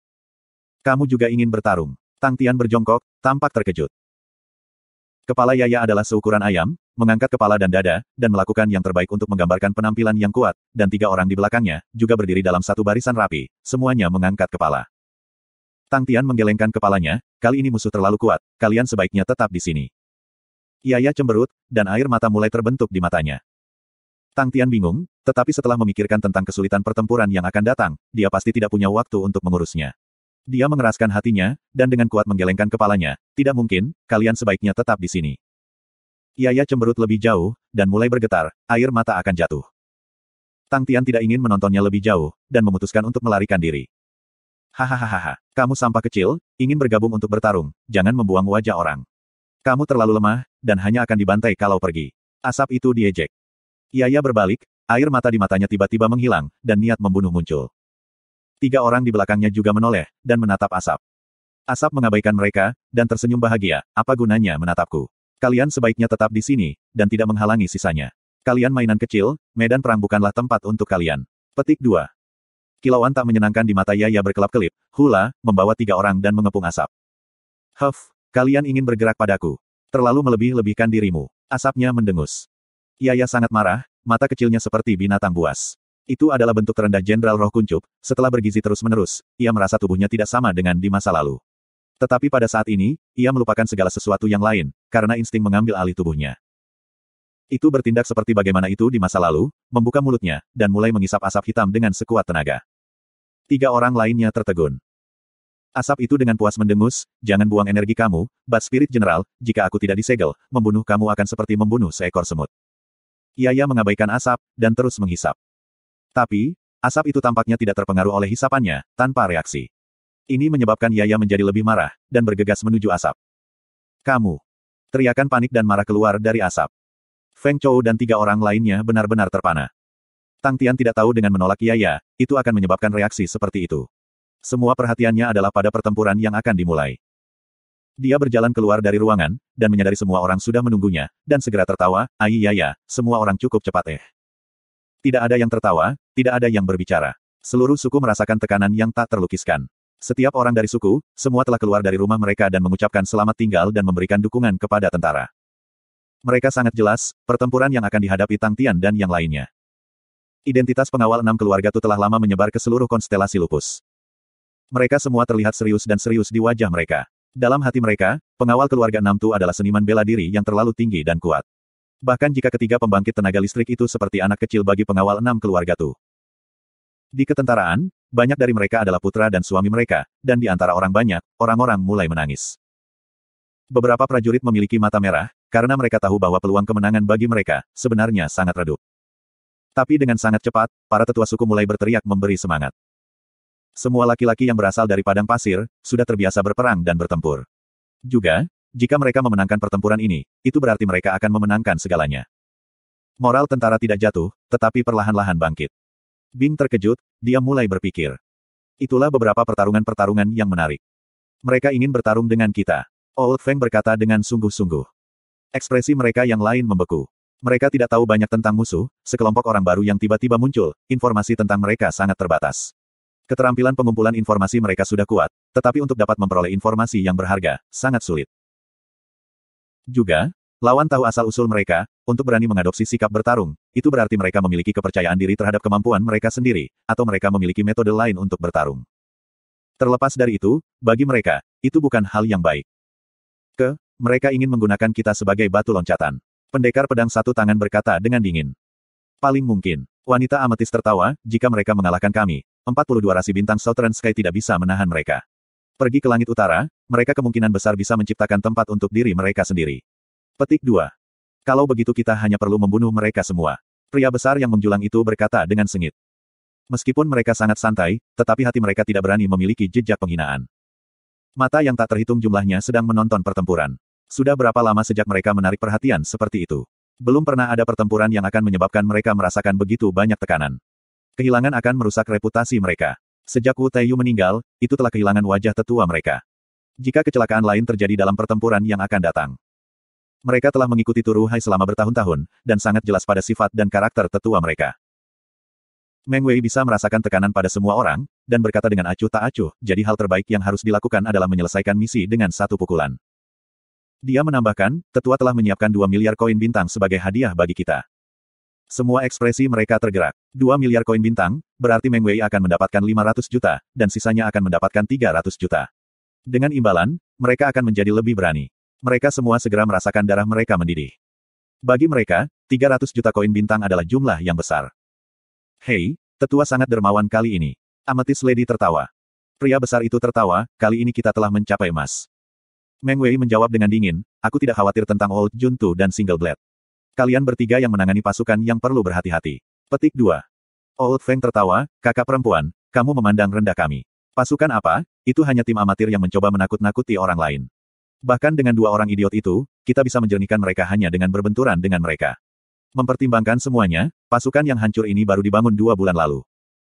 Kamu juga ingin bertarung? Tang Tian berjongkok, tampak terkejut. Kepala Yaya adalah seukuran ayam, mengangkat kepala dan dada, dan melakukan yang terbaik untuk menggambarkan penampilan yang kuat, dan 3 orang di belakangnya, juga berdiri dalam satu barisan rapi, semuanya mengangkat kepala. Tang Tian menggelengkan kepalanya, kali ini musuh terlalu kuat, kalian sebaiknya tetap di sini. Yaya cemberut, dan air mata mulai terbentuk di matanya. Tang Tian bingung, tetapi setelah memikirkan tentang kesulitan pertempuran yang akan datang, dia pasti tidak punya waktu untuk mengurusnya. Dia mengeraskan hatinya, dan dengan kuat menggelengkan kepalanya, tidak mungkin, kalian sebaiknya tetap di sini. Yaya cemberut lebih jauh, dan mulai bergetar, air mata akan jatuh. Tang Tian tidak ingin menontonnya lebih jauh, dan memutuskan untuk melarikan diri. Hahaha, kamu sampah kecil, ingin bergabung untuk bertarung, jangan membuang wajah orang. Kamu terlalu lemah, dan hanya akan dibantai kalau pergi. Asap itu diejek. Yaya berbalik, air mata di matanya tiba-tiba menghilang, dan niat membunuh muncul. Tiga orang di belakangnya juga menoleh, dan menatap asap. Asap mengabaikan mereka, dan tersenyum bahagia. Apa gunanya menatapku? Kalian sebaiknya tetap di sini, dan tidak menghalangi sisanya. Kalian mainan kecil, medan perang bukanlah tempat untuk kalian. Petik 2. Kilauan tak menyenangkan di mata Yaya berkelap-kelip. Hula, membawa tiga orang dan mengepung asap. Huff, kalian ingin bergerak padaku. Terlalu melebih-lebihkan dirimu. Asapnya mendengus. Yaya sangat marah, mata kecilnya seperti binatang buas. Itu adalah bentuk terendah Jenderal Roh Kuncup. Setelah bergizi terus-menerus, ia merasa tubuhnya tidak sama dengan di masa lalu. Tetapi pada saat ini, ia melupakan segala sesuatu yang lain, karena insting mengambil alih tubuhnya. Itu bertindak seperti bagaimana itu di masa lalu, membuka mulutnya, dan mulai mengisap asap hitam dengan sekuat tenaga. Tiga orang lainnya tertegun. Asap itu dengan puas mendengus, jangan buang energi kamu, Bad Spirit General, jika aku tidak disegel, membunuh kamu akan seperti membunuh seekor semut. Yaya mengabaikan asap, dan terus menghisap. Tapi, asap itu tampaknya tidak terpengaruh oleh hisapannya, tanpa reaksi. Ini menyebabkan Yaya menjadi lebih marah, dan bergegas menuju asap. Kamu! Teriakan panik dan marah keluar dari asap. Feng Chou dan tiga orang lainnya benar-benar terpana. Tang Tian tidak tahu dengan menolak Yaya, itu akan menyebabkan reaksi seperti itu. Semua perhatiannya adalah pada pertempuran yang akan dimulai. Dia berjalan keluar dari ruangan, dan menyadari semua orang sudah menunggunya, dan segera tertawa, "Ai Yaya, semua orang cukup cepat." Tidak ada yang tertawa, tidak ada yang berbicara. Seluruh suku merasakan tekanan yang tak terlukiskan. Setiap orang dari suku, semua telah keluar dari rumah mereka dan mengucapkan selamat tinggal dan memberikan dukungan kepada tentara. Mereka sangat jelas, pertempuran yang akan dihadapi Tang Tian dan yang lainnya. Identitas pengawal 6 keluarga Tu telah lama menyebar ke seluruh konstelasi lupus. Mereka semua terlihat serius dan serius di wajah mereka. Dalam hati mereka, pengawal keluarga 6 Tu adalah seniman bela diri yang terlalu tinggi dan kuat. Bahkan jika ketiga pembangkit tenaga listrik itu seperti anak kecil bagi pengawal 6 keluarga Tu. Di ketentaraan, banyak dari mereka adalah putra dan suami mereka, dan di antara orang banyak, orang-orang mulai menangis. Beberapa prajurit memiliki mata merah, karena mereka tahu bahwa peluang kemenangan bagi mereka, sebenarnya sangat redup. Tapi dengan sangat cepat, para tetua suku mulai berteriak memberi semangat. Semua laki-laki yang berasal dari padang pasir, sudah terbiasa berperang dan bertempur. Juga, jika mereka memenangkan pertempuran ini, itu berarti mereka akan memenangkan segalanya. Moral tentara tidak jatuh, tetapi perlahan-lahan bangkit. Bing terkejut, dia mulai berpikir. Itulah beberapa pertarungan-pertarungan yang menarik. Mereka ingin bertarung dengan kita. Old Feng berkata dengan sungguh-sungguh. Ekspresi mereka yang lain membeku. Mereka tidak tahu banyak tentang musuh, sekelompok orang baru yang tiba-tiba muncul, informasi tentang mereka sangat terbatas. Keterampilan pengumpulan informasi mereka sudah kuat, tetapi untuk dapat memperoleh informasi yang berharga, sangat sulit. Juga, lawan tahu asal-usul mereka, untuk berani mengadopsi sikap bertarung, itu berarti mereka memiliki kepercayaan diri terhadap kemampuan mereka sendiri, atau mereka memiliki metode lain untuk bertarung. Terlepas dari itu, bagi mereka, itu bukan hal yang baik. Mereka ingin menggunakan kita sebagai batu loncatan. Pendekar pedang satu tangan berkata dengan dingin. Paling mungkin, wanita ametis tertawa, jika mereka mengalahkan kami, 42 rasi bintang Southern Sky tidak bisa menahan mereka. Pergi ke langit utara, mereka kemungkinan besar bisa menciptakan tempat untuk diri mereka sendiri. Petik 2. Kalau begitu kita hanya perlu membunuh mereka semua. Pria besar yang menjulang itu berkata dengan sengit. Meskipun mereka sangat santai, tetapi hati mereka tidak berani memiliki jejak penghinaan. Mata yang tak terhitung jumlahnya sedang menonton pertempuran. Sudah berapa lama sejak mereka menarik perhatian seperti itu? Belum pernah ada pertempuran yang akan menyebabkan mereka merasakan begitu banyak tekanan. Kehilangan akan merusak reputasi mereka. Sejak Wu Taiyu meninggal, itu telah kehilangan wajah tetua mereka. Jika kecelakaan lain terjadi dalam pertempuran yang akan datang. Mereka telah mengikuti Turu Hai selama bertahun-tahun, dan sangat jelas pada sifat dan karakter tetua mereka. Meng Wei bisa merasakan tekanan pada semua orang, dan berkata dengan acuh tak acuh, jadi hal terbaik yang harus dilakukan adalah menyelesaikan misi dengan satu pukulan. Dia menambahkan, tetua telah menyiapkan 2 miliar koin bintang sebagai hadiah bagi kita. Semua ekspresi mereka tergerak. 2 miliar koin bintang, berarti Meng Wei akan mendapatkan 500 juta, dan sisanya akan mendapatkan 300 juta. Dengan imbalan, mereka akan menjadi lebih berani. Mereka semua segera merasakan darah mereka mendidih. Bagi mereka, 300 juta koin bintang adalah jumlah yang besar. Hei, tetua sangat dermawan kali ini. Ametis Lady tertawa. Pria besar itu tertawa, kali ini kita telah mencapai emas. Meng Wei menjawab dengan dingin, aku tidak khawatir tentang Old Juntu dan Single Blade. Kalian bertiga yang menangani pasukan yang perlu berhati-hati. Petik 2. Old Feng tertawa, kakak perempuan, kamu memandang rendah kami. Pasukan apa? Itu hanya tim amatir yang mencoba menakut-nakuti orang lain. Bahkan dengan 2 orang idiot itu, kita bisa menjernihkan mereka hanya dengan berbenturan dengan mereka. Mempertimbangkan semuanya, pasukan yang hancur ini baru dibangun 2 bulan lalu.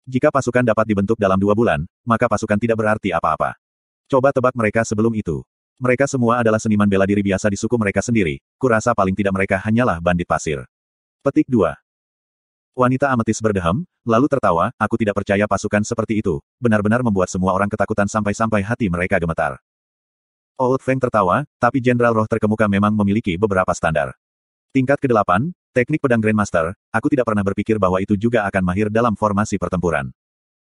Jika pasukan dapat dibentuk dalam 2 bulan, maka pasukan tidak berarti apa-apa. Coba tebak mereka sebelum itu. Mereka semua adalah seniman bela diri biasa di suku mereka sendiri, kurasa paling tidak mereka hanyalah bandit pasir. Petik 2. Wanita ametis berdeham, lalu tertawa, aku tidak percaya pasukan seperti itu, benar-benar membuat semua orang ketakutan sampai-sampai hati mereka gemetar. Old Feng tertawa, tapi Jenderal Roh terkemuka memang memiliki beberapa standar. Tingkat ke-8, teknik pedang Grandmaster, aku tidak pernah berpikir bahwa itu juga akan mahir dalam formasi pertempuran.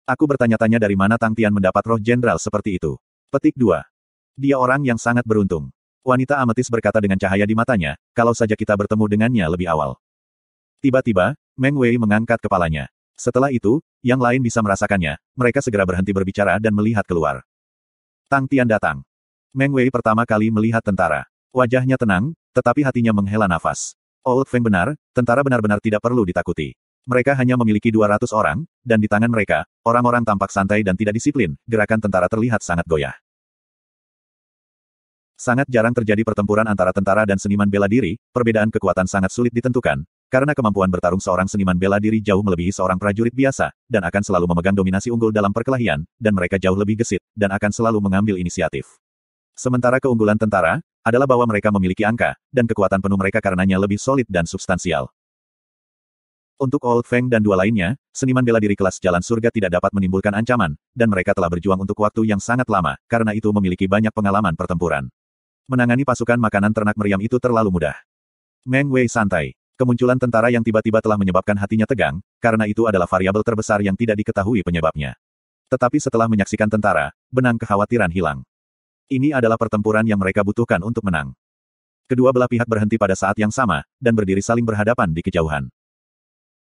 Aku bertanya-tanya dari mana Tang Tian mendapat roh jenderal seperti itu. Petik 2. Dia orang yang sangat beruntung. Wanita ametis berkata dengan cahaya di matanya, kalau saja kita bertemu dengannya lebih awal. Tiba-tiba, Meng Wei mengangkat kepalanya. Setelah itu, yang lain bisa merasakannya, mereka segera berhenti berbicara dan melihat keluar. Tang Tian datang. Meng Wei pertama kali melihat tentara. Wajahnya tenang, tetapi hatinya menghela nafas. Old Feng benar, tentara benar-benar tidak perlu ditakuti. Mereka hanya memiliki 200 orang, dan di tangan mereka, orang-orang tampak santai dan tidak disiplin, gerakan tentara terlihat sangat goyah. Sangat jarang terjadi pertempuran antara tentara dan seniman bela diri, perbedaan kekuatan sangat sulit ditentukan, karena kemampuan bertarung seorang seniman bela diri jauh melebihi seorang prajurit biasa, dan akan selalu memegang dominasi unggul dalam perkelahian, dan mereka jauh lebih gesit, dan akan selalu mengambil inisiatif. Sementara keunggulan tentara, adalah bahwa mereka memiliki angka, dan kekuatan penuh mereka karenanya lebih solid dan substansial. Untuk Old Feng dan dua lainnya, seniman bela diri kelas jalan surga tidak dapat menimbulkan ancaman, dan mereka telah berjuang untuk waktu yang sangat lama, karena itu memiliki banyak pengalaman pertempuran. Menangani pasukan makanan ternak meriam itu terlalu mudah. Meng Wei santai. Kemunculan tentara yang tiba-tiba telah menyebabkan hatinya tegang, karena itu adalah variabel terbesar yang tidak diketahui penyebabnya. Tetapi setelah menyaksikan tentara, benang kekhawatiran hilang. Ini adalah pertempuran yang mereka butuhkan untuk menang. Kedua belah pihak berhenti pada saat yang sama, dan berdiri saling berhadapan di kejauhan.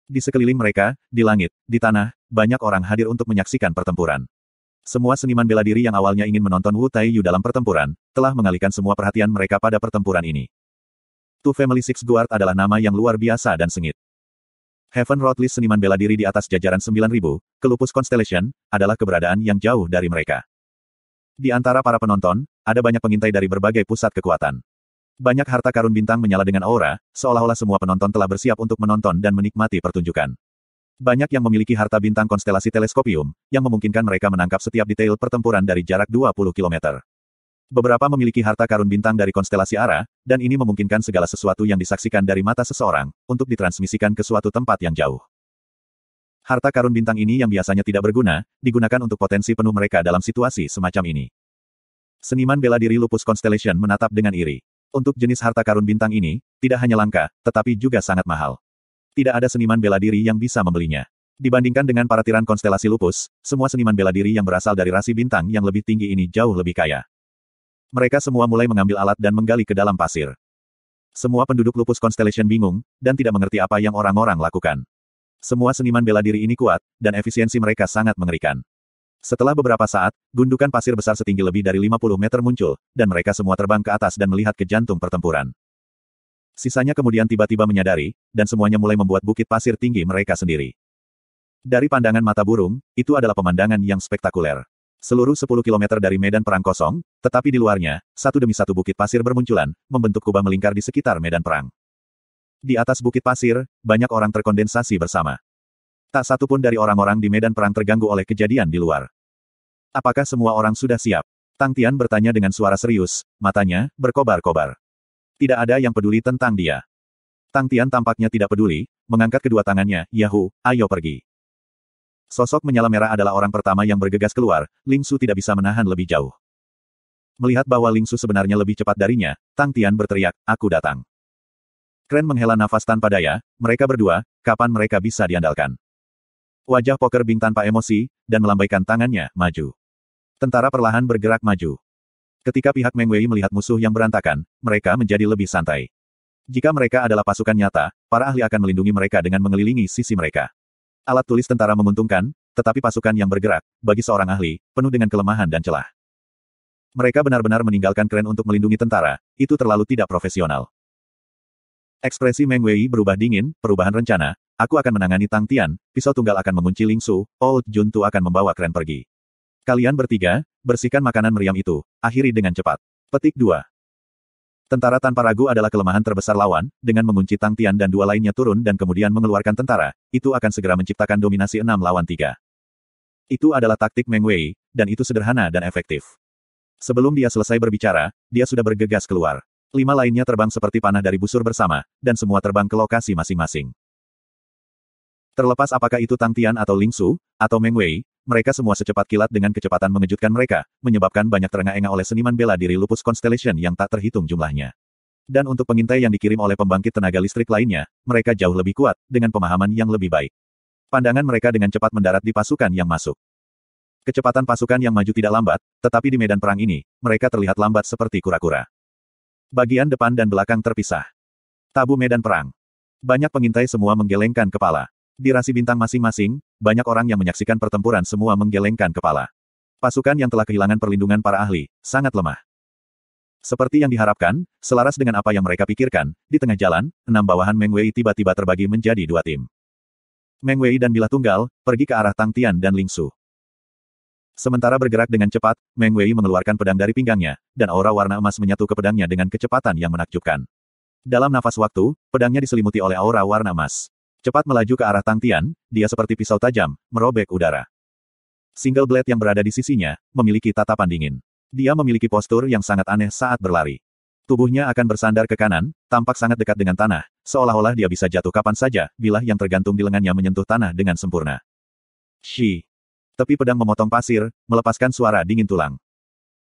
Di sekeliling mereka, di langit, di tanah, banyak orang hadir untuk menyaksikan pertempuran. Semua seniman bela diri yang awalnya ingin menonton Wu Taiyu dalam pertempuran, telah mengalihkan semua perhatian mereka pada pertempuran ini. Two Family Six Guard adalah nama yang luar biasa dan sengit. Heaven Road List seniman bela diri di atas jajaran 9.000, Kelupus Constellation, adalah keberadaan yang jauh dari mereka. Di antara para penonton, ada banyak pengintai dari berbagai pusat kekuatan. Banyak harta karun bintang menyala dengan aura, seolah-olah semua penonton telah bersiap untuk menonton dan menikmati pertunjukan. Banyak yang memiliki harta bintang konstelasi teleskopium, yang memungkinkan mereka menangkap setiap detail pertempuran dari jarak 20 km. Beberapa memiliki harta karun bintang dari konstelasi Ara, dan ini memungkinkan segala sesuatu yang disaksikan dari mata seseorang, untuk ditransmisikan ke suatu tempat yang jauh. Harta karun bintang ini yang biasanya tidak berguna, digunakan untuk potensi penuh mereka dalam situasi semacam ini. Seniman bela diri Lupus Constellation menatap dengan iri. Untuk jenis harta karun bintang ini, tidak hanya langka, tetapi juga sangat mahal. Tidak ada seniman bela diri yang bisa membelinya. Dibandingkan dengan para tiran konstelasi Lupus, semua seniman bela diri yang berasal dari rasi bintang yang lebih tinggi ini jauh lebih kaya. Mereka semua mulai mengambil alat dan menggali ke dalam pasir. Semua penduduk Lupus Constellation bingung, dan tidak mengerti apa yang orang-orang lakukan. Semua seniman bela diri ini kuat, dan efisiensi mereka sangat mengerikan. Setelah beberapa saat, gundukan pasir besar setinggi lebih dari 50 meter muncul, dan mereka semua terbang ke atas dan melihat ke jantung pertempuran. Sisanya kemudian tiba-tiba menyadari, dan semuanya mulai membuat bukit pasir tinggi mereka sendiri. Dari pandangan mata burung, itu adalah pemandangan yang spektakuler. Seluruh 10 km dari medan perang kosong, tetapi di luarnya, satu demi satu bukit pasir bermunculan, membentuk kubah melingkar di sekitar medan perang. Di atas bukit pasir, banyak orang terkondensasi bersama. Tak satu pun dari orang-orang di medan perang terganggu oleh kejadian di luar. Apakah semua orang sudah siap? Tang Tian bertanya dengan suara serius, matanya berkobar-kobar. Tidak ada yang peduli tentang dia. Tang Tian tampaknya tidak peduli, mengangkat kedua tangannya, Yahu, ayo pergi. Sosok menyala merah adalah orang pertama yang bergegas keluar, Ling Su tidak bisa menahan lebih jauh. Melihat bahwa Ling Su sebenarnya lebih cepat darinya, Tang Tian berteriak, aku datang. Kren menghela nafas tanpa daya, mereka berdua, kapan mereka bisa diandalkan? Wajah Poker Bing tanpa emosi, dan melambaikan tangannya, maju. Tentara perlahan bergerak maju. Ketika pihak Meng Wei melihat musuh yang berantakan, mereka menjadi lebih santai. Jika mereka adalah pasukan nyata, para ahli akan melindungi mereka dengan mengelilingi sisi mereka. Alat tulis tentara menguntungkan, tetapi pasukan yang bergerak, bagi seorang ahli, penuh dengan kelemahan dan celah. Mereka benar-benar meninggalkan Kren untuk melindungi tentara, itu terlalu tidak profesional. Ekspresi Meng Wei berubah dingin, perubahan rencana, aku akan menangani Tang Tian, pisau tunggal akan mengunci Ling Su, Old Juntu akan membawa Kren pergi. Kalian bertiga, bersihkan makanan meriam itu, akhiri dengan cepat. Petik 2. Tentara tanpa ragu adalah kelemahan terbesar lawan, dengan mengunci Tang Tian dan dua lainnya turun dan kemudian mengeluarkan tentara, itu akan segera menciptakan dominasi 6 lawan 3. Itu adalah taktik Meng Wei, dan itu sederhana dan efektif. Sebelum dia selesai berbicara, dia sudah bergegas keluar. 5 lainnya terbang seperti panah dari busur bersama, dan semua terbang ke lokasi masing-masing. Terlepas apakah itu Tang Tian atau Ling Su, atau Meng Wei, mereka semua secepat kilat dengan kecepatan mengejutkan mereka, menyebabkan banyak terengah-engah oleh seniman bela diri Lupus Constellation yang tak terhitung jumlahnya. Dan untuk pengintai yang dikirim oleh pembangkit tenaga listrik lainnya, mereka jauh lebih kuat, dengan pemahaman yang lebih baik. Pandangan mereka dengan cepat mendarat di pasukan yang masuk. Kecepatan pasukan yang maju tidak lambat, tetapi di medan perang ini, mereka terlihat lambat seperti kura-kura. Bagian depan dan belakang terpisah. Tabu medan perang. Banyak pengintai semua menggelengkan kepala. Di rasi bintang masing-masing, banyak orang yang menyaksikan pertempuran semua menggelengkan kepala. Pasukan yang telah kehilangan perlindungan para ahli, sangat lemah. Seperti yang diharapkan, selaras dengan apa yang mereka pikirkan, di tengah jalan, 6 bawahan Meng Wei tiba-tiba terbagi menjadi 2 tim. Meng Wei dan Bilah Tunggal, pergi ke arah Tang Tian dan Ling Su. Sementara bergerak dengan cepat, Meng Wei mengeluarkan pedang dari pinggangnya, dan aura warna emas menyatu ke pedangnya dengan kecepatan yang menakjubkan. Dalam nafas waktu, pedangnya diselimuti oleh aura warna emas. Cepat melaju ke arah Tang Tian, dia seperti pisau tajam, merobek udara. Single blade yang berada di sisinya, memiliki tatapan dingin. Dia memiliki postur yang sangat aneh saat berlari. Tubuhnya akan bersandar ke kanan, tampak sangat dekat dengan tanah, seolah-olah dia bisa jatuh kapan saja, bilah yang tergantung di lengannya menyentuh tanah dengan sempurna. Shi. Tepi pedang memotong pasir, melepaskan suara dingin tulang.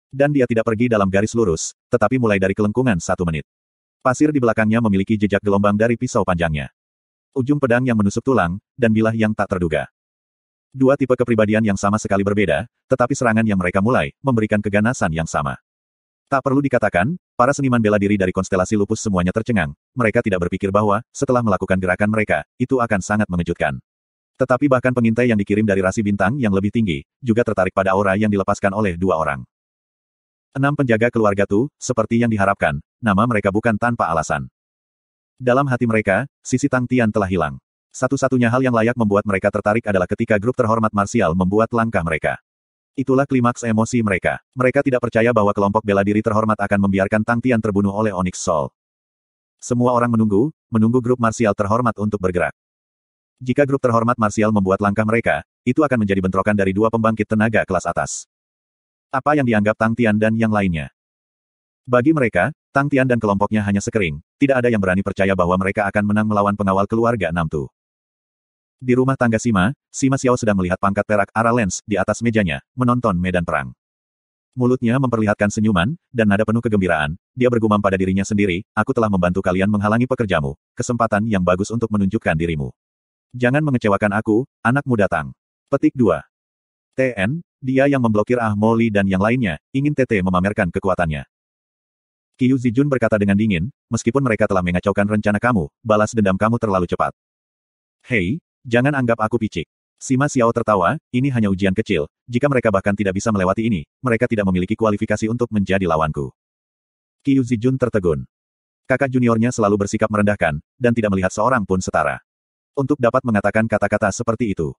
Dan dia tidak pergi dalam garis lurus, tetapi mulai dari kelengkungan 1 menit. Pasir di belakangnya memiliki jejak gelombang dari pisau panjangnya. Ujung pedang yang menusuk tulang, dan bilah yang tak terduga. 2 tipe kepribadian yang sama sekali berbeda, tetapi serangan yang mereka mulai, memberikan keganasan yang sama. Tak perlu dikatakan, para seniman bela diri dari konstelasi lupus semuanya tercengang. Mereka tidak berpikir bahwa, setelah melakukan gerakan mereka, itu akan sangat mengejutkan. Tetapi bahkan pengintai yang dikirim dari rasi bintang yang lebih tinggi, juga tertarik pada aura yang dilepaskan oleh 2 orang. 6 penjaga keluarga Tu, seperti yang diharapkan, nama mereka bukan tanpa alasan. Dalam hati mereka, sisi Tang Tian telah hilang. Satu-satunya hal yang layak membuat mereka tertarik adalah ketika grup terhormat marsial membuat langkah mereka. Itulah klimaks emosi mereka. Mereka tidak percaya bahwa kelompok bela diri terhormat akan membiarkan Tang Tian terbunuh oleh Onyx Soul. Semua orang menunggu grup marsial terhormat untuk bergerak. Jika grup terhormat marsial membuat langkah mereka, itu akan menjadi bentrokan dari 2 pembangkit tenaga kelas atas. Apa yang dianggap Tang Tian dan yang lainnya? Bagi mereka, Tang Tian dan kelompoknya hanya sekering, tidak ada yang berani percaya bahwa mereka akan menang melawan pengawal keluarga Namtu. Di rumah tangga Sima Xiao sedang melihat pangkat perak Ara Lens di atas mejanya, menonton medan perang. Mulutnya memperlihatkan senyuman, dan nada penuh kegembiraan, dia bergumam pada dirinya sendiri, aku telah membantu kalian menghalangi pekerjamu, kesempatan yang bagus untuk menunjukkan dirimu. Jangan mengecewakan aku, anak muda Tang. Petik 2. TN, dia yang memblokir Ah Mo Li dan yang lainnya, ingin TT memamerkan kekuatannya. Qiu Zijun berkata dengan dingin, meskipun mereka telah mengacaukan rencana kamu, balas dendam kamu terlalu cepat. Hei, jangan anggap aku picik. Sima Xiao tertawa, ini hanya ujian kecil, jika mereka bahkan tidak bisa melewati ini, mereka tidak memiliki kualifikasi untuk menjadi lawanku. Qiu Zijun tertegun. Kakak juniornya selalu bersikap merendahkan, dan tidak melihat seorang pun setara. Untuk dapat mengatakan kata-kata seperti itu.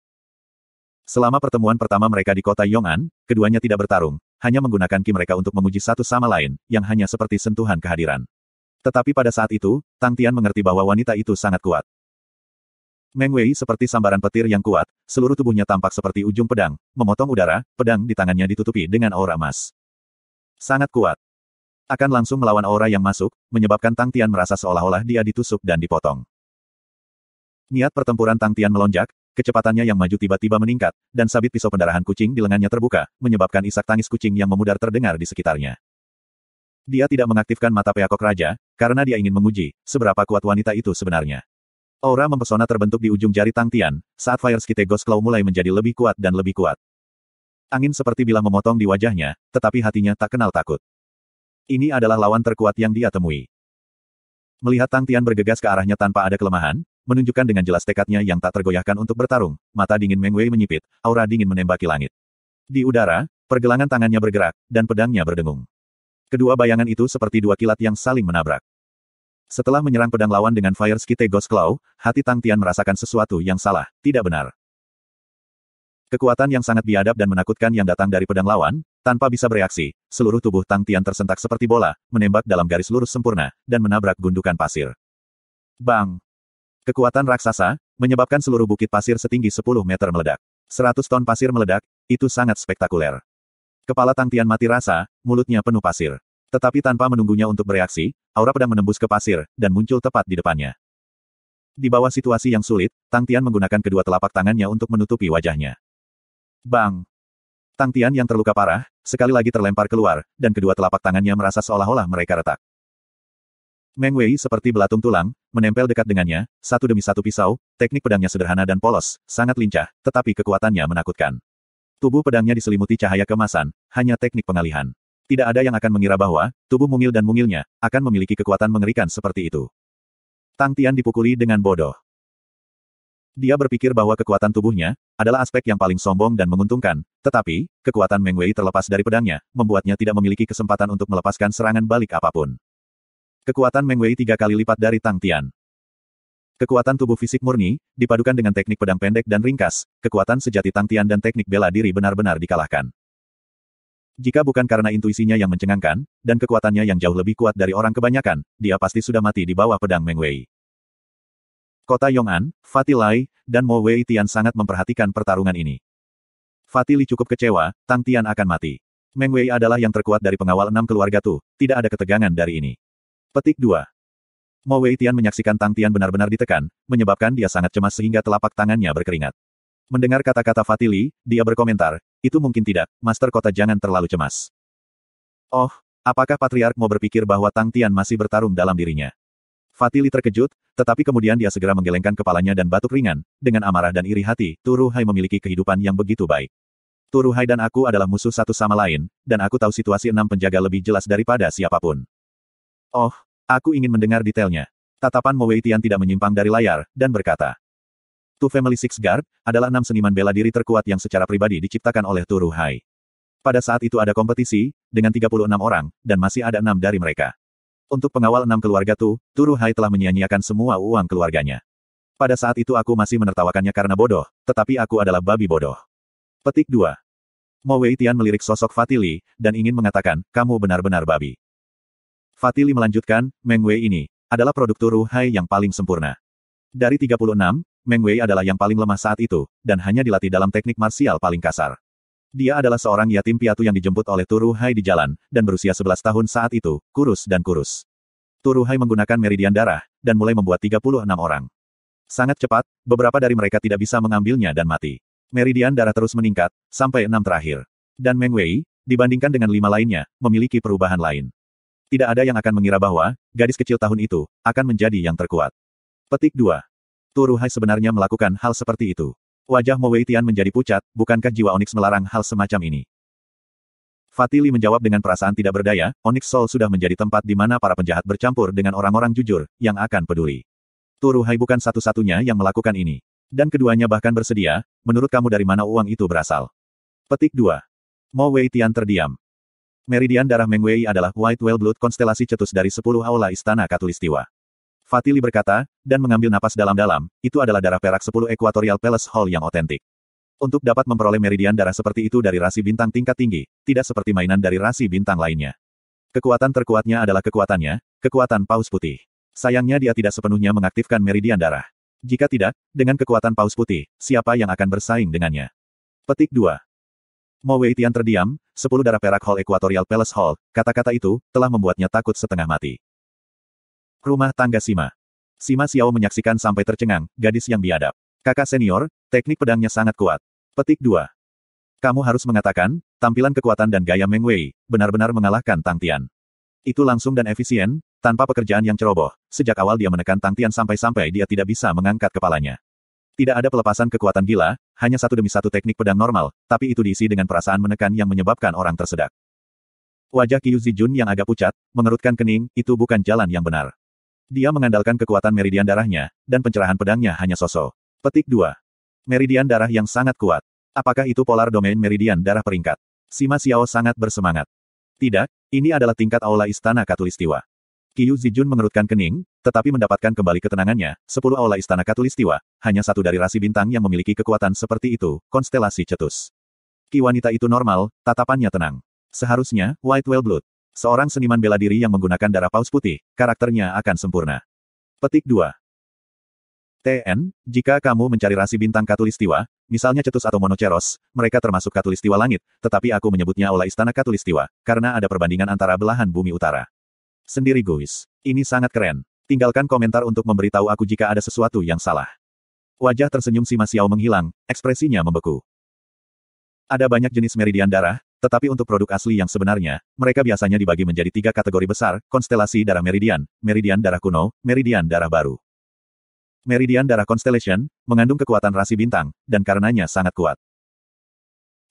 Selama pertemuan pertama mereka di kota Yong'an, keduanya tidak bertarung, hanya menggunakan ki mereka untuk menguji satu sama lain, yang hanya seperti sentuhan kehadiran. Tetapi pada saat itu, Tang Tian mengerti bahwa wanita itu sangat kuat. Meng Wei seperti sambaran petir yang kuat, seluruh tubuhnya tampak seperti ujung pedang, memotong udara, pedang di tangannya ditutupi dengan aura emas. Sangat kuat. Akan langsung melawan aura yang masuk, menyebabkan Tang Tian merasa seolah-olah dia ditusuk dan dipotong. Niat pertempuran Tang Tian melonjak, kecepatannya yang maju tiba-tiba meningkat, dan sabit pisau pendarahan kucing di lengannya terbuka, menyebabkan isak tangis kucing yang memudar terdengar di sekitarnya. Dia tidak mengaktifkan mata peakok raja, karena dia ingin menguji, seberapa kuat wanita itu sebenarnya. Aura mempesona terbentuk di ujung jari Tang Tian, saat Fire Skite Ghost Claw mulai menjadi lebih kuat dan lebih kuat. Angin seperti bilah memotong di wajahnya, tetapi hatinya tak kenal takut. Ini adalah lawan terkuat yang dia temui. Melihat Tang Tian bergegas ke arahnya tanpa ada kelemahan, menunjukkan dengan jelas tekadnya yang tak tergoyahkan untuk bertarung, mata dingin Meng Wei menyipit, aura dingin menembaki langit. Di udara, pergelangan tangannya bergerak, dan pedangnya berdengung. Kedua bayangan itu seperti 2 kilat yang saling menabrak. Setelah menyerang pedang lawan dengan Fire Skite Ghost Claw, hati Tang Tian merasakan sesuatu yang salah, tidak benar. Kekuatan yang sangat biadab dan menakutkan yang datang dari pedang lawan, tanpa bisa bereaksi, seluruh tubuh Tang Tian tersentak seperti bola, menembak dalam garis lurus sempurna, dan menabrak gundukan pasir. Bang! Kekuatan raksasa, menyebabkan seluruh bukit pasir setinggi 10 meter meledak. 100 ton pasir meledak, itu sangat spektakuler. Kepala Tang Tian mati rasa, mulutnya penuh pasir. Tetapi tanpa menunggunya untuk bereaksi, aura pedang menembus ke pasir, dan muncul tepat di depannya. Di bawah situasi yang sulit, Tang Tian menggunakan kedua telapak tangannya untuk menutupi wajahnya. Bang! Tang Tian yang terluka parah, sekali lagi terlempar keluar, dan kedua telapak tangannya merasa seolah-olah mereka retak. Meng Wei seperti belatung tulang, menempel dekat dengannya, satu demi satu pisau, teknik pedangnya sederhana dan polos, sangat lincah, tetapi kekuatannya menakutkan. Tubuh pedangnya diselimuti cahaya kemasan, hanya teknik pengalihan. Tidak ada yang akan mengira bahwa, tubuh mungil dan mungilnya, akan memiliki kekuatan mengerikan seperti itu. Tang Tian dipukuli dengan bodoh. Dia berpikir bahwa kekuatan tubuhnya, adalah aspek yang paling sombong dan menguntungkan, tetapi, kekuatan Meng Wei terlepas dari pedangnya, membuatnya tidak memiliki kesempatan untuk melepaskan serangan balik apapun. Kekuatan Meng Wei 3 kali lipat dari Tang Tian. Kekuatan tubuh fisik murni, dipadukan dengan teknik pedang pendek dan ringkas, kekuatan sejati Tang Tian dan teknik bela diri benar-benar dikalahkan. Jika bukan karena intuisinya yang mencengangkan, dan kekuatannya yang jauh lebih kuat dari orang kebanyakan, dia pasti sudah mati di bawah pedang Meng Wei. Kota Yong'an, Fatih Lai, dan Mo Wei Tian sangat memperhatikan pertarungan ini. Fatih Li cukup kecewa, Tang Tian akan mati. Meng Wei adalah yang terkuat dari pengawal 6 keluarga Tu, tidak ada ketegangan dari ini. Petik 2. Mo Wei Tian menyaksikan Tang Tian benar-benar ditekan, menyebabkan dia sangat cemas sehingga telapak tangannya berkeringat. Mendengar kata-kata Fatih Li, dia berkomentar, itu mungkin tidak, Master Kota jangan terlalu cemas. Oh, apakah Patriark Mo berpikir bahwa Tang Tian masih bertarung dalam dirinya? Fatih Li terkejut, tetapi kemudian dia segera menggelengkan kepalanya dan batuk ringan, dengan amarah dan iri hati, Turu Hai memiliki kehidupan yang begitu baik. Turu Hai dan aku adalah musuh satu sama lain, dan aku tahu situasi 6 penjaga lebih jelas daripada siapapun. Oh, aku ingin mendengar detailnya. Tatapan Mo Wei Tian tidak menyimpang dari layar, dan berkata. Tu Family Six Guard, adalah 6 seniman bela diri terkuat yang secara pribadi diciptakan oleh Turu Hai. Pada saat itu ada kompetisi, dengan 36 orang, dan masih ada 6 dari mereka. Untuk pengawal 6 keluarga Turu Hai telah menyia-nyiakan semua uang keluarganya. Pada saat itu aku masih menertawakannya karena bodoh, tetapi aku adalah babi bodoh. Petik 2. Mo Wei Tian melirik sosok Fatih Li, dan ingin mengatakan, kamu benar-benar babi. Fatih Li melanjutkan, Meng Wei ini, adalah produk Turu Hai yang paling sempurna. Dari 36, Meng Wei adalah yang paling lemah saat itu, dan hanya dilatih dalam teknik marsial paling kasar. Dia adalah seorang yatim piatu yang dijemput oleh Turu Hai di jalan, dan berusia 11 tahun saat itu, kurus dan kurus. Turu Hai menggunakan meridian darah, dan mulai membuat 36 orang. Sangat cepat, beberapa dari mereka tidak bisa mengambilnya dan mati. Meridian darah terus meningkat, sampai 6 terakhir. Dan Meng Wei, dibandingkan dengan 5 lainnya, memiliki perubahan lain. Tidak ada yang akan mengira bahwa, gadis kecil tahun itu, akan menjadi yang terkuat. Petik 2. Turu Hai sebenarnya melakukan hal seperti itu. Wajah Mo Wei Tian menjadi pucat, bukankah jiwa Onyx melarang hal semacam ini? Fatih Li menjawab dengan perasaan tidak berdaya, Onyx Soul sudah menjadi tempat di mana para penjahat bercampur dengan orang-orang jujur, yang akan peduli. Turu Hai bukan satu-satunya yang melakukan ini. Dan keduanya bahkan bersedia, menurut kamu dari mana uang itu berasal? Petik 2. Mo Wei Tian terdiam. Meridian darah Meng Wei adalah White Whale Blood konstelasi cetus dari 10 aula istana Katulistiwa. Fatih Li berkata, dan mengambil napas dalam-dalam, itu adalah darah perak 10 Equatorial Palace Hall yang otentik. Untuk dapat memperoleh meridian darah seperti itu dari rasi bintang tingkat tinggi, tidak seperti mainan dari rasi bintang lainnya. Kekuatan terkuatnya adalah kekuatannya, kekuatan Paus Putih. Sayangnya dia tidak sepenuhnya mengaktifkan meridian darah. Jika tidak, dengan kekuatan Paus Putih, siapa yang akan bersaing dengannya? Petik 2. Mo Wei Tian terdiam, 10 darah perak Hall Equatorial Palace Hall, kata-kata itu, telah membuatnya takut setengah mati. Rumah tangga Sima. Sima Xiao menyaksikan sampai tercengang, gadis yang biadab. Kakak senior, teknik pedangnya sangat kuat. Petik 2. Kamu harus mengatakan, tampilan kekuatan dan gaya Meng Wei, benar-benar mengalahkan Tang Tian. Itu langsung dan efisien, tanpa pekerjaan yang ceroboh, sejak awal dia menekan Tang Tian sampai-sampai dia tidak bisa mengangkat kepalanya. Tidak ada pelepasan kekuatan gila, hanya satu demi satu teknik pedang normal, tapi itu diisi dengan perasaan menekan yang menyebabkan orang tersedak. Wajah Qiu Zijun yang agak pucat, mengerutkan kening, itu bukan jalan yang benar. Dia mengandalkan kekuatan meridian darahnya, dan pencerahan pedangnya hanya sosok. Petik 2. Meridian darah yang sangat kuat. Apakah itu polar domain meridian darah peringkat? Sima Xiao sangat bersemangat. Tidak, ini adalah tingkat aula istana Katulistiwa. Qiu Zijun mengerutkan kening, tetapi mendapatkan kembali ketenangannya, 10 aula istana Katulistiwa, hanya satu dari rasi bintang yang memiliki kekuatan seperti itu, konstelasi cetus. Ki wanita itu normal, tatapannya tenang. Seharusnya, White Whale Blood. Seorang seniman bela diri yang menggunakan darah paus putih, karakternya akan sempurna. Petik 2. TN, jika kamu mencari rasi bintang Katulistiwa, misalnya Cetus atau Monoceros, mereka termasuk Khatulistiwa Langit, tetapi aku menyebutnya Aula Istana Khatulistiwa, karena ada perbandingan antara belahan bumi utara. Sendiri guys. Ini sangat keren. Tinggalkan komentar untuk memberitahu aku jika ada sesuatu yang salah. Wajah tersenyum Sima Xiao menghilang, ekspresinya membeku. Ada banyak jenis meridian darah, tetapi untuk produk asli yang sebenarnya, mereka biasanya dibagi menjadi 3 kategori besar, konstelasi darah meridian, meridian darah kuno, meridian darah baru. Meridian darah constellation, mengandung kekuatan rasi bintang, dan karenanya sangat kuat.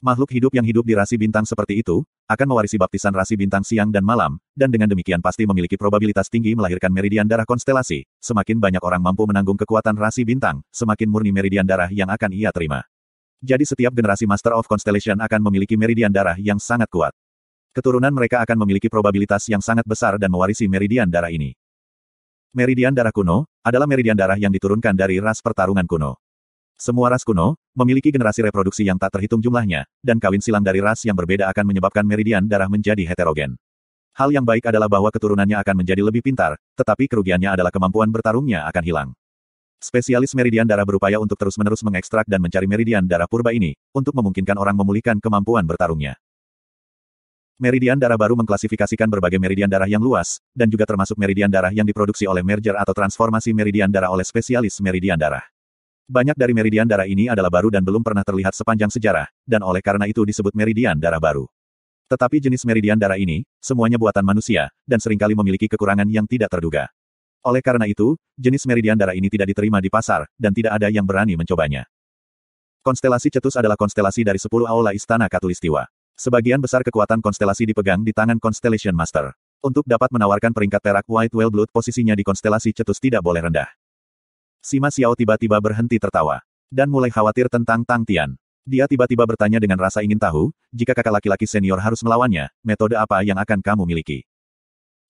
Makhluk hidup yang hidup di rasi bintang seperti itu, akan mewarisi baptisan rasi bintang siang dan malam, dan dengan demikian pasti memiliki probabilitas tinggi melahirkan meridian darah konstelasi. Semakin banyak orang mampu menanggung kekuatan rasi bintang, semakin murni meridian darah yang akan ia terima. Jadi setiap generasi Master of Constellation akan memiliki meridian darah yang sangat kuat. Keturunan mereka akan memiliki probabilitas yang sangat besar dan mewarisi meridian darah ini. Meridian darah kuno, adalah meridian darah yang diturunkan dari ras pertarungan kuno. Semua ras kuno, memiliki generasi reproduksi yang tak terhitung jumlahnya, dan kawin silang dari ras yang berbeda akan menyebabkan meridian darah menjadi heterogen. Hal yang baik adalah bahwa keturunannya akan menjadi lebih pintar, tetapi kerugiannya adalah kemampuan bertarungnya akan hilang. Spesialis meridian darah berupaya untuk terus-menerus mengekstrak dan mencari meridian darah purba ini, untuk memungkinkan orang memulihkan kemampuan bertarungnya. Meridian darah baru mengklasifikasikan berbagai meridian darah yang luas, dan juga termasuk meridian darah yang diproduksi oleh merger atau transformasi meridian darah oleh spesialis meridian darah. Banyak dari meridian darah ini adalah baru dan belum pernah terlihat sepanjang sejarah, dan oleh karena itu disebut meridian darah baru. Tetapi jenis meridian darah ini, semuanya buatan manusia, dan seringkali memiliki kekurangan yang tidak terduga. Oleh karena itu, jenis meridian darah ini tidak diterima di pasar, dan tidak ada yang berani mencobanya. Konstelasi Cetus adalah konstelasi dari 10 aula Istana Khatulistiwa. Sebagian besar kekuatan konstelasi dipegang di tangan Constellation Master. Untuk dapat menawarkan peringkat perak White Whale Blood, posisinya di konstelasi Cetus tidak boleh rendah. Sima Xiao tiba-tiba berhenti tertawa, dan mulai khawatir tentang Tang Tian. Dia tiba-tiba bertanya dengan rasa ingin tahu, jika kakak laki-laki senior harus melawannya, metode apa yang akan kamu miliki?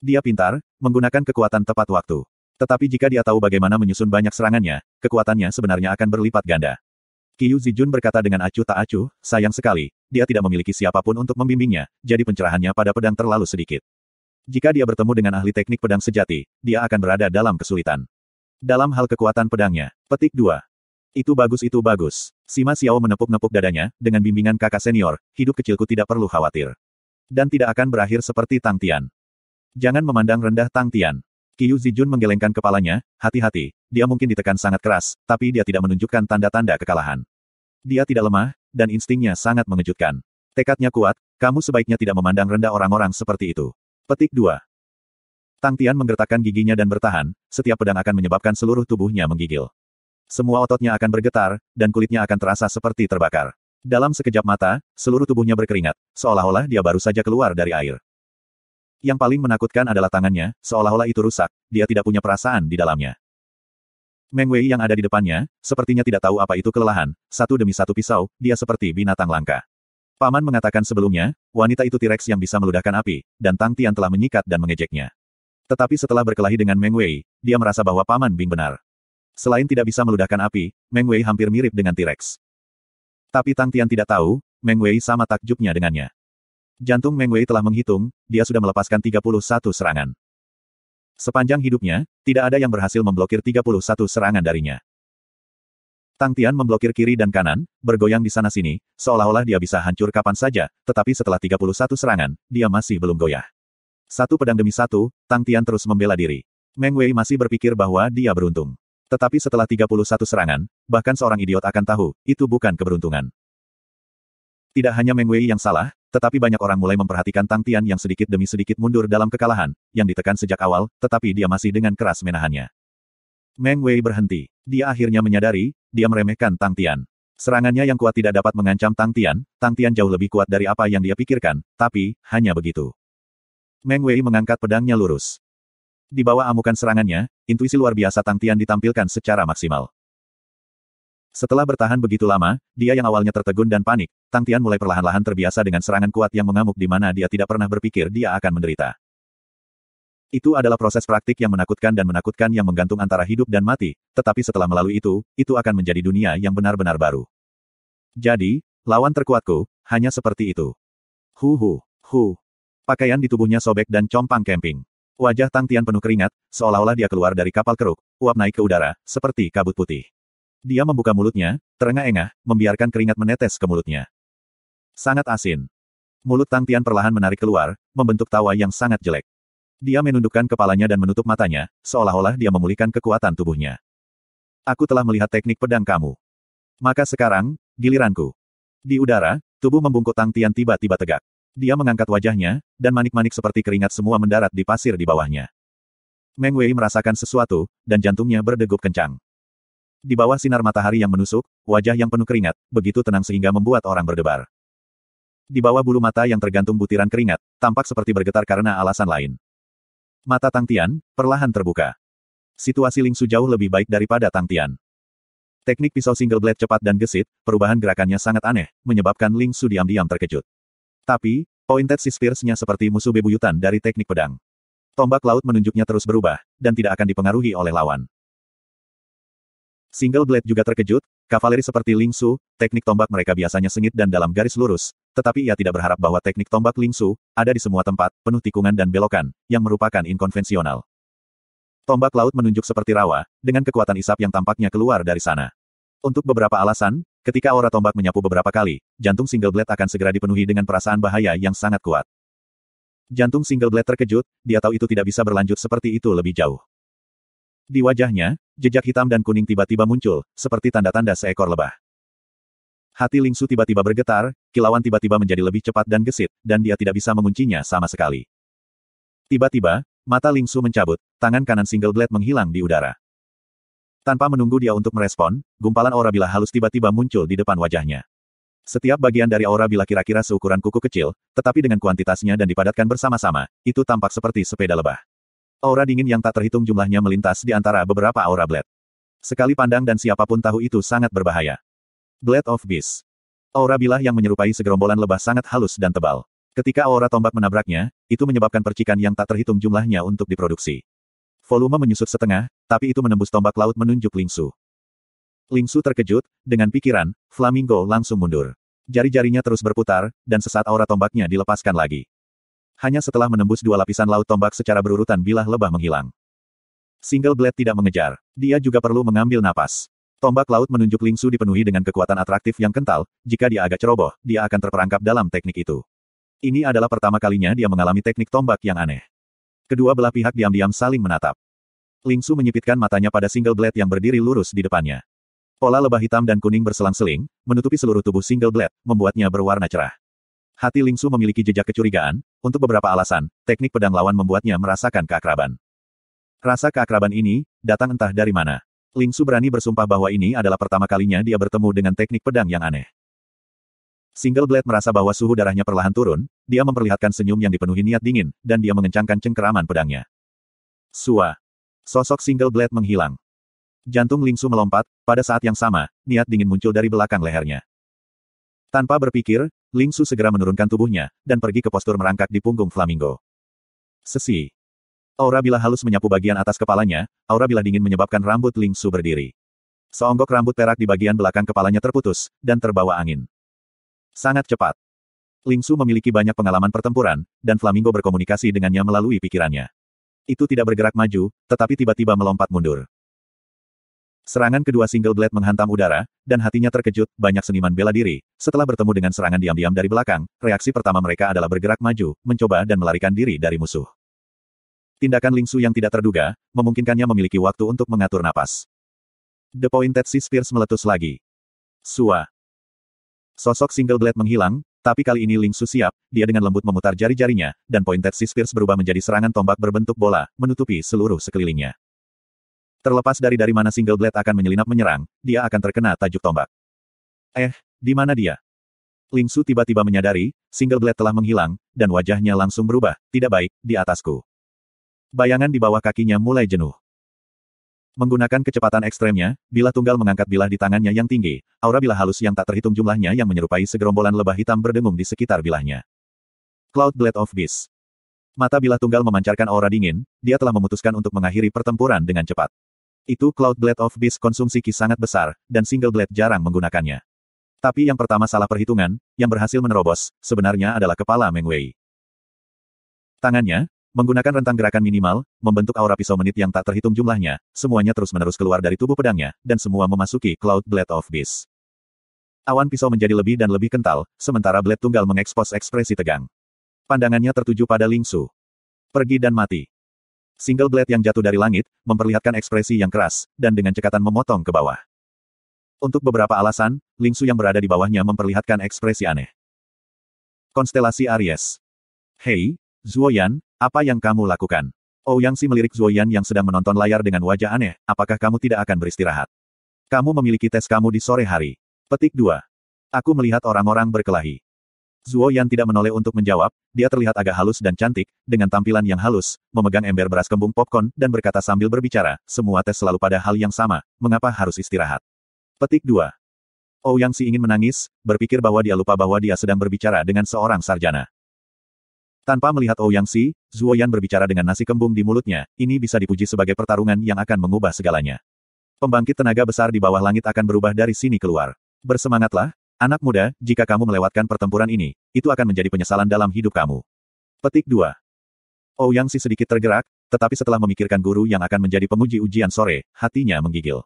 Dia pintar, menggunakan kekuatan tepat waktu. Tetapi jika dia tahu bagaimana menyusun banyak serangannya, kekuatannya sebenarnya akan berlipat ganda. Qiu Zijun berkata dengan acuh tak acuh, sayang sekali, dia tidak memiliki siapapun untuk membimbingnya, jadi pencerahannya pada pedang terlalu sedikit. Jika dia bertemu dengan ahli teknik pedang sejati, dia akan berada dalam kesulitan. Dalam hal kekuatan pedangnya, petik 2. Itu bagus. Sima Xiao menepuk-nepuk dadanya, dengan bimbingan kakak senior, hidup kecilku tidak perlu khawatir. Dan tidak akan berakhir seperti Tang Tian. Jangan memandang rendah Tang Tian. Qiu Zijun menggelengkan kepalanya, hati-hati, dia mungkin ditekan sangat keras, tapi dia tidak menunjukkan tanda-tanda kekalahan. Dia tidak lemah, dan instingnya sangat mengejutkan. Tekadnya kuat, kamu sebaiknya tidak memandang rendah orang-orang seperti itu. Petik 2. Tang Tian menggertakkan giginya dan bertahan, setiap pedang akan menyebabkan seluruh tubuhnya menggigil. Semua ototnya akan bergetar, dan kulitnya akan terasa seperti terbakar. Dalam sekejap mata, seluruh tubuhnya berkeringat, seolah-olah dia baru saja keluar dari air. Yang paling menakutkan adalah tangannya, seolah-olah itu rusak, dia tidak punya perasaan di dalamnya. Meng Wei yang ada di depannya, sepertinya tidak tahu apa itu kelelahan, satu demi satu pisau, dia seperti binatang langka. Paman mengatakan sebelumnya, wanita itu T-Rex yang bisa meludahkan api, dan Tang Tian telah menyikat dan mengejeknya. Tetapi setelah berkelahi dengan Meng Wei, dia merasa bahwa Paman Bing benar. Selain tidak bisa meludahkan api, Meng Wei hampir mirip dengan T-Rex. Tapi Tang Tian tidak tahu, Meng Wei sama takjubnya dengannya. Jantung Meng Wei telah menghitung, dia sudah melepaskan 31 serangan. Sepanjang hidupnya, tidak ada yang berhasil memblokir 31 serangan darinya. Tang Tian memblokir kiri dan kanan, bergoyang di sana-sini, seolah-olah dia bisa hancur kapan saja, tetapi setelah 31 serangan, dia masih belum goyah. Satu pedang demi satu, Tang Tian terus membela diri. Meng Wei masih berpikir bahwa dia beruntung. Tetapi setelah 31 serangan, bahkan seorang idiot akan tahu, itu bukan keberuntungan. Tidak hanya Meng Wei yang salah, tetapi banyak orang mulai memperhatikan Tang Tian yang sedikit demi sedikit mundur dalam kekalahan, yang ditekan sejak awal, tetapi dia masih dengan keras menahannya. Meng Wei berhenti. Dia akhirnya menyadari, dia meremehkan Tang Tian. Serangannya yang kuat tidak dapat mengancam Tang Tian jauh lebih kuat dari apa yang dia pikirkan, tapi, hanya begitu. Meng Wei mengangkat pedangnya lurus. Di bawah amukan serangannya, intuisi luar biasa Tang Tian ditampilkan secara maksimal. Setelah bertahan begitu lama, dia yang awalnya tertegun dan panik, Tang Tian mulai perlahan-lahan terbiasa dengan serangan kuat yang mengamuk di mana dia tidak pernah berpikir dia akan menderita. Itu adalah proses praktik yang menakutkan yang menggantung antara hidup dan mati, tetapi setelah melalui itu akan menjadi dunia yang benar-benar baru. Jadi, lawan terkuatku, hanya seperti itu. Hu. Pakaian di tubuhnya sobek dan compang camping. Wajah Tang Tian penuh keringat, seolah-olah dia keluar dari kapal keruk, uap naik ke udara, seperti kabut putih. Dia membuka mulutnya, terengah-engah, membiarkan keringat menetes ke mulutnya. Sangat asin. Mulut Tang Tian perlahan menarik keluar, membentuk tawa yang sangat jelek. Dia menundukkan kepalanya dan menutup matanya, seolah-olah dia memulihkan kekuatan tubuhnya. Aku telah melihat teknik pedang kamu. Maka sekarang, giliranku. Di udara, tubuh membungkuk Tang Tian tiba-tiba tegak. Dia mengangkat wajahnya, dan manik-manik seperti keringat semua mendarat di pasir di bawahnya. Meng Wei merasakan sesuatu, dan jantungnya berdegup kencang. Di bawah sinar matahari yang menusuk, wajah yang penuh keringat, begitu tenang sehingga membuat orang berdebar. Di bawah bulu mata yang tergantung butiran keringat, tampak seperti bergetar karena alasan lain. Mata Tang Tian, perlahan terbuka. Situasi Ling Su jauh lebih baik daripada Tang Tian. Teknik pisau single blade cepat dan gesit, perubahan gerakannya sangat aneh, menyebabkan Ling Su diam-diam terkejut. Tapi, pointed si spears-nya seperti musuh bebuyutan dari teknik pedang. Tombak laut menunjuknya terus berubah, dan tidak akan dipengaruhi oleh lawan. Single blade juga terkejut, kavaleri seperti Ling Su, teknik tombak mereka biasanya sengit dan dalam garis lurus, tetapi ia tidak berharap bahwa teknik tombak Ling Su ada di semua tempat, penuh tikungan dan belokan, yang merupakan inkonvensional. Tombak laut menunjuk seperti rawa, dengan kekuatan isap yang tampaknya keluar dari sana. Untuk beberapa alasan, ketika aura tombak menyapu beberapa kali, jantung single blade akan segera dipenuhi dengan perasaan bahaya yang sangat kuat. Jantung single blade terkejut, dia tahu itu tidak bisa berlanjut seperti itu lebih jauh. Di wajahnya, jejak hitam dan kuning tiba-tiba muncul, seperti tanda-tanda seekor lebah. Hati Ling Su tiba-tiba bergetar, kilauan tiba-tiba menjadi lebih cepat dan gesit, dan dia tidak bisa menguncinya sama sekali. Tiba-tiba, mata Ling Su mencabut, tangan kanan single blade menghilang di udara. Tanpa menunggu dia untuk merespon, gumpalan aura bilah halus tiba-tiba muncul di depan wajahnya. Setiap bagian dari aura bilah kira-kira seukuran kuku kecil, tetapi dengan kuantitasnya dan dipadatkan bersama-sama, itu tampak seperti sepeda lebah. Aura dingin yang tak terhitung jumlahnya melintas di antara beberapa aura blade. Sekali pandang dan siapapun tahu itu sangat berbahaya. Blade of Beast. Aura bilah yang menyerupai segerombolan lebah sangat halus dan tebal. Ketika aura tombak menabraknya, itu menyebabkan percikan yang tak terhitung jumlahnya untuk diproduksi. Volume menyusut setengah, tapi itu menembus tombak laut menunjuk Ling Su. Ling Su terkejut, dengan pikiran, Flamingo langsung mundur. Jari-jarinya terus berputar, dan sesaat aura tombaknya dilepaskan lagi. Hanya setelah menembus dua lapisan laut tombak secara berurutan bilah lebah menghilang. Single blade tidak mengejar. Dia juga perlu mengambil napas. Tombak laut menunjuk Ling Su dipenuhi dengan kekuatan atraktif yang kental, jika dia agak ceroboh, dia akan terperangkap dalam teknik itu. Ini adalah pertama kalinya dia mengalami teknik tombak yang aneh. Kedua belah pihak diam-diam saling menatap. Ling Su menyipitkan matanya pada single blade yang berdiri lurus di depannya. Pola lebah hitam dan kuning berselang-seling, menutupi seluruh tubuh single blade, membuatnya berwarna cerah. Hati Ling Su memiliki jejak kecurigaan, untuk beberapa alasan, teknik pedang lawan membuatnya merasakan keakraban. Rasa keakraban ini, datang entah dari mana. Ling Su berani bersumpah bahwa ini adalah pertama kalinya dia bertemu dengan teknik pedang yang aneh. Single blade merasa bahwa suhu darahnya perlahan turun, dia memperlihatkan senyum yang dipenuhi niat dingin, dan dia mengencangkan cengkeraman pedangnya. Sua. Sosok single blade menghilang. Jantung Ling Su melompat, pada saat yang sama, niat dingin muncul dari belakang lehernya. Tanpa berpikir, Ling Su segera menurunkan tubuhnya, dan pergi ke postur merangkak di punggung Flamingo. Sesi. Aura bilah halus menyapu bagian atas kepalanya, aura bilah dingin menyebabkan rambut Ling Su berdiri. Seonggok rambut perak di bagian belakang kepalanya terputus, dan terbawa angin. Sangat cepat. Ling Su memiliki banyak pengalaman pertempuran, dan Flamingo berkomunikasi dengannya melalui pikirannya. Itu tidak bergerak maju, tetapi tiba-tiba melompat mundur. Serangan kedua single blade menghantam udara, dan hatinya terkejut, banyak seniman bela diri. Setelah bertemu dengan serangan diam-diam dari belakang, reaksi pertama mereka adalah bergerak maju, mencoba dan melarikan diri dari musuh. Tindakan Ling Su yang tidak terduga, memungkinkannya memiliki waktu untuk mengatur napas. The Pointed Sea Spears meletus lagi. Sua. Sosok single blade menghilang, tapi kali ini Ling Su siap, dia dengan lembut memutar jari-jarinya, dan Pointed Sea Spears berubah menjadi serangan tombak berbentuk bola, menutupi seluruh sekelilingnya. Terlepas dari mana single blade akan menyelinap menyerang, dia akan terkena tajuk tombak. Di mana dia? Ling Su tiba-tiba menyadari, single blade telah menghilang, dan wajahnya langsung berubah, tidak baik, di atasku. Bayangan di bawah kakinya mulai jenuh. Menggunakan kecepatan ekstremnya, bilah tunggal mengangkat bilah di tangannya yang tinggi, aura bilah halus yang tak terhitung jumlahnya yang menyerupai segerombolan lebah hitam berdengung di sekitar bilahnya. Cloud Blade of Beast. Mata bilah tunggal memancarkan aura dingin, dia telah memutuskan untuk mengakhiri pertempuran dengan cepat. Itu Cloud Blade of Beast konsumsi ki sangat besar, dan single blade jarang menggunakannya. Tapi yang pertama salah perhitungan, yang berhasil menerobos, sebenarnya adalah kepala Meng Wei. Tangannya, Menggunakan rentang gerakan minimal, membentuk aura pisau menit yang tak terhitung jumlahnya, semuanya terus-menerus keluar dari tubuh pedangnya, dan semua memasuki Cloud Blade of Beast. Awan pisau menjadi lebih dan lebih kental, sementara blade tunggal mengekspos ekspresi tegang. Pandangannya tertuju pada Ling Su. Pergi dan mati. Single blade yang jatuh dari langit, memperlihatkan ekspresi yang keras, dan dengan cekatan memotong ke bawah. Untuk beberapa alasan, Ling Su yang berada di bawahnya memperlihatkan ekspresi aneh. Konstelasi Aries. Hei, Zuoyan, apa yang kamu lakukan? Ouyang-si melirik Zuoyan yang sedang menonton layar dengan wajah aneh, apakah kamu tidak akan beristirahat? Kamu memiliki tes kamu di sore hari. Petik 2. Aku melihat orang-orang berkelahi. Zuoyan tidak menoleh untuk menjawab, dia terlihat agak halus dan cantik, dengan tampilan yang halus, memegang ember beras kembung popcorn, dan berkata sambil berbicara, semua tes selalu pada hal yang sama, mengapa harus istirahat? Petik 2. Ouyang-si ingin menangis, berpikir bahwa dia lupa bahwa dia sedang berbicara dengan seorang sarjana. Tanpa melihat Ouyang-si, Zuoyan berbicara dengan nasi kembung di mulutnya, ini bisa dipuji sebagai pertarungan yang akan mengubah segalanya. Pembangkit tenaga besar di bawah langit akan berubah dari sini keluar. Bersemangatlah, anak muda, jika kamu melewatkan pertempuran ini, itu akan menjadi penyesalan dalam hidup kamu. Petik 2. Ouyang-si sedikit tergerak, tetapi setelah memikirkan guru yang akan menjadi penguji ujian sore, hatinya menggigil.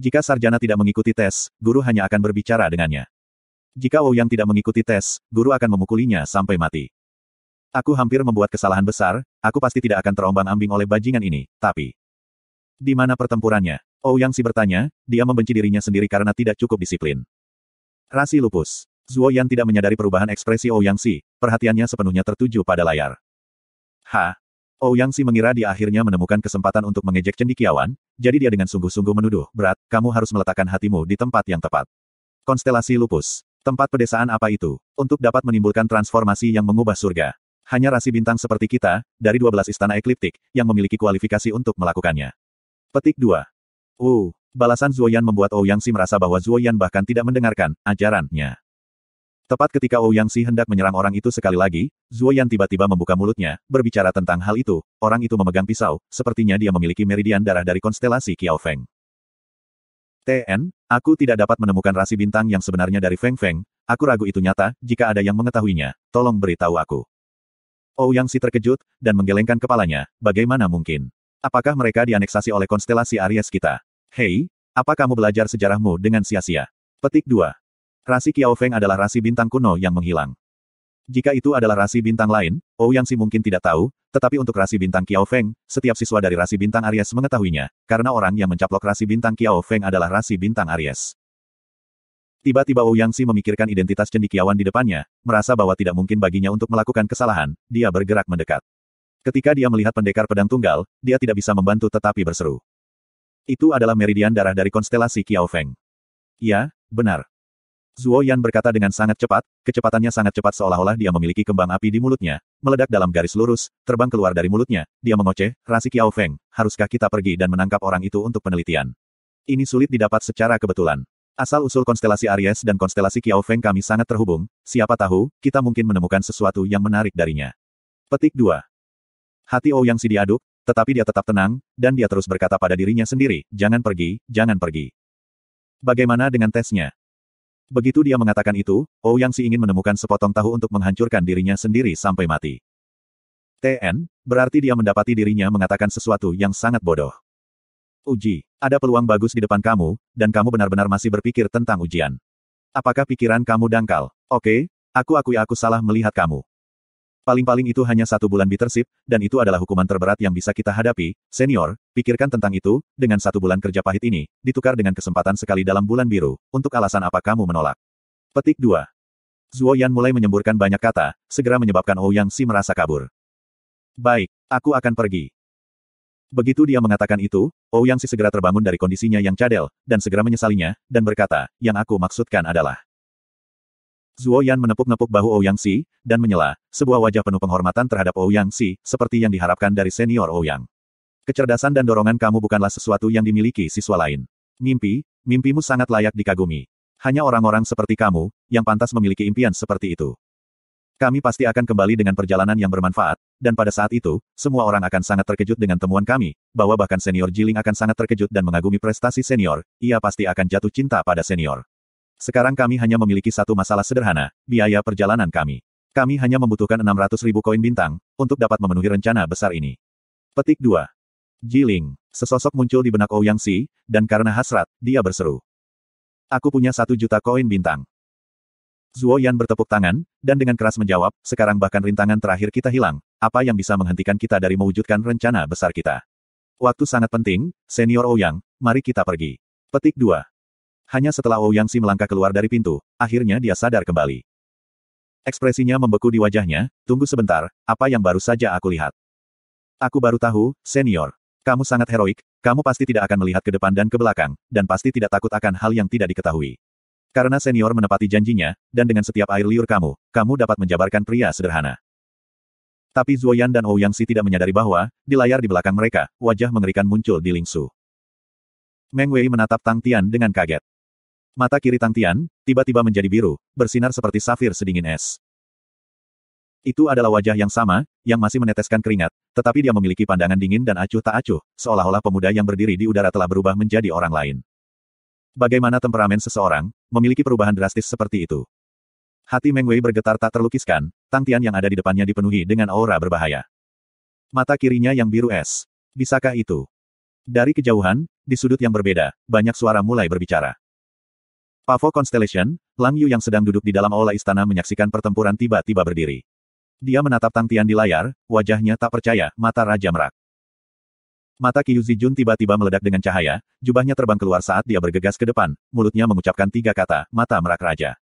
Jika sarjana tidak mengikuti tes, guru hanya akan berbicara dengannya. Jika Ouyang tidak mengikuti tes, guru akan memukulinya sampai mati. Aku hampir membuat kesalahan besar, aku pasti tidak akan terombang-ambing oleh bajingan ini, tapi... Di mana pertempurannya? Ouyang-si bertanya, dia membenci dirinya sendiri karena tidak cukup disiplin. Rasi lupus. Zuoyan tidak menyadari perubahan ekspresi Ouyang-si, perhatiannya sepenuhnya tertuju pada layar. Ouyang-si mengira dia akhirnya menemukan kesempatan untuk mengejek cendekiawan, jadi dia dengan sungguh-sungguh menuduh, berat, kamu harus meletakkan hatimu di tempat yang tepat. Konstelasi lupus. Tempat pedesaan apa itu? Untuk dapat menimbulkan transformasi yang mengubah surga. Hanya rasi bintang seperti kita, dari 12 istana ekliptik, yang memiliki kualifikasi untuk melakukannya. Petik 2. Balasan Zuoyan membuat Ouyang-si merasa bahwa Zuoyan bahkan tidak mendengarkan ajarannya. Tepat ketika Ouyang-si hendak menyerang orang itu sekali lagi, Zuoyan tiba-tiba membuka mulutnya, berbicara tentang hal itu, orang itu memegang pisau, sepertinya dia memiliki meridian darah dari konstelasi Qiao Feng. Aku tidak dapat menemukan rasi bintang yang sebenarnya dari Feng Feng, aku ragu itu nyata, jika ada yang mengetahuinya, tolong beritahu aku. Ouyang-si terkejut, dan menggelengkan kepalanya, bagaimana mungkin? Apakah mereka dianeksasi oleh konstelasi Aries kita? Hei, apa kamu belajar sejarahmu dengan sia-sia? Petik 2. Rasi Qiao Feng adalah rasi bintang kuno yang menghilang. Jika itu adalah rasi bintang lain, Ouyang-si mungkin tidak tahu, tetapi untuk rasi bintang Qiao Feng, setiap siswa dari rasi bintang Aries mengetahuinya, karena orang yang mencaplok rasi bintang Qiao Feng adalah rasi bintang Aries. Tiba-tiba Ouyang-si memikirkan identitas cendekiawan di depannya, merasa bahwa tidak mungkin baginya untuk melakukan kesalahan, dia bergerak mendekat. Ketika dia melihat pendekar pedang tunggal, dia tidak bisa membantu tetapi berseru. Itu adalah meridian darah dari konstelasi Qiao Feng. Ya, benar. Zuoyan berkata dengan sangat cepat, kecepatannya sangat cepat seolah-olah dia memiliki kembang api di mulutnya, meledak dalam garis lurus, terbang keluar dari mulutnya, dia mengoceh, rasi Qiao Feng, haruskah kita pergi dan menangkap orang itu untuk penelitian? Ini sulit didapat secara kebetulan. Asal-usul konstelasi Aries dan konstelasi Qiao Feng kami sangat terhubung, siapa tahu, kita mungkin menemukan sesuatu yang menarik darinya. Petik 2. Hati Ouyang-si diaduk, tetapi dia tetap tenang, dan dia terus berkata pada dirinya sendiri, jangan pergi, jangan pergi. Bagaimana dengan tesnya? Begitu dia mengatakan itu, Ouyang-si ingin menemukan sepotong tahu untuk menghancurkan dirinya sendiri sampai mati. Berarti dia mendapati dirinya mengatakan sesuatu yang sangat bodoh. Uji, ada peluang bagus di depan kamu, dan kamu benar-benar masih berpikir tentang ujian. Apakah pikiran kamu dangkal? Oke, aku akui aku salah melihat kamu. Paling-paling itu hanya 1 bulan bittersip, dan itu adalah hukuman terberat yang bisa kita hadapi, senior, pikirkan tentang itu, dengan 1 bulan kerja pahit ini, ditukar dengan kesempatan sekali dalam bulan biru, untuk alasan apa kamu menolak? Petik 2. Zuoyan mulai menyemburkan banyak kata, segera menyebabkan Ouyang-si merasa kabur. Baik, aku akan pergi. Begitu dia mengatakan itu, Ouyang-si segera terbangun dari kondisinya yang cadel, dan segera menyesalinya, dan berkata, yang aku maksudkan adalah. Zuoyan menepuk-nepuk bahu Ouyang-si, dan menyela, sebuah wajah penuh penghormatan terhadap Ouyang-si, seperti yang diharapkan dari senior Ouyang. Kecerdasan dan dorongan kamu bukanlah sesuatu yang dimiliki siswa lain. Mimpimu sangat layak dikagumi. Hanya orang-orang seperti kamu, yang pantas memiliki impian seperti itu. Kami pasti akan kembali dengan perjalanan yang bermanfaat, dan pada saat itu, semua orang akan sangat terkejut dengan temuan kami, bahwa bahkan senior Jiling akan sangat terkejut dan mengagumi prestasi senior, ia pasti akan jatuh cinta pada senior. Sekarang kami hanya memiliki satu masalah sederhana, biaya perjalanan kami. Kami hanya membutuhkan 600.000 koin bintang, untuk dapat memenuhi rencana besar ini. Petik 2. Jiling. Sesosok muncul di benak Ouyang Xi, dan karena hasrat, dia berseru. Aku punya 1 juta koin bintang. Zuo Yan bertepuk tangan, dan dengan keras menjawab, sekarang bahkan rintangan terakhir kita hilang, apa yang bisa menghentikan kita dari mewujudkan rencana besar kita? Waktu sangat penting, Senior Ouyang, mari kita pergi. Petik 2. Hanya setelah Ouyang Xi melangkah keluar dari pintu, akhirnya dia sadar kembali. Ekspresinya membeku di wajahnya, tunggu sebentar, apa yang baru saja aku lihat? Aku baru tahu, Senior. Kamu sangat heroik, kamu pasti tidak akan melihat ke depan dan ke belakang, dan pasti tidak takut akan hal yang tidak diketahui. Karena Senior menepati janjinya, dan dengan setiap air liur kamu dapat menjabarkan pria sederhana. Tapi Zuo Yan dan Ouyang Xi tidak menyadari bahwa, di layar di belakang mereka, wajah mengerikan muncul di Ling Su. Meng Wei menatap Tang Tian dengan kaget. Mata kiri Tang Tian, tiba-tiba menjadi biru, bersinar seperti safir sedingin es. Itu adalah wajah yang sama, yang masih meneteskan keringat, tetapi dia memiliki pandangan dingin dan acuh tak acuh, seolah-olah pemuda yang berdiri di udara telah berubah menjadi orang lain. Bagaimana temperamen seseorang, memiliki perubahan drastis seperti itu. Hati Meng Wei bergetar tak terlukiskan, Tang Tian yang ada di depannya dipenuhi dengan aura berbahaya. Mata kirinya yang biru es. Bisakah itu? Dari kejauhan, di sudut yang berbeda, banyak suara mulai berbicara. Pavo Constellation, Lang Yu yang sedang duduk di dalam aula istana menyaksikan pertempuran tiba-tiba berdiri. Dia menatap Tang Tian di layar, wajahnya tak percaya, mata Raja Merak. Mata Qiu Zijun tiba-tiba meledak dengan cahaya, jubahnya terbang keluar saat dia bergegas ke depan, mulutnya mengucapkan 3 kata, mata merak raja.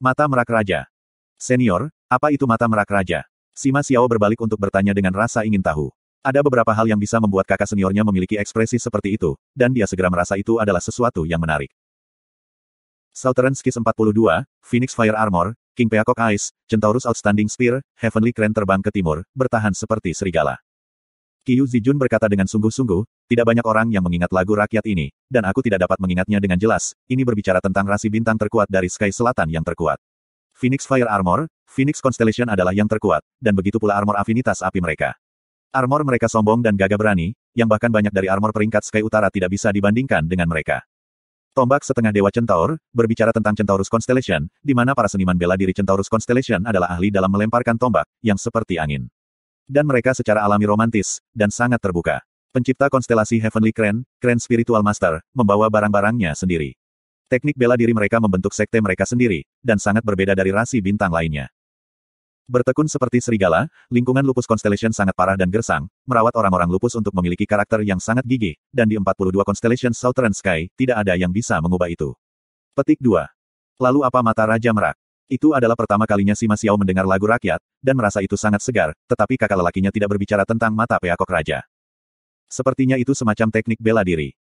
Mata merak raja. Senior, apa itu mata merak raja? Sima Xiao berbalik untuk bertanya dengan rasa ingin tahu. Ada beberapa hal yang bisa membuat kakak seniornya memiliki ekspresi seperti itu, dan dia segera merasa itu adalah sesuatu yang menarik. Southern Skies 42, Phoenix Fire Armor, King Peacock Ice, Centaurus Outstanding Spear, Heavenly Crane terbang ke timur, bertahan seperti serigala. Qiu Zijun berkata dengan sungguh-sungguh, tidak banyak orang yang mengingat lagu rakyat ini, dan aku tidak dapat mengingatnya dengan jelas, ini berbicara tentang rasi bintang terkuat dari Sky Selatan yang terkuat. Phoenix Fire Armor, Phoenix Constellation adalah yang terkuat, dan begitu pula armor afinitas api mereka. Armor mereka sombong dan gagah berani, yang bahkan banyak dari armor peringkat Sky Utara tidak bisa dibandingkan dengan mereka. Tombak setengah Dewa Centaur, berbicara tentang Centaurus Constellation, di mana para seniman bela diri Centaurus Constellation adalah ahli dalam melemparkan tombak, yang seperti angin. Dan mereka secara alami romantis, dan sangat terbuka. Pencipta konstelasi Heavenly Crane, Crane Spiritual Master, membawa barang-barangnya sendiri. Teknik bela diri mereka membentuk sekte mereka sendiri, dan sangat berbeda dari rasi bintang lainnya. Bertekun seperti serigala, lingkungan Lupus Constellation sangat parah dan gersang, merawat orang-orang lupus untuk memiliki karakter yang sangat gigih, dan di 42 Constellation Southern Sky, tidak ada yang bisa mengubah itu. Petik 2. Lalu apa mata Raja Merak? Itu adalah pertama kalinya Sima Xiao mendengar lagu rakyat, dan merasa itu sangat segar, tetapi kakak lelakinya tidak berbicara tentang mata peakok raja. Sepertinya itu semacam teknik bela diri.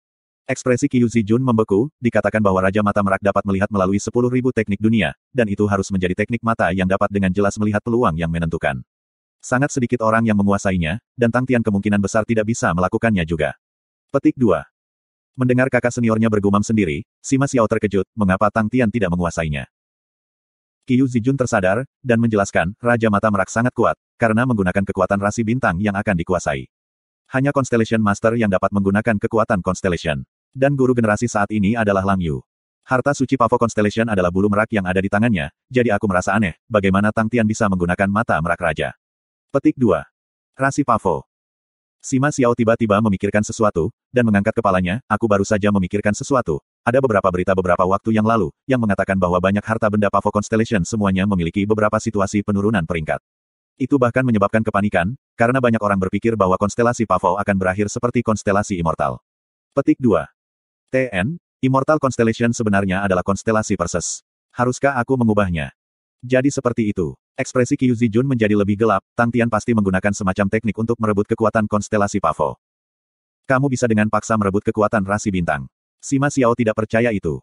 Ekspresi Qiu Zijun membeku, dikatakan bahwa Raja Mata Merak dapat melihat melalui 10.000 teknik dunia, dan itu harus menjadi teknik mata yang dapat dengan jelas melihat peluang yang menentukan. Sangat sedikit orang yang menguasainya, dan Tang Tian kemungkinan besar tidak bisa melakukannya juga. Petik 2. Mendengar kakak seniornya bergumam sendiri, Sima Xiao terkejut, mengapa Tang Tian tidak menguasainya. Qiu Zijun tersadar, dan menjelaskan, Raja Mata Merak sangat kuat, karena menggunakan kekuatan rasi bintang yang akan dikuasai. Hanya Constellation Master yang dapat menggunakan kekuatan Constellation. Dan guru generasi saat ini adalah Lang Yu. Harta suci Pavo Constellation adalah bulu merak yang ada di tangannya, jadi aku merasa aneh, bagaimana Tang Tian bisa menggunakan mata merak raja. Petik 2. Rasi Pavo. Sima Xiao tiba-tiba memikirkan sesuatu, dan mengangkat kepalanya, aku baru saja memikirkan sesuatu. Ada beberapa berita beberapa waktu yang lalu, yang mengatakan bahwa banyak harta benda Pavo Constellation semuanya memiliki beberapa situasi penurunan peringkat. Itu bahkan menyebabkan kepanikan, karena banyak orang berpikir bahwa konstelasi Pavo akan berakhir seperti konstelasi Immortal. Petik 2. TN, Immortal Constellation sebenarnya adalah konstelasi Perseus. Haruskah aku mengubahnya? Jadi seperti itu. Ekspresi Qiu Zijun menjadi lebih gelap, Tang Tian pasti menggunakan semacam teknik untuk merebut kekuatan konstelasi Pavo. Kamu bisa dengan paksa merebut kekuatan rasi bintang. Sima Xiao tidak percaya itu.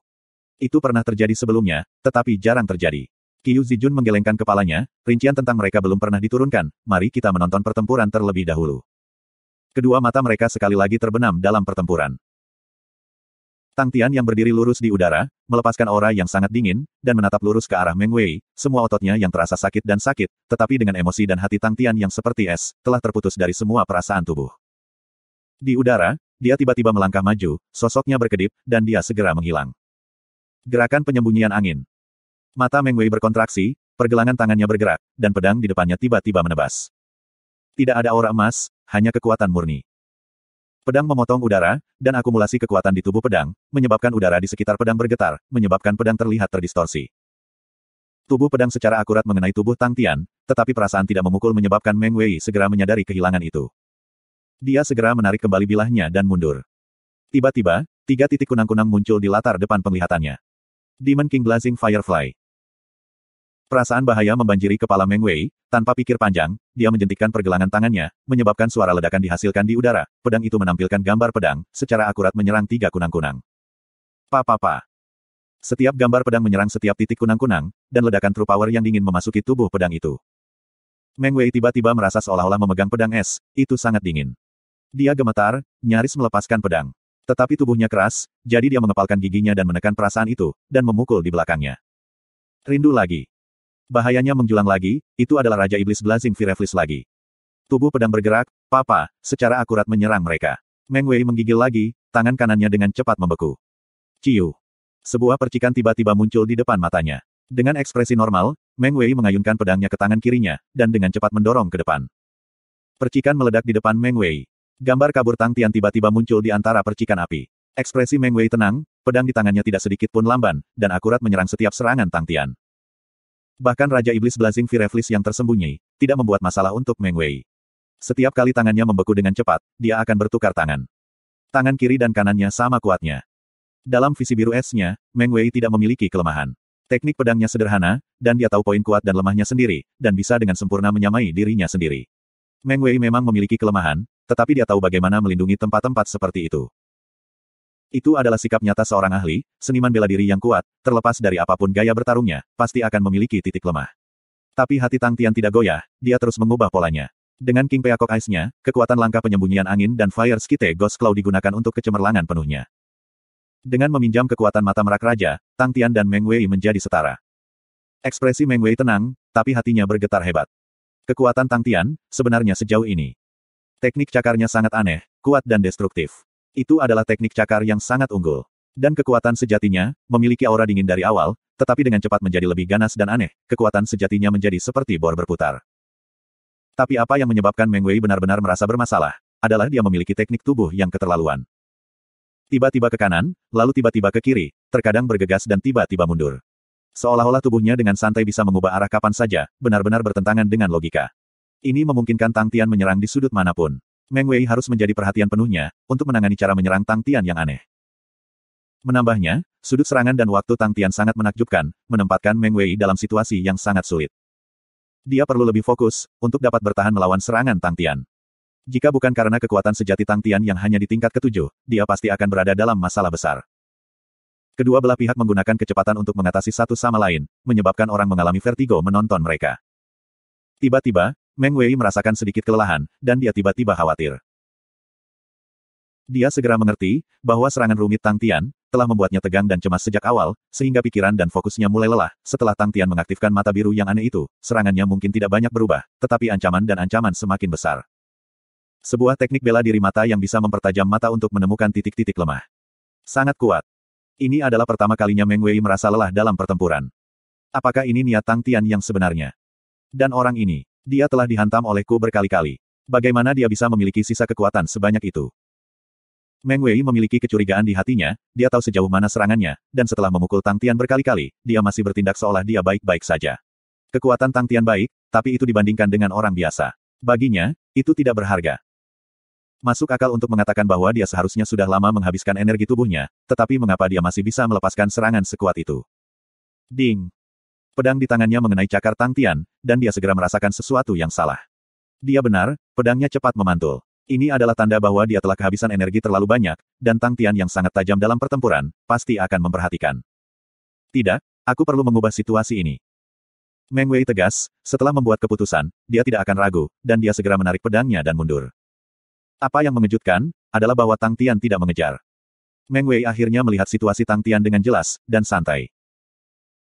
Itu pernah terjadi sebelumnya, tetapi jarang terjadi. Qiu Zijun menggelengkan kepalanya, rincian tentang mereka belum pernah diturunkan, mari kita menonton pertempuran terlebih dahulu. Kedua mata mereka sekali lagi terbenam dalam pertempuran. Tang Tian yang berdiri lurus di udara, melepaskan aura yang sangat dingin, dan menatap lurus ke arah Meng Wei, semua ototnya yang terasa sakit dan sakit, tetapi dengan emosi dan hati Tang Tian yang seperti es, telah terputus dari semua perasaan tubuh. Di udara, dia tiba-tiba melangkah maju, sosoknya berkedip, dan dia segera menghilang. Gerakan penyembunyian angin. Mata Meng Wei berkontraksi, pergelangan tangannya bergerak, dan pedang di depannya tiba-tiba menebas. Tidak ada aura emas, hanya kekuatan murni. Pedang memotong udara, dan akumulasi kekuatan di tubuh pedang, menyebabkan udara di sekitar pedang bergetar, menyebabkan pedang terlihat terdistorsi. Tubuh pedang secara akurat mengenai tubuh Tang Tian, tetapi perasaan tidak memukul menyebabkan Meng Wei segera menyadari kehilangan itu. Dia segera menarik kembali bilahnya dan mundur. Tiba-tiba, 3 titik kunang-kunang muncul di latar depan penglihatannya. Demon King Blazing Firefly. Perasaan bahaya membanjiri kepala Meng Wei, tanpa pikir panjang, dia menjentikkan pergelangan tangannya, menyebabkan suara ledakan dihasilkan di udara, pedang itu menampilkan gambar pedang, secara akurat menyerang 3 kunang-kunang. Pa. Setiap gambar pedang menyerang setiap titik kunang-kunang, dan ledakan true power yang dingin memasuki tubuh pedang itu. Meng Wei tiba-tiba merasa seolah-olah memegang pedang es, itu sangat dingin. Dia gemetar, nyaris melepaskan pedang. Tetapi tubuhnya keras, jadi dia mengepalkan giginya dan menekan perasaan itu, dan memukul di belakangnya. Rindu lagi. Bahayanya menjulang lagi, itu adalah Raja Iblis Blazing Fireflies lagi. Tubuh pedang bergerak, Papa, secara akurat menyerang mereka. Meng Wei menggigil lagi, tangan kanannya dengan cepat membeku. Ciu. Sebuah percikan tiba-tiba muncul di depan matanya. Dengan ekspresi normal, Meng Wei mengayunkan pedangnya ke tangan kirinya, dan dengan cepat mendorong ke depan. Percikan meledak di depan Meng Wei. Gambar kabur Tang Tian tiba-tiba muncul di antara percikan api. Ekspresi Meng Wei tenang, pedang di tangannya tidak sedikit pun lamban, dan akurat menyerang setiap serangan Tang Tian. Bahkan Raja Iblis Blazing Fireflies yang tersembunyi, tidak membuat masalah untuk Meng Wei. Setiap kali tangannya membeku dengan cepat, dia akan bertukar tangan. Tangan kiri dan kanannya sama kuatnya. Dalam visi biru esnya, Meng Wei tidak memiliki kelemahan. Teknik pedangnya sederhana, dan dia tahu poin kuat dan lemahnya sendiri, dan bisa dengan sempurna menyamai dirinya sendiri. Meng Wei memang memiliki kelemahan, tetapi dia tahu bagaimana melindungi tempat-tempat seperti itu. Itu adalah sikap nyata seorang ahli, seniman bela diri yang kuat, terlepas dari apapun gaya bertarungnya, pasti akan memiliki titik lemah. Tapi hati Tang Tian tidak goyah, dia terus mengubah polanya. Dengan King Peacock Ice-nya, kekuatan langkah penyembunyian angin dan Fire Skite Ghost Claw digunakan untuk kecemerlangan penuhnya. Dengan meminjam kekuatan mata merak raja, Tang Tian dan Meng Wei menjadi setara. Ekspresi Meng Wei tenang, tapi hatinya bergetar hebat. Kekuatan Tang Tian, sebenarnya sejauh ini. Teknik cakarnya sangat aneh, kuat dan destruktif. Itu adalah teknik cakar yang sangat unggul. Dan kekuatan sejatinya, memiliki aura dingin dari awal, tetapi dengan cepat menjadi lebih ganas dan aneh, kekuatan sejatinya menjadi seperti bor berputar. Tapi apa yang menyebabkan Meng Wei benar-benar merasa bermasalah, adalah dia memiliki teknik tubuh yang keterlaluan. Tiba-tiba ke kanan, lalu tiba-tiba ke kiri, terkadang bergegas dan tiba-tiba mundur. Seolah-olah tubuhnya dengan santai bisa mengubah arah kapan saja, benar-benar bertentangan dengan logika. Ini memungkinkan Tang Tian menyerang di sudut manapun. Meng Wei harus menjadi perhatian penuhnya, untuk menangani cara menyerang Tang Tian yang aneh. Menambahnya, sudut serangan dan waktu Tang Tian sangat menakjubkan, menempatkan Meng Wei dalam situasi yang sangat sulit. Dia perlu lebih fokus, untuk dapat bertahan melawan serangan Tang Tian. Jika bukan karena kekuatan sejati Tang Tian yang hanya di tingkat ke-7, dia pasti akan berada dalam masalah besar. Kedua belah pihak menggunakan kecepatan untuk mengatasi satu sama lain, menyebabkan orang mengalami vertigo menonton mereka. Tiba-tiba, Meng Wei merasakan sedikit kelelahan, dan dia tiba-tiba khawatir. Dia segera mengerti, bahwa serangan rumit Tang Tian, telah membuatnya tegang dan cemas sejak awal, sehingga pikiran dan fokusnya mulai lelah. Setelah Tang Tian mengaktifkan mata biru yang aneh itu, serangannya mungkin tidak banyak berubah, tetapi ancaman dan ancaman semakin besar. Sebuah teknik bela diri mata yang bisa mempertajam mata untuk menemukan titik-titik lemah. Sangat kuat. Ini adalah pertama kalinya Meng Wei merasa lelah dalam pertempuran. Apakah ini niat Tang Tian yang sebenarnya? Dan orang ini, dia telah dihantam olehku berkali-kali. Bagaimana dia bisa memiliki sisa kekuatan sebanyak itu? Meng Wei memiliki kecurigaan di hatinya, dia tahu sejauh mana serangannya, dan setelah memukul Tang Tian berkali-kali, dia masih bertindak seolah dia baik-baik saja. Kekuatan Tang Tian baik, tapi itu dibandingkan dengan orang biasa. Baginya, itu tidak berharga. Masuk akal untuk mengatakan bahwa dia seharusnya sudah lama menghabiskan energi tubuhnya, tetapi mengapa dia masih bisa melepaskan serangan sekuat itu? Ding! Pedang di tangannya mengenai cakar Tang Tian, dan dia segera merasakan sesuatu yang salah. Dia benar, pedangnya cepat memantul. Ini adalah tanda bahwa dia telah kehabisan energi terlalu banyak, dan Tang Tian yang sangat tajam dalam pertempuran, pasti akan memperhatikan. Tidak, aku perlu mengubah situasi ini. Meng Wei tegas, setelah membuat keputusan, dia tidak akan ragu, dan dia segera menarik pedangnya dan mundur. Apa yang mengejutkan, adalah bahwa Tang Tian tidak mengejar. Meng Wei akhirnya melihat situasi Tang Tian dengan jelas, dan santai.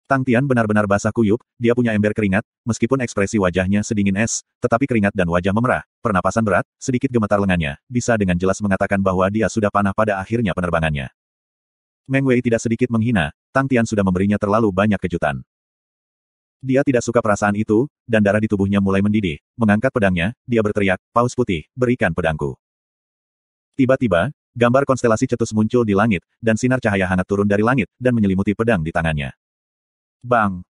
Tang Tian benar-benar basah kuyup, dia punya ember keringat, meskipun ekspresi wajahnya sedingin es, tetapi keringat dan wajah memerah, pernapasan berat, sedikit gemetar lengannya, bisa dengan jelas mengatakan bahwa dia sudah panah pada akhirnya penerbangannya. Meng Wei tidak sedikit menghina, Tang Tian sudah memberinya terlalu banyak kejutan. Dia tidak suka perasaan itu, dan darah di tubuhnya mulai mendidih. Mengangkat pedangnya, dia berteriak, "Paus putih, berikan pedangku." Tiba-tiba, gambar konstelasi cetus muncul di langit, dan sinar cahaya hangat turun dari langit, dan menyelimuti pedang di tangannya. Bang!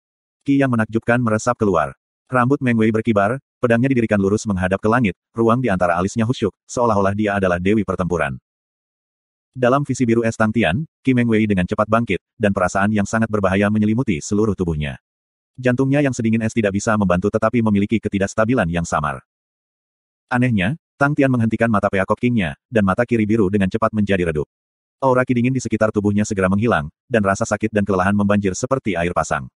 Ki yang menakjubkan meresap keluar. Rambut Meng Wei berkibar, pedangnya didirikan lurus menghadap ke langit, ruang di antara alisnya khusyuk, seolah-olah dia adalah dewi pertempuran. Dalam visi biru es Tang Tian, Ki Meng Wei dengan cepat bangkit, dan perasaan yang sangat berbahaya menyelimuti seluruh tubuhnya. Jantungnya yang sedingin es tidak bisa membantu tetapi memiliki ketidakstabilan yang samar. Anehnya, Tang Tian menghentikan mata peakok King-nya, dan mata kiri biru dengan cepat menjadi redup. Aura ki dingin di sekitar tubuhnya segera menghilang, dan rasa sakit dan kelelahan membanjir seperti air pasang.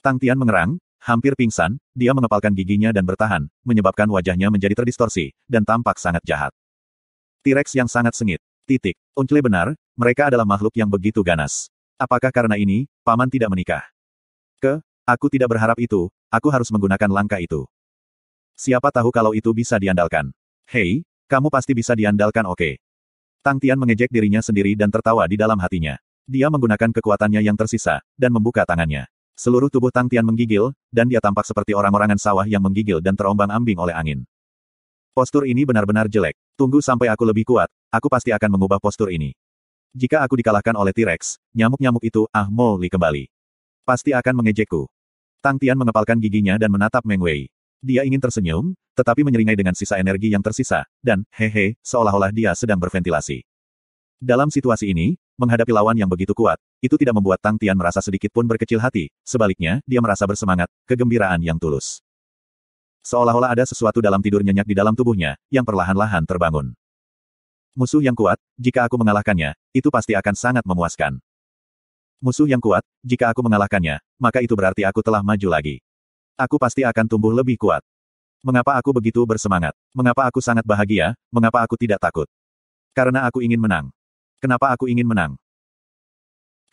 Tang Tian mengerang, hampir pingsan, dia mengepalkan giginya dan bertahan, menyebabkan wajahnya menjadi terdistorsi, dan tampak sangat jahat. T-Rex yang sangat sengit. Uncle benar, mereka adalah makhluk yang begitu ganas. Apakah karena ini, Paman tidak menikah? Aku tidak berharap itu, aku harus menggunakan langkah itu. Siapa tahu kalau itu bisa diandalkan. Hei, kamu pasti bisa diandalkan oke. Tang Tian mengejek dirinya sendiri dan tertawa di dalam hatinya. Dia menggunakan kekuatannya yang tersisa, dan membuka tangannya. Seluruh tubuh Tang Tian menggigil, dan dia tampak seperti orang-orangan sawah yang menggigil dan terombang-ambing oleh angin. Postur ini benar-benar jelek. Tunggu sampai aku lebih kuat, aku pasti akan mengubah postur ini. Jika aku dikalahkan oleh T-Rex, nyamuk-nyamuk itu, Molly kembali. Pasti akan mengejekku. Tang Tian mengepalkan giginya dan menatap Meng Wei. Dia ingin tersenyum, tetapi menyeringai dengan sisa energi yang tersisa, dan, hehe, seolah-olah dia sedang berventilasi. Dalam situasi ini, menghadapi lawan yang begitu kuat, itu tidak membuat Tang Tian merasa sedikit pun berkecil hati, sebaliknya, dia merasa bersemangat, kegembiraan yang tulus. Seolah-olah ada sesuatu dalam tidur nyenyak di dalam tubuhnya, yang perlahan-lahan terbangun. Musuh yang kuat, jika aku mengalahkannya, itu pasti akan sangat memuaskan. Musuh yang kuat, jika aku mengalahkannya, maka itu berarti aku telah maju lagi. Aku pasti akan tumbuh lebih kuat. Mengapa aku begitu bersemangat? Mengapa aku sangat bahagia? Mengapa aku tidak takut? Karena aku ingin menang. Kenapa aku ingin menang?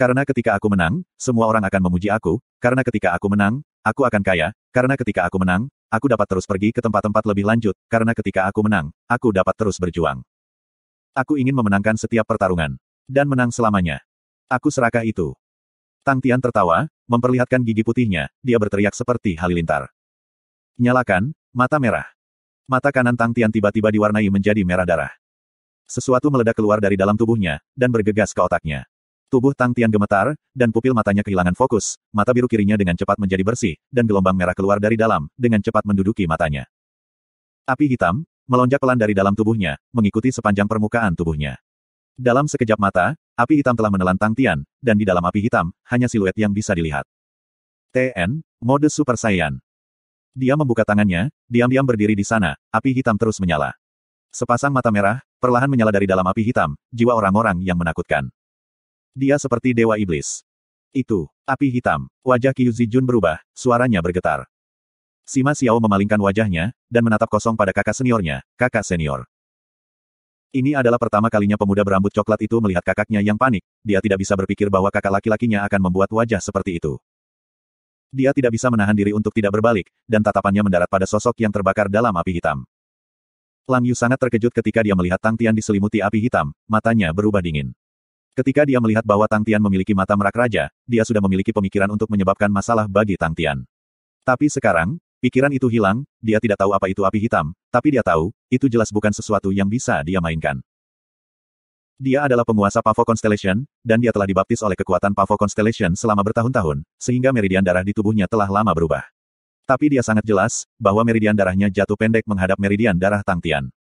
Karena ketika aku menang, semua orang akan memuji aku, karena ketika aku menang, aku akan kaya, karena ketika aku menang, aku dapat terus pergi ke tempat-tempat lebih lanjut, karena ketika aku menang, aku dapat terus berjuang. Aku ingin memenangkan setiap pertarungan. Dan menang selamanya. Aku serakah itu. Tang Tian tertawa, memperlihatkan gigi putihnya, dia berteriak seperti halilintar. Nyalakan, mata merah. Mata kanan Tang Tian tiba-tiba diwarnai menjadi merah darah. Sesuatu meledak keluar dari dalam tubuhnya, dan bergegas ke otaknya. Tubuh Tang Tian gemetar, dan pupil matanya kehilangan fokus, mata biru kirinya dengan cepat menjadi bersih, dan gelombang merah keluar dari dalam, dengan cepat menduduki matanya. Api hitam, melonjak pelan dari dalam tubuhnya, mengikuti sepanjang permukaan tubuhnya. Dalam sekejap mata, api hitam telah menelan Tang Tian, dan di dalam api hitam, hanya siluet yang bisa dilihat. TN, mode Super Saiyan. Dia membuka tangannya, diam-diam berdiri di sana, api hitam terus menyala. Sepasang mata merah, perlahan menyala dari dalam api hitam, jiwa orang-orang yang menakutkan. Dia seperti dewa iblis. Itu, api hitam. Wajah Qiu Zijun berubah, suaranya bergetar. Sima Xiao memalingkan wajahnya, dan menatap kosong pada kakak seniornya, kakak senior. Ini adalah pertama kalinya pemuda berambut coklat itu melihat kakaknya yang panik, dia tidak bisa berpikir bahwa kakak laki-lakinya akan membuat wajah seperti itu. Dia tidak bisa menahan diri untuk tidak berbalik, dan tatapannya mendarat pada sosok yang terbakar dalam api hitam. Lang Yu sangat terkejut ketika dia melihat Tang Tian diselimuti api hitam, matanya berubah dingin. Ketika dia melihat bahwa Tang Tian memiliki mata merak raja, dia sudah memiliki pemikiran untuk menyebabkan masalah bagi Tang Tian. Tapi sekarang, pikiran itu hilang, dia tidak tahu apa itu api hitam, tapi dia tahu, itu jelas bukan sesuatu yang bisa dia mainkan. Dia adalah penguasa Pavo Constellation, dan dia telah dibaptis oleh kekuatan Pavo Constellation selama bertahun-tahun, sehingga meridian darah di tubuhnya telah lama berubah. Tapi dia sangat jelas, bahwa meridian darahnya jatuh pendek menghadap meridian darah Tang Tian.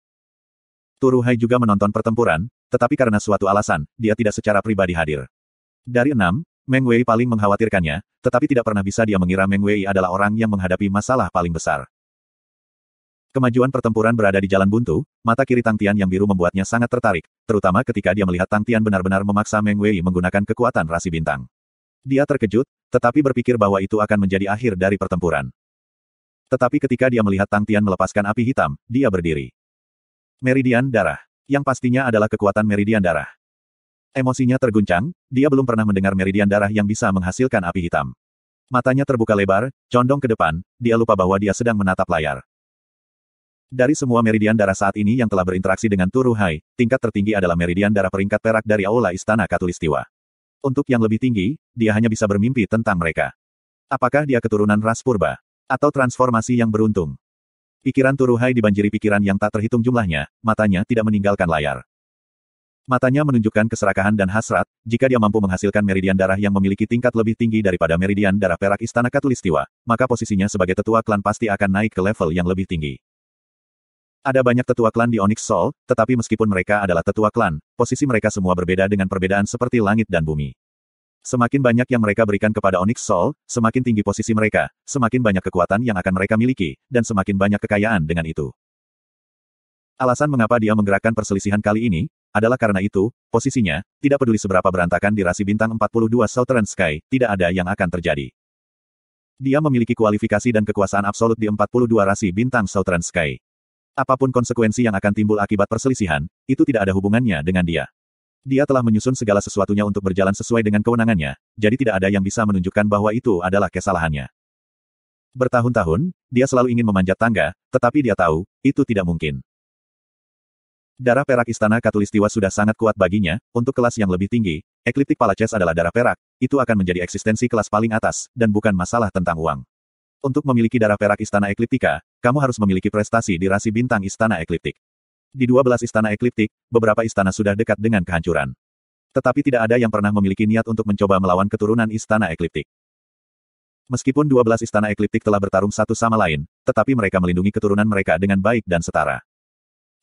Turuhai juga menonton pertempuran, tetapi karena suatu alasan, dia tidak secara pribadi hadir. Dari 6, Meng Wei paling mengkhawatirkannya, tetapi tidak pernah bisa dia mengira Meng Wei adalah orang yang menghadapi masalah paling besar. Kemajuan pertempuran berada di jalan buntu, mata kiri Tang Tian yang biru membuatnya sangat tertarik, terutama ketika dia melihat Tang Tian benar-benar memaksa Meng Wei menggunakan kekuatan rasi bintang. Dia terkejut, tetapi berpikir bahwa itu akan menjadi akhir dari pertempuran. Tetapi ketika dia melihat Tang Tian melepaskan api hitam, dia berdiri. Meridian darah. Yang pastinya adalah kekuatan meridian darah. Emosinya terguncang, dia belum pernah mendengar meridian darah yang bisa menghasilkan api hitam. Matanya terbuka lebar, condong ke depan, dia lupa bahwa dia sedang menatap layar. Dari semua meridian darah saat ini yang telah berinteraksi dengan Turuhai, tingkat tertinggi adalah meridian darah peringkat perak dari Aula Istana Katulistiwa. Untuk yang lebih tinggi, dia hanya bisa bermimpi tentang mereka. Apakah dia keturunan ras purba? Atau transformasi yang beruntung? Pikiran Turuhai dibanjiri pikiran yang tak terhitung jumlahnya, matanya tidak meninggalkan layar. Matanya menunjukkan keserakahan dan hasrat, jika dia mampu menghasilkan meridian darah yang memiliki tingkat lebih tinggi daripada meridian darah perak Istana Katulistiwa, maka posisinya sebagai tetua klan pasti akan naik ke level yang lebih tinggi. Ada banyak tetua klan di Onyx Soul, tetapi meskipun mereka adalah tetua klan, posisi mereka semua berbeda dengan perbedaan seperti langit dan bumi. Semakin banyak yang mereka berikan kepada Onyx Soul, semakin tinggi posisi mereka, semakin banyak kekuatan yang akan mereka miliki, dan semakin banyak kekayaan dengan itu. Alasan mengapa dia menggerakkan perselisihan kali ini, adalah karena itu, posisinya, tidak peduli seberapa berantakan di rasi bintang 42 Southern Sky, tidak ada yang akan terjadi. Dia memiliki kualifikasi dan kekuasaan absolut di 42 rasi bintang Southern Sky. Apapun konsekuensi yang akan timbul akibat perselisihan, itu tidak ada hubungannya dengan dia. Dia telah menyusun segala sesuatunya untuk berjalan sesuai dengan kewenangannya, jadi tidak ada yang bisa menunjukkan bahwa itu adalah kesalahannya. Bertahun-tahun, dia selalu ingin memanjat tangga, tetapi dia tahu, itu tidak mungkin. Darah perak Istana Katulistiwa sudah sangat kuat baginya, untuk kelas yang lebih tinggi, Ecliptic Palaces adalah darah perak, itu akan menjadi eksistensi kelas paling atas, dan bukan masalah tentang uang. Untuk memiliki darah perak Istana Ekliptika, kamu harus memiliki prestasi di rasi bintang Istana Ekliptik. Di 12 Istana Ekliptik, beberapa istana sudah dekat dengan kehancuran. Tetapi tidak ada yang pernah memiliki niat untuk mencoba melawan keturunan Istana Ekliptik. Meskipun 12 Istana Ekliptik telah bertarung satu sama lain, tetapi mereka melindungi keturunan mereka dengan baik dan setara.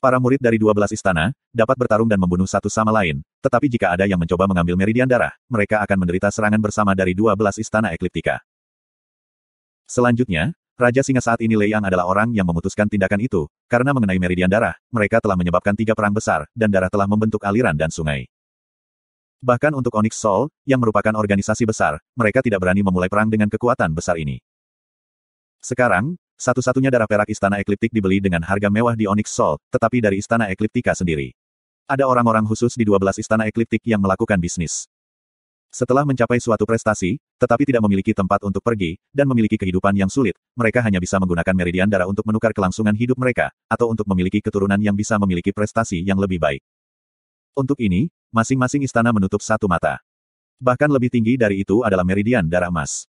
Para murid dari 12 istana, dapat bertarung dan membunuh satu sama lain, tetapi jika ada yang mencoba mengambil meridian darah, mereka akan menderita serangan bersama dari 12 Istana Ekliptika. Selanjutnya, Raja Singa saat ini Lei Yang adalah orang yang memutuskan tindakan itu, karena mengenai meridian darah, mereka telah menyebabkan 3 perang besar, dan darah telah membentuk aliran dan sungai. Bahkan untuk Onyx Soul, yang merupakan organisasi besar, mereka tidak berani memulai perang dengan kekuatan besar ini. Sekarang, satu-satunya darah perak Istana Ekliptik dibeli dengan harga mewah di Onyx Soul, tetapi dari Istana Ekliptika sendiri. Ada orang-orang khusus di 12 Istana Ekliptik yang melakukan bisnis. Setelah mencapai suatu prestasi, tetapi tidak memiliki tempat untuk pergi, dan memiliki kehidupan yang sulit, mereka hanya bisa menggunakan meridian darah untuk menukar kelangsungan hidup mereka, atau untuk memiliki keturunan yang bisa memiliki prestasi yang lebih baik. Untuk ini, masing-masing istana menutup satu mata. Bahkan lebih tinggi dari itu adalah meridian darah emas.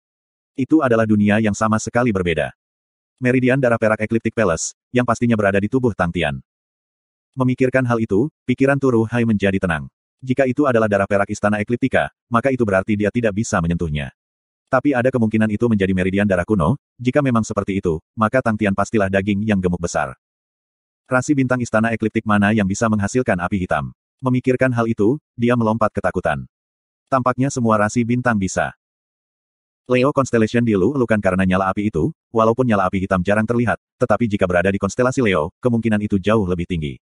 Itu adalah dunia yang sama sekali berbeda. Meridian darah perak Ecliptic Palace, yang pastinya berada di tubuh Tang Tian. Memikirkan hal itu, pikiran Turuhai menjadi tenang. Jika itu adalah darah perak Istana Ekliptika, maka itu berarti dia tidak bisa menyentuhnya. Tapi ada kemungkinan itu menjadi meridian darah kuno, jika memang seperti itu, maka Tang Tian pastilah daging yang gemuk besar. Rasi bintang Istana Ekliptik mana yang bisa menghasilkan api hitam? Memikirkan hal itu, dia melompat ketakutan. Tampaknya semua rasi bintang bisa. Leo Constellation dilulukan karena nyala api itu, walaupun nyala api hitam jarang terlihat, tetapi jika berada di konstelasi Leo, kemungkinan itu jauh lebih tinggi.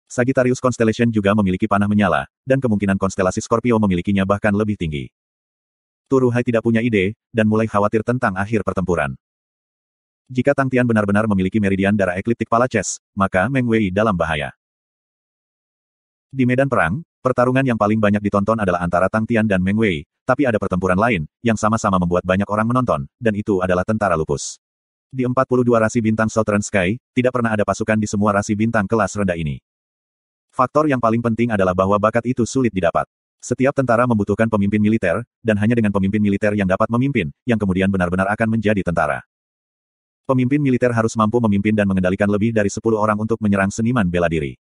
Sagittarius Constellation juga memiliki panah menyala, dan kemungkinan konstelasi Scorpio memilikinya bahkan lebih tinggi. Turuhai tidak punya ide, dan mulai khawatir tentang akhir pertempuran. Jika Tang Tian benar-benar memiliki meridian darah Ecliptic Palaces, maka Meng Wei dalam bahaya. Di medan perang, pertarungan yang paling banyak ditonton adalah antara Tang Tian dan Meng Wei, tapi ada pertempuran lain, yang sama-sama membuat banyak orang menonton, dan itu adalah tentara lupus. Di 42 rasi bintang Southern Sky, tidak pernah ada pasukan di semua rasi bintang kelas rendah ini. Faktor yang paling penting adalah bahwa bakat itu sulit didapat. Setiap tentara membutuhkan pemimpin militer, dan hanya dengan pemimpin militer yang dapat memimpin, yang kemudian benar-benar akan menjadi tentara. Pemimpin militer harus mampu memimpin dan mengendalikan lebih dari 10 orang untuk menyerang seniman bela diri.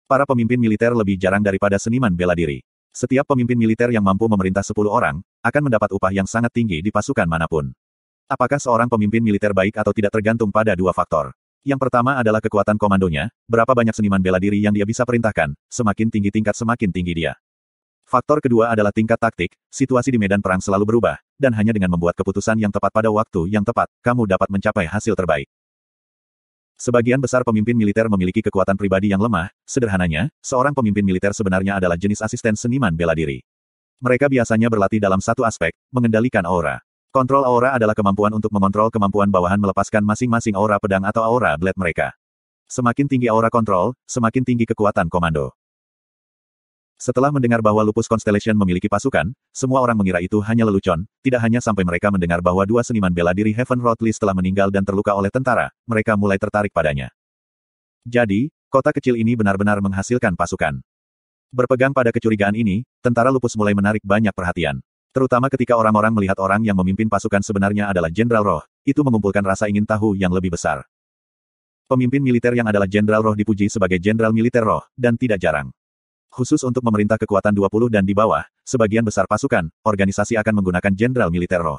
Para pemimpin militer lebih jarang daripada seniman bela diri. Setiap pemimpin militer yang mampu memerintah 10 orang, akan mendapat upah yang sangat tinggi di pasukan manapun. Apakah seorang pemimpin militer baik atau tidak tergantung pada dua faktor. Yang pertama adalah kekuatan komandonya, berapa banyak seniman bela diri yang dia bisa perintahkan, semakin tinggi tingkat semakin tinggi dia. Faktor kedua adalah tingkat taktik, situasi di medan perang selalu berubah, dan hanya dengan membuat keputusan yang tepat pada waktu yang tepat, kamu dapat mencapai hasil terbaik. Sebagian besar pemimpin militer memiliki kekuatan pribadi yang lemah, sederhananya, seorang pemimpin militer sebenarnya adalah jenis asisten seniman bela diri. Mereka biasanya berlatih dalam satu aspek, mengendalikan aura. Kontrol aura adalah kemampuan untuk mengontrol kemampuan bawahan melepaskan masing-masing aura pedang atau aura blade mereka. Semakin tinggi aura kontrol, semakin tinggi kekuatan komando. Setelah mendengar bahwa Lupus Constellation memiliki pasukan, semua orang mengira itu hanya lelucon, tidak hanya sampai mereka mendengar bahwa dua seniman bela diri Heaven Road List telah meninggal dan terluka oleh tentara, mereka mulai tertarik padanya. Jadi, kota kecil ini benar-benar menghasilkan pasukan. Berpegang pada kecurigaan ini, tentara Lupus mulai menarik banyak perhatian. Terutama ketika orang-orang melihat orang yang memimpin pasukan sebenarnya adalah Jenderal Roh, itu mengumpulkan rasa ingin tahu yang lebih besar. Pemimpin militer yang adalah Jenderal Roh dipuji sebagai Jenderal Militer Roh, dan tidak jarang. Khusus untuk memerintah kekuatan 20 dan di bawah, sebagian besar pasukan, organisasi akan menggunakan Jenderal Militer Roh.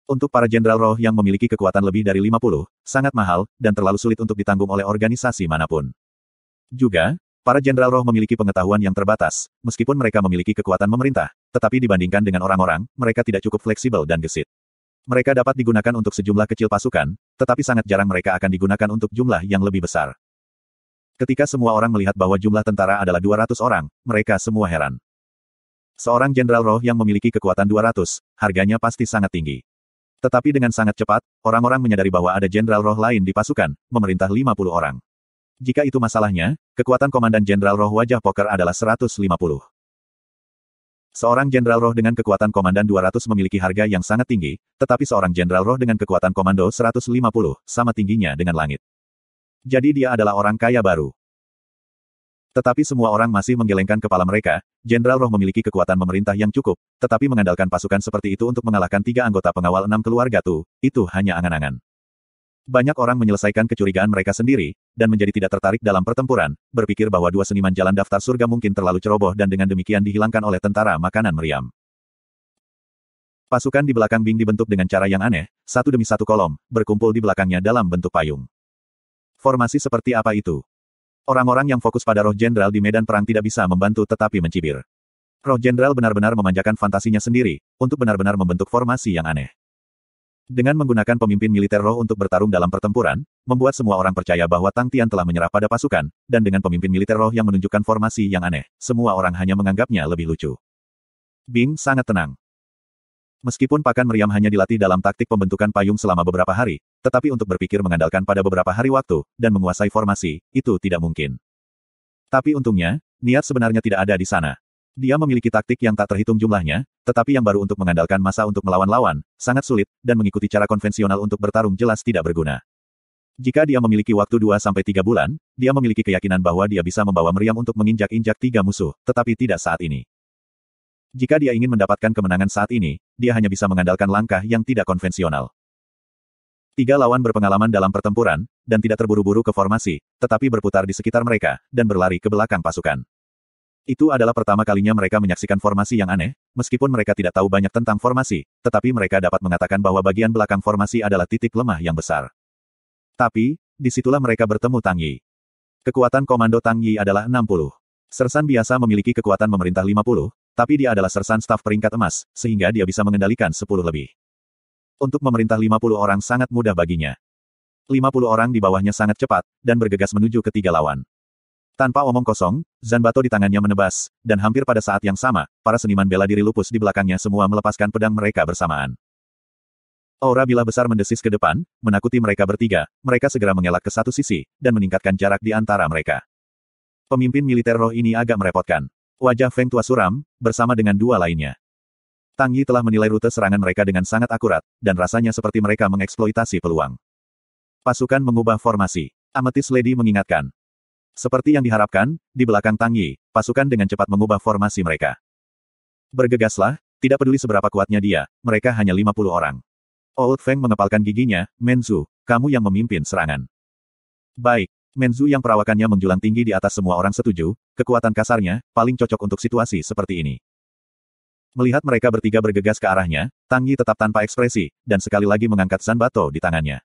Untuk para Jenderal Roh yang memiliki kekuatan lebih dari 50, sangat mahal, dan terlalu sulit untuk ditanggung oleh organisasi manapun. Juga, para Jenderal Roh memiliki pengetahuan yang terbatas, meskipun mereka memiliki kekuatan memerintah, tetapi dibandingkan dengan orang-orang, mereka tidak cukup fleksibel dan gesit. Mereka dapat digunakan untuk sejumlah kecil pasukan, tetapi sangat jarang mereka akan digunakan untuk jumlah yang lebih besar. Ketika semua orang melihat bahwa jumlah tentara adalah 200 orang, mereka semua heran. Seorang Jenderal Roh yang memiliki kekuatan 200, harganya pasti sangat tinggi. Tetapi dengan sangat cepat, orang-orang menyadari bahwa ada Jenderal Roh lain di pasukan, memerintah 50 orang. Jika itu masalahnya, kekuatan Komandan Jenderal Roh Wajah Poker adalah 150. Seorang Jenderal Roh dengan kekuatan Komandan 200 memiliki harga yang sangat tinggi, tetapi seorang Jenderal Roh dengan kekuatan Komando 150, sama tingginya dengan langit. Jadi dia adalah orang kaya baru. Tetapi semua orang masih menggelengkan kepala mereka, Jenderal Roh memiliki kekuatan memerintah yang cukup, tetapi mengandalkan pasukan seperti itu untuk mengalahkan 3 anggota pengawal 6 keluarga itu hanya angan-angan. Banyak orang menyelesaikan kecurigaan mereka sendiri, dan menjadi tidak tertarik dalam pertempuran, berpikir bahwa 2 seniman jalan daftar surga mungkin terlalu ceroboh dan dengan demikian dihilangkan oleh tentara makanan meriam. Pasukan di belakang Bing dibentuk dengan cara yang aneh, satu demi satu kolom, berkumpul di belakangnya dalam bentuk payung. Formasi seperti apa itu? Orang-orang yang fokus pada roh jenderal di medan perang tidak bisa membantu tetapi mencibir. Roh jenderal benar-benar memanjakan fantasinya sendiri, untuk benar-benar membentuk formasi yang aneh. Dengan menggunakan pemimpin militer roh untuk bertarung dalam pertempuran, membuat semua orang percaya bahwa Tang Tian telah menyerah pada pasukan, dan dengan pemimpin militer roh yang menunjukkan formasi yang aneh, semua orang hanya menganggapnya lebih lucu. Bing sangat tenang. Meskipun pakan meriam hanya dilatih dalam taktik pembentukan payung selama beberapa hari, tetapi untuk berpikir mengandalkan pada beberapa hari waktu, dan menguasai formasi, itu tidak mungkin. Tapi untungnya, niat sebenarnya tidak ada di sana. Dia memiliki taktik yang tak terhitung jumlahnya, tetapi yang baru untuk mengandalkan massa untuk melawan lawan, sangat sulit, dan mengikuti cara konvensional untuk bertarung jelas tidak berguna. Jika dia memiliki waktu 2-3 bulan, dia memiliki keyakinan bahwa dia bisa membawa meriam untuk menginjak-injak 3 musuh, tetapi tidak saat ini. Jika dia ingin mendapatkan kemenangan saat ini, dia hanya bisa mengandalkan langkah yang tidak konvensional. 3 lawan berpengalaman dalam pertempuran, dan tidak terburu-buru ke formasi, tetapi berputar di sekitar mereka, dan berlari ke belakang pasukan. Itu adalah pertama kalinya mereka menyaksikan formasi yang aneh, meskipun mereka tidak tahu banyak tentang formasi, tetapi mereka dapat mengatakan bahwa bagian belakang formasi adalah titik lemah yang besar. Tapi, disitulah mereka bertemu Tang Yi. Kekuatan komando Tang Yi adalah 60. Sersan biasa memiliki kekuatan memerintah 50, tapi dia adalah sersan staf peringkat emas, sehingga dia bisa mengendalikan 10 lebih. Untuk memerintah 50 orang sangat mudah baginya. 50 orang di bawahnya sangat cepat, dan bergegas menuju ke 3 lawan. Tanpa omong kosong, Zanbato di tangannya menebas, dan hampir pada saat yang sama, para seniman bela diri lupus di belakangnya semua melepaskan pedang mereka bersamaan. Aura bilah besar mendesis ke depan, menakuti mereka bertiga, mereka segera mengelak ke satu sisi, dan meningkatkan jarak di antara mereka. Pemimpin militer roh ini agak merepotkan. Wajah Feng Tua suram, bersama dengan 2 lainnya. Tang Yi telah menilai rute serangan mereka dengan sangat akurat, dan rasanya seperti mereka mengeksploitasi peluang. Pasukan mengubah formasi. Amethyst Lady mengingatkan. Seperti yang diharapkan, di belakang Tang Yi, pasukan dengan cepat mengubah formasi mereka. Bergegaslah, tidak peduli seberapa kuatnya dia, mereka hanya 50 orang. Old Feng mengepalkan giginya, Menzu, kamu yang memimpin serangan. Baik, Menzu yang perawakannya menjulang tinggi di atas semua orang setuju, kekuatan kasarnya, paling cocok untuk situasi seperti ini. Melihat mereka bertiga bergegas ke arahnya, Tang Yi tetap tanpa ekspresi, dan sekali lagi mengangkat Zanbato di tangannya.